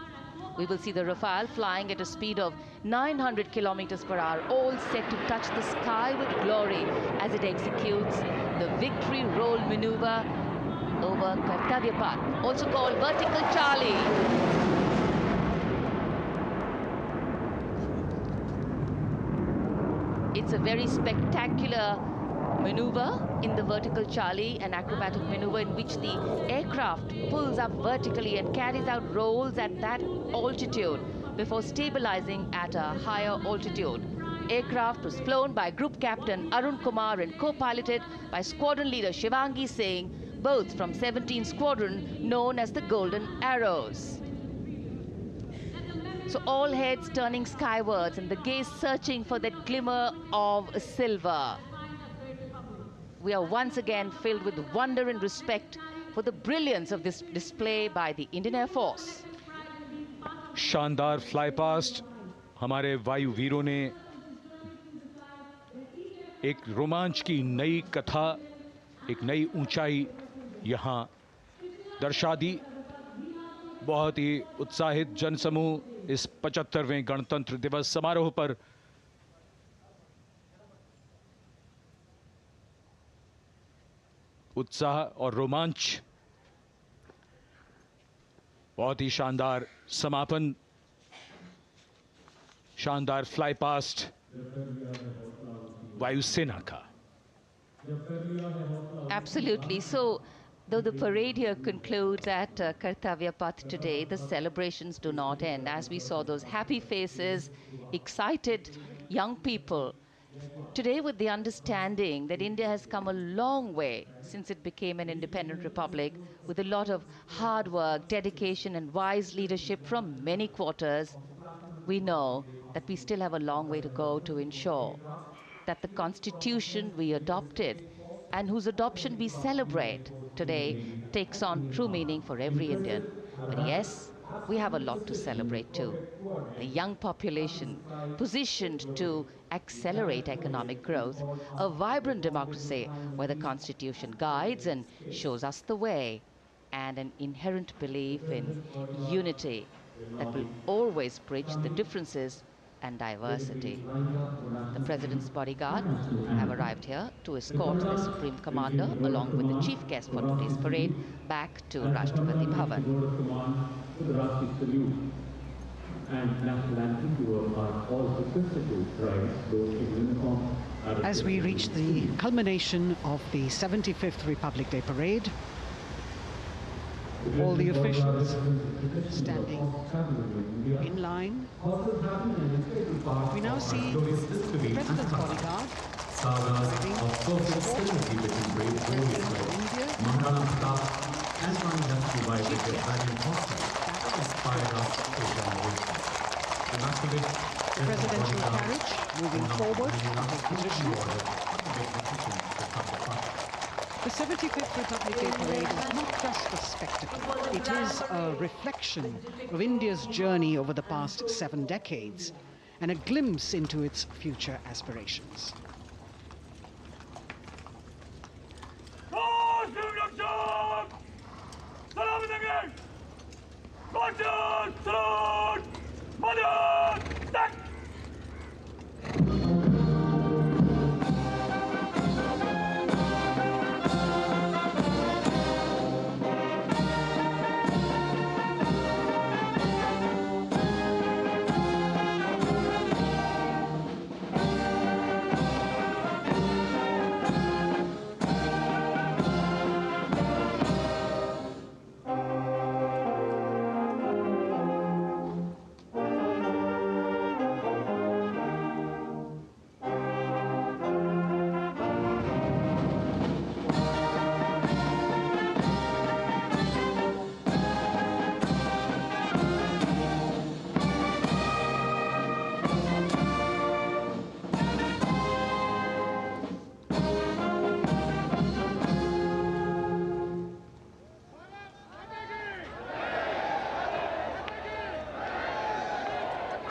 We will see the Rafale flying at a speed of 900 kilometers per hour, all set to touch the sky with glory as it executes the victory roll maneuver over Kartavya Path, also called Vertical Charlie. It's a very spectacular maneuver in the Vertical Charlie, an acrobatic maneuver in which the aircraft pulls up vertically and carries out rolls at that altitude before stabilizing at a higher altitude. Aircraft was flown by Group Captain Arun Kumar and co-piloted by Squadron Leader Shivangi Singh, both from 17th Squadron, known as the Golden Arrows. So all heads turning skywards and the gaze searching for that glimmer of silver. We are once again filled with wonder and respect for the brilliance of this display by the Indian Air Force. शानदार fly past हमारे वायु वीरों ने एक रोमांच की नई कथा, एक नई ऊंचाई यहां दर्शा दी। बहुत ही उत्साहित जनसमूह इस 75वें गणतंत्र दिवस समारोह पर उत्साह और रोमांच, बहुत ही शानदार समापन, शानदार फ्लाई पास्ट वायुसेना का। Absolutely. So, though the parade here concludes at Kartavya Path today, the celebrations do not end. As we saw those happy faces, excited young people, today with the understanding that India has come a long way since it became an independent republic, with a lot of hard work, dedication and wise leadership from many quarters, we know that we still have a long way to go to ensure that the constitution we adopted and whose adoption we celebrate today takes on true meaning for every Indian. But yes, we have a lot to celebrate too. A young population positioned to accelerate economic growth, a vibrant democracy where the constitution guides and shows us the way, and an inherent belief in unity that will always bridge the differences and diversity. The President's bodyguard have arrived here to escort the Supreme Commander along with the chief guest for today's parade back to Rashtrapati Bhavan. As we reach the culmination of the 75th Republic Day Parade, all the officials standing in line. We now see the President's bodyguard the presidential carriage moving forward into position. The 75th Republic Day Parade is not just a spectacle. It is a reflection of India's journey over the past 7 decades and a glimpse into its future aspirations.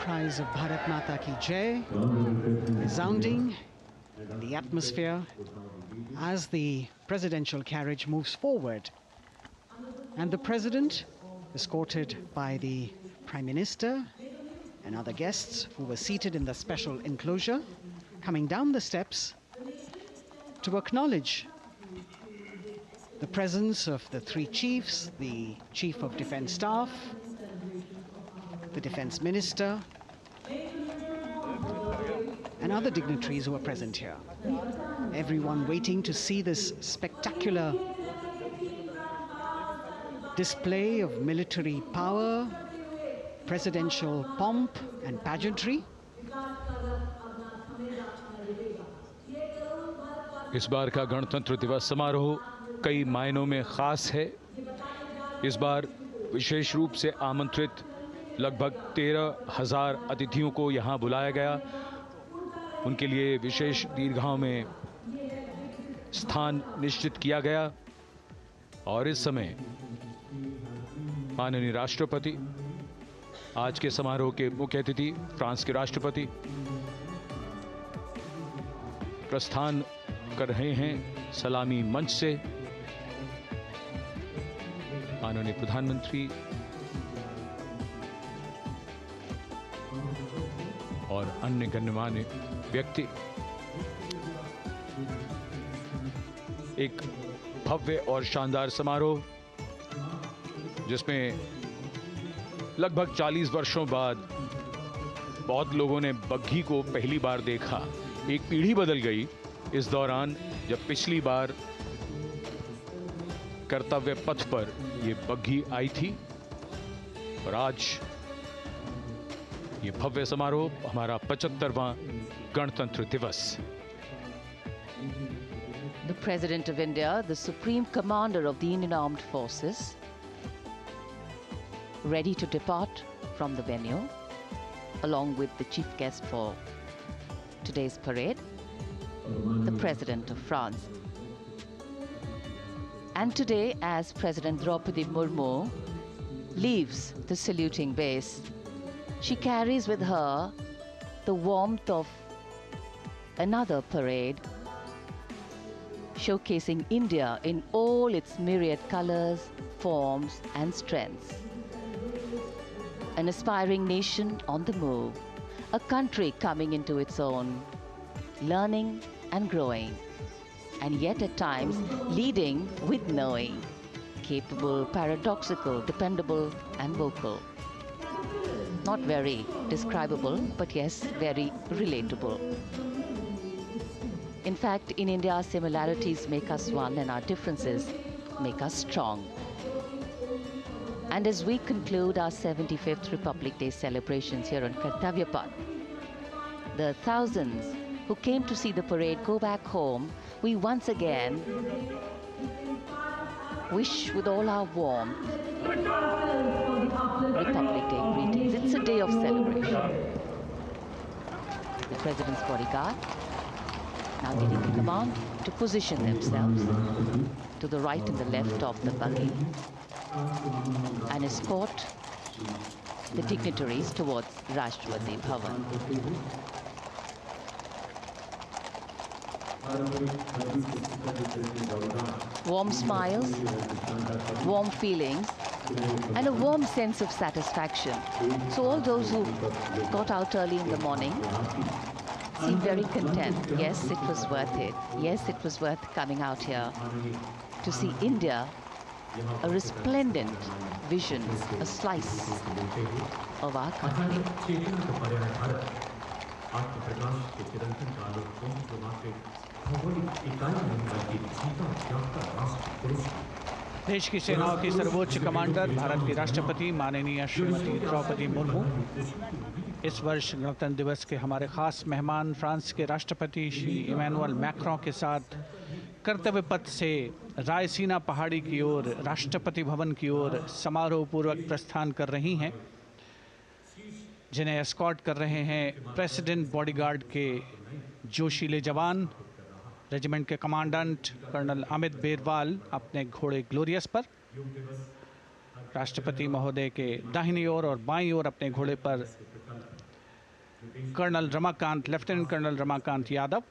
cries of Bharat Mata Ki Jai resounding in the atmosphere as the presidential carriage moves forward. And the president, escorted by the Prime Minister and other guests who were seated in the special enclosure, coming down the steps to acknowledge the presence of the three chiefs, the Chief of Defence Staff, the Defence Minister, and other dignitaries who are present here. Everyone waiting to see this spectacular display of military power, presidential pomp and pageantry. इस बार का गणतंत्र दिवस समारोह कई मायनों में खास है। इस बार विशेष रूप से आमंत्रित लगभग 13,000 अतिथियों को यहां बुलाया गया। उनके लिए विशेष दीर्घाओं में स्थान निश्चित किया गया और इस समय माननीय राष्ट्रपति, आज के समारोह के मुख्य अतिथि फ्रांस के राष्ट्रपति, प्रस्थान कर रहे हैं सलामी मंच से। माननीय प्रधानमंत्री और अन्य गण्यमान्य व्यक्ति एक भव्य और शानदार समारोह जिसमें लगभग 40 वर्षों बाद बहुत लोगों ने बग्घी को पहली बार देखा। एक पीढ़ी बदल गई इस दौरान, जब पिछली बार कर्तव्य पथ पर ये बग्घी आई थी और आज ये भव्य समारोह हमारा 75वां गणतंत्र दिवस। The President of India, the Supreme Commander of the Indian Armed Forces, ready to depart from the venue, along with the chief guest for today's parade, the President of France. And today, as President Draupadi Murmu leaves the saluting base, she carries with her the warmth of another parade, showcasing India in all its myriad colors, forms, and strengths. An aspiring nation on the move, a country coming into its own, learning and growing, and yet at times leading with knowing, capable, paradoxical, dependable, and vocal. Not very describable, but yes, very relatable. In fact, in India, similarities make us one and our differences make us strong. And as we conclude our 75th Republic Day celebrations here on Kartavya Path, the thousands who came to see the parade go back home, we once again wish with all our warmth Republic Day greetings. It's a day of celebration. The President's bodyguard now getting the command to position themselves to the right and the left of the buggy and escort the dignitaries towards Rashtrapati Bhavan. Warm smiles, warm feelings, and a warm sense of satisfaction. So all those who got out early in the morning seem very content. Yes, it was worth it. Yes, it was worth coming out here to see India, a resplendent vision, a slice of our country. देश की सेनाओं की सर्वोच्च commander Bharat की राष्ट्रपति माननीय श्रीमती द्रौपदी मुर्मू इस वर्ष गणतंत्र दिवस के हमारे खास मेहमान फ्रांस के राष्ट्रपति श्री इमैनुअल मैक्रों के साथ कर्तव्य पथ से रायसीना पहाड़ी की ओर राष्ट्रपति भवन की ओर समारोह पूर्वक प्रस्थान कर रही हैं, जिन्हें एस्कॉर्ट कर रहे हैं प्रेसिडेंट बॉडीगार्ड के जोशीले जवान, रेजिमेंट के कमांडेंट कर्नल अमित बेरवाल अपने घोड़े ग्लोरियस पर। राष्ट्रपति महोदय के दाहिनी ओर और बाईं ओर अपने घोड़े पर colonel Ramakant, lieutenant colonel Ramakant Yadav.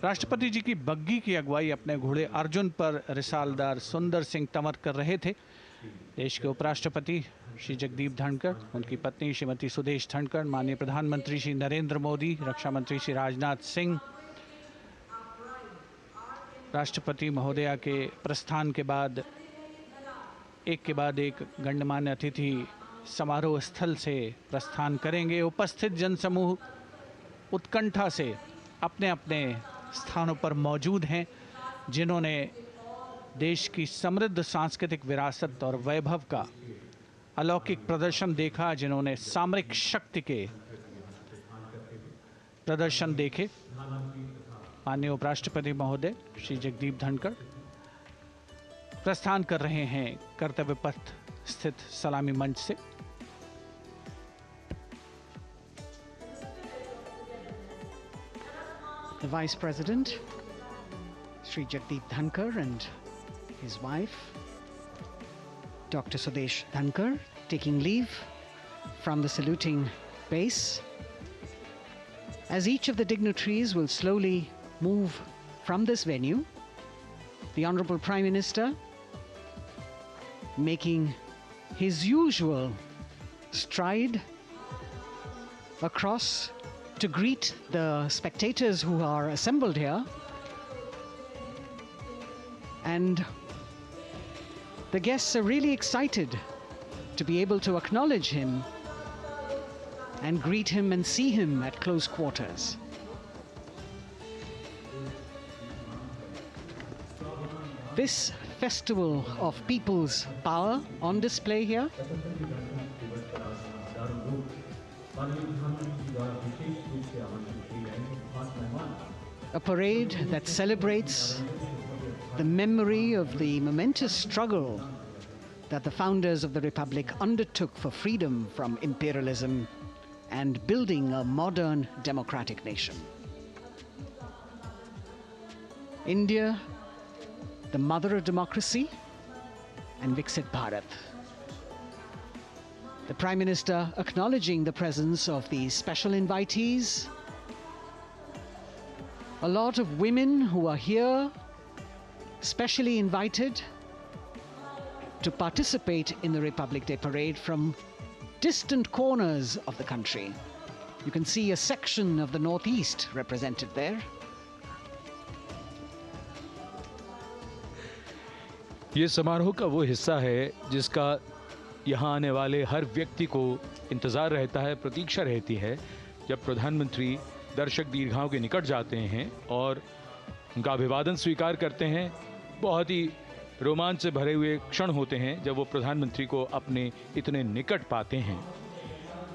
राष्ट्रपति जी की बग्गी की अगुवाई अपने घोड़े अर्जुन पर रिसालदार सुंदर सिंह तंवर कर रहे थे। देश के उपराष्ट्रपति श्री जगदीप धनखड़, उनकी पत्नी श्रीमती सुदेश धनखड़, माननीय प्रधानमंत्री श्री नरेंद्र मोदी, रक्षा मंत्री श्री राजनाथ सिंह, राष्ट्रपति महोदया के प्रस्थान के बाद एक गण्यमान्य अतिथि समारोह स्थल से प्रस्थान करेंगे। उपस्थित जनसमूह उत्कंठा से अपने अपने स्थानों पर मौजूद हैं। जिन्होंने देश की समृद्ध सांस्कृतिक विरासत और वैभव का अलौकिक प्रदर्शन देखा, जिन्होंने सामरिक शक्ति के प्रदर्शन देखे। माननीय उपराष्ट्रपति महोदय श्री जगदीप धनखड़ प्रस्थान कर रहे हैं कर्तव्य पथ स्थित सलामी मंच से। The Vice President, Sri Jagdeep Dhankar, and his wife, Dr. Sudesh Dhankar, taking leave from the saluting base. As each of the dignitaries will slowly move from this venue, the Honorable Prime Minister making his usual stride across to greet the spectators who are assembled here. And the guests are really excited to be able to acknowledge him and greet him and see him at close quarters. This festival of people's power on display here a parade that celebrates the memory of the momentous struggle that the founders of the Republic undertook for freedom from imperialism and building a modern democratic nation. India, the mother of democracy, and Viksit Bharat. The Prime Minister acknowledging the presence of these special invitees. A lot of women who are here, specially invited to participate in the Republic Day Parade from distant corners of the country. You can see a section of the Northeast represented there. ये समारोह का वो हिस्सा है जिसका यहाँ आने वाले हर व्यक्ति को इंतज़ार रहता है, प्रतीक्षा रहती है, जब प्रधानमंत्री दर्शक दीर्घाओं के निकट जाते हैं और उनका अभिवादन स्वीकार करते हैं। बहुत ही रोमांच से भरे हुए क्षण होते हैं जब वो प्रधानमंत्री को अपने इतने निकट पाते हैं।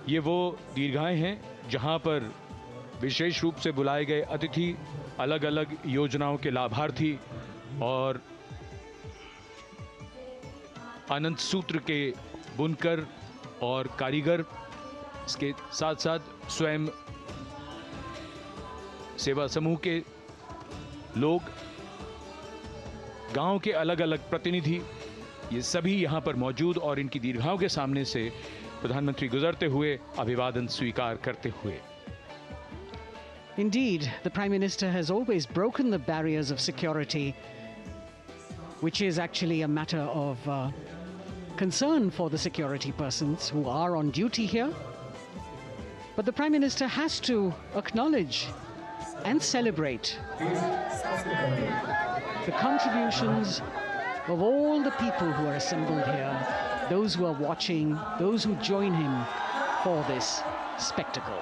ये वो दीर्घाएं हैं जहाँ पर विशेष रूप से बुलाए गए अतिथि, अलग अलग योजनाओं के लाभार्थी और आनंद सूत्र के बुनकर और कारीगर, इसके साथ साथ स्वयं सेवा समूह के लोग, गांव के अलग अलग प्रतिनिधि, ये सभी यहाँ पर मौजूद और इनकी दीर्घाओं के सामने से प्रधानमंत्री गुजरते हुए अभिवादन स्वीकार करते हुए। Indeed, the Prime Minister has always broken the barriers of security, which is actually a matter of concern for the security persons who are on duty here. But the Prime Minister has to acknowledge and celebrate the contributions of all the people who are assembled here, those who are watching, those who join him for this spectacle.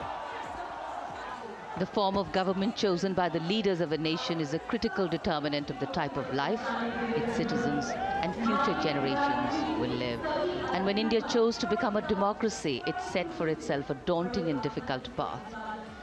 The form of government chosen by the leaders of a nation is a critical determinant of the type of life its citizens and future generations will live. And when India chose to become a democracy, it set for itself a daunting and difficult path.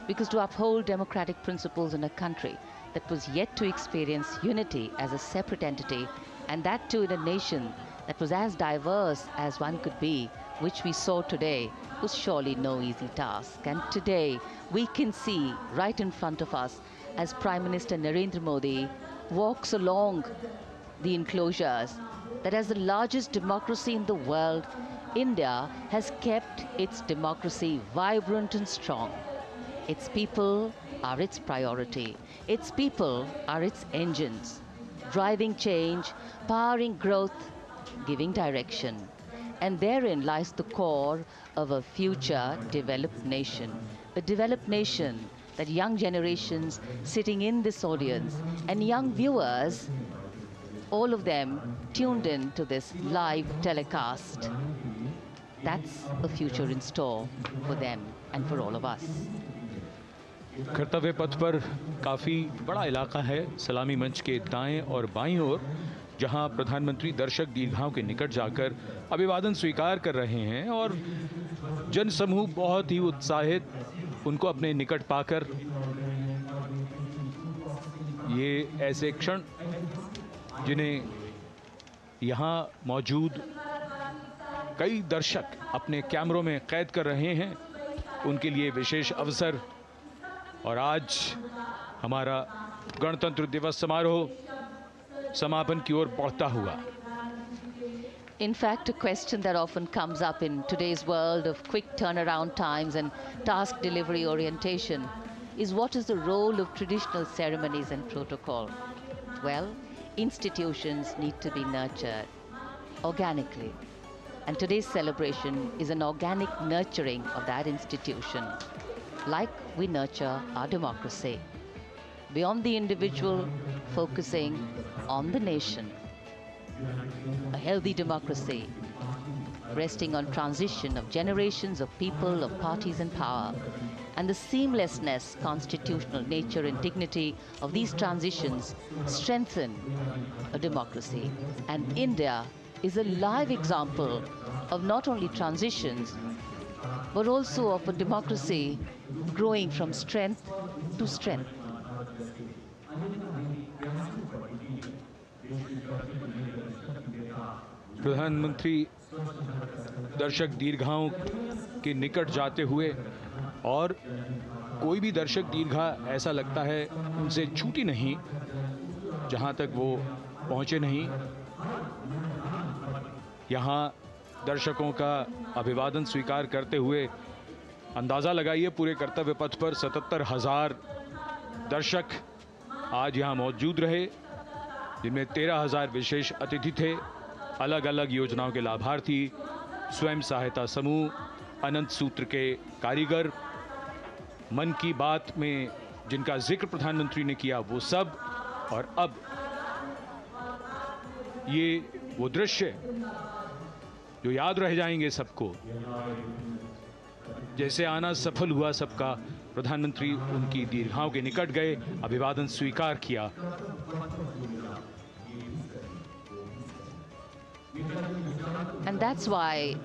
Because to uphold democratic principles in a country that was yet to experience unity as a separate entity, and that too in a nation that was as diverse as one could be, which we saw today, was surely no easy task. And today we can see right in front of us as Prime Minister Narendra Modi walks along the enclosures that as the largest democracy in the world, India has kept its democracy vibrant and strong. Its people are its priority. Its people are its engines, driving change, powering growth, giving direction. And therein lies the core of a future developed nation. A developed nation that young generations sitting in this audience and young viewers, all of them tuned in to this live telecast. That's a future in store for them and for all of us. कर्तव्य पथ पर काफ़ी बड़ा इलाका है सलामी मंच के दाएं और बाईं ओर, जहां प्रधानमंत्री दर्शक दीर्घाओं के निकट जाकर अभिवादन स्वीकार कर रहे हैं और जनसमूह बहुत ही उत्साहित उनको अपने निकट पाकर ये ऐसे क्षण जिन्हें यहाँ मौजूद कई दर्शक अपने कैमरों में कैद कर रहे हैं, उनके लिए विशेष अवसर। और आज हमारा गणतंत्र दिवस समारोह समापन की ओर बढ़ता हुआ। In fact, a question that often comes up in today's world of quick turnaround times and task delivery orientation is what is the role of traditional ceremonies and protocol? Well, institutions need to be nurtured organically. And today's celebration is an organic nurturing of that institution, like we nurture our democracy. Beyond the individual, focusing on the nation. A healthy democracy, resting on transition of generations of people, of parties in power, and the seamlessness, constitutional nature and dignity of these transitions strengthen a democracy. And India is a live example of not only transitions, but also of a democracy growing from strength to strength. प्रधानमंत्री दर्शक दीर्घाओं के निकट जाते हुए, और कोई भी दर्शक दीर्घा ऐसा लगता है उनसे छूटी नहीं जहां तक वो पहुंचे नहीं। यहाँ दर्शकों का अभिवादन स्वीकार करते हुए अंदाज़ा लगाइए, पूरे कर्तव्य पथ पर 77,000 दर्शक आज यहाँ मौजूद रहे, जिनमें 13,000 विशेष अतिथि थे, अलग अलग योजनाओं के लाभार्थी, स्वयं सहायता समूह, अनंत सूत्र के कारीगर, मन की बात में जिनका जिक्र प्रधानमंत्री ने किया वो सब। और अब ये वो दृश्य जो याद रह जाएंगे सबको, जैसे आना सफल हुआ सबका, प्रधानमंत्री उनकी दीर्घाओं के निकट गए, अभिवादन स्वीकार किया। And that's why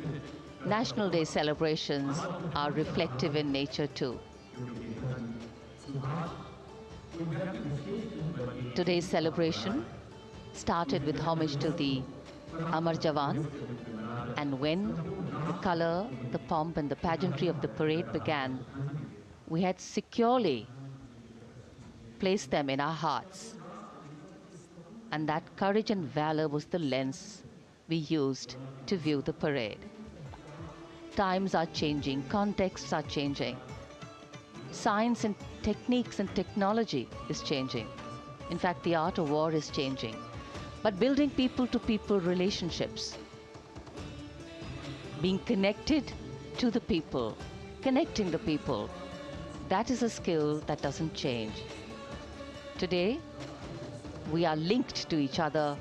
National Day celebrations are reflective in nature too. Today's celebration started with homage to the Amar Jawan, and when the color, the pomp and the pageantry of the parade began, we had securely placed them in our hearts. And that courage and valor was the lens we used to view the parade. Times are changing, contexts are changing. Science and techniques and technology is changing. In fact, the art of war is changing. But building people-to-people relationships, being connected to the people, connecting the people, that is a skill that doesn't change. Today, we are linked to each other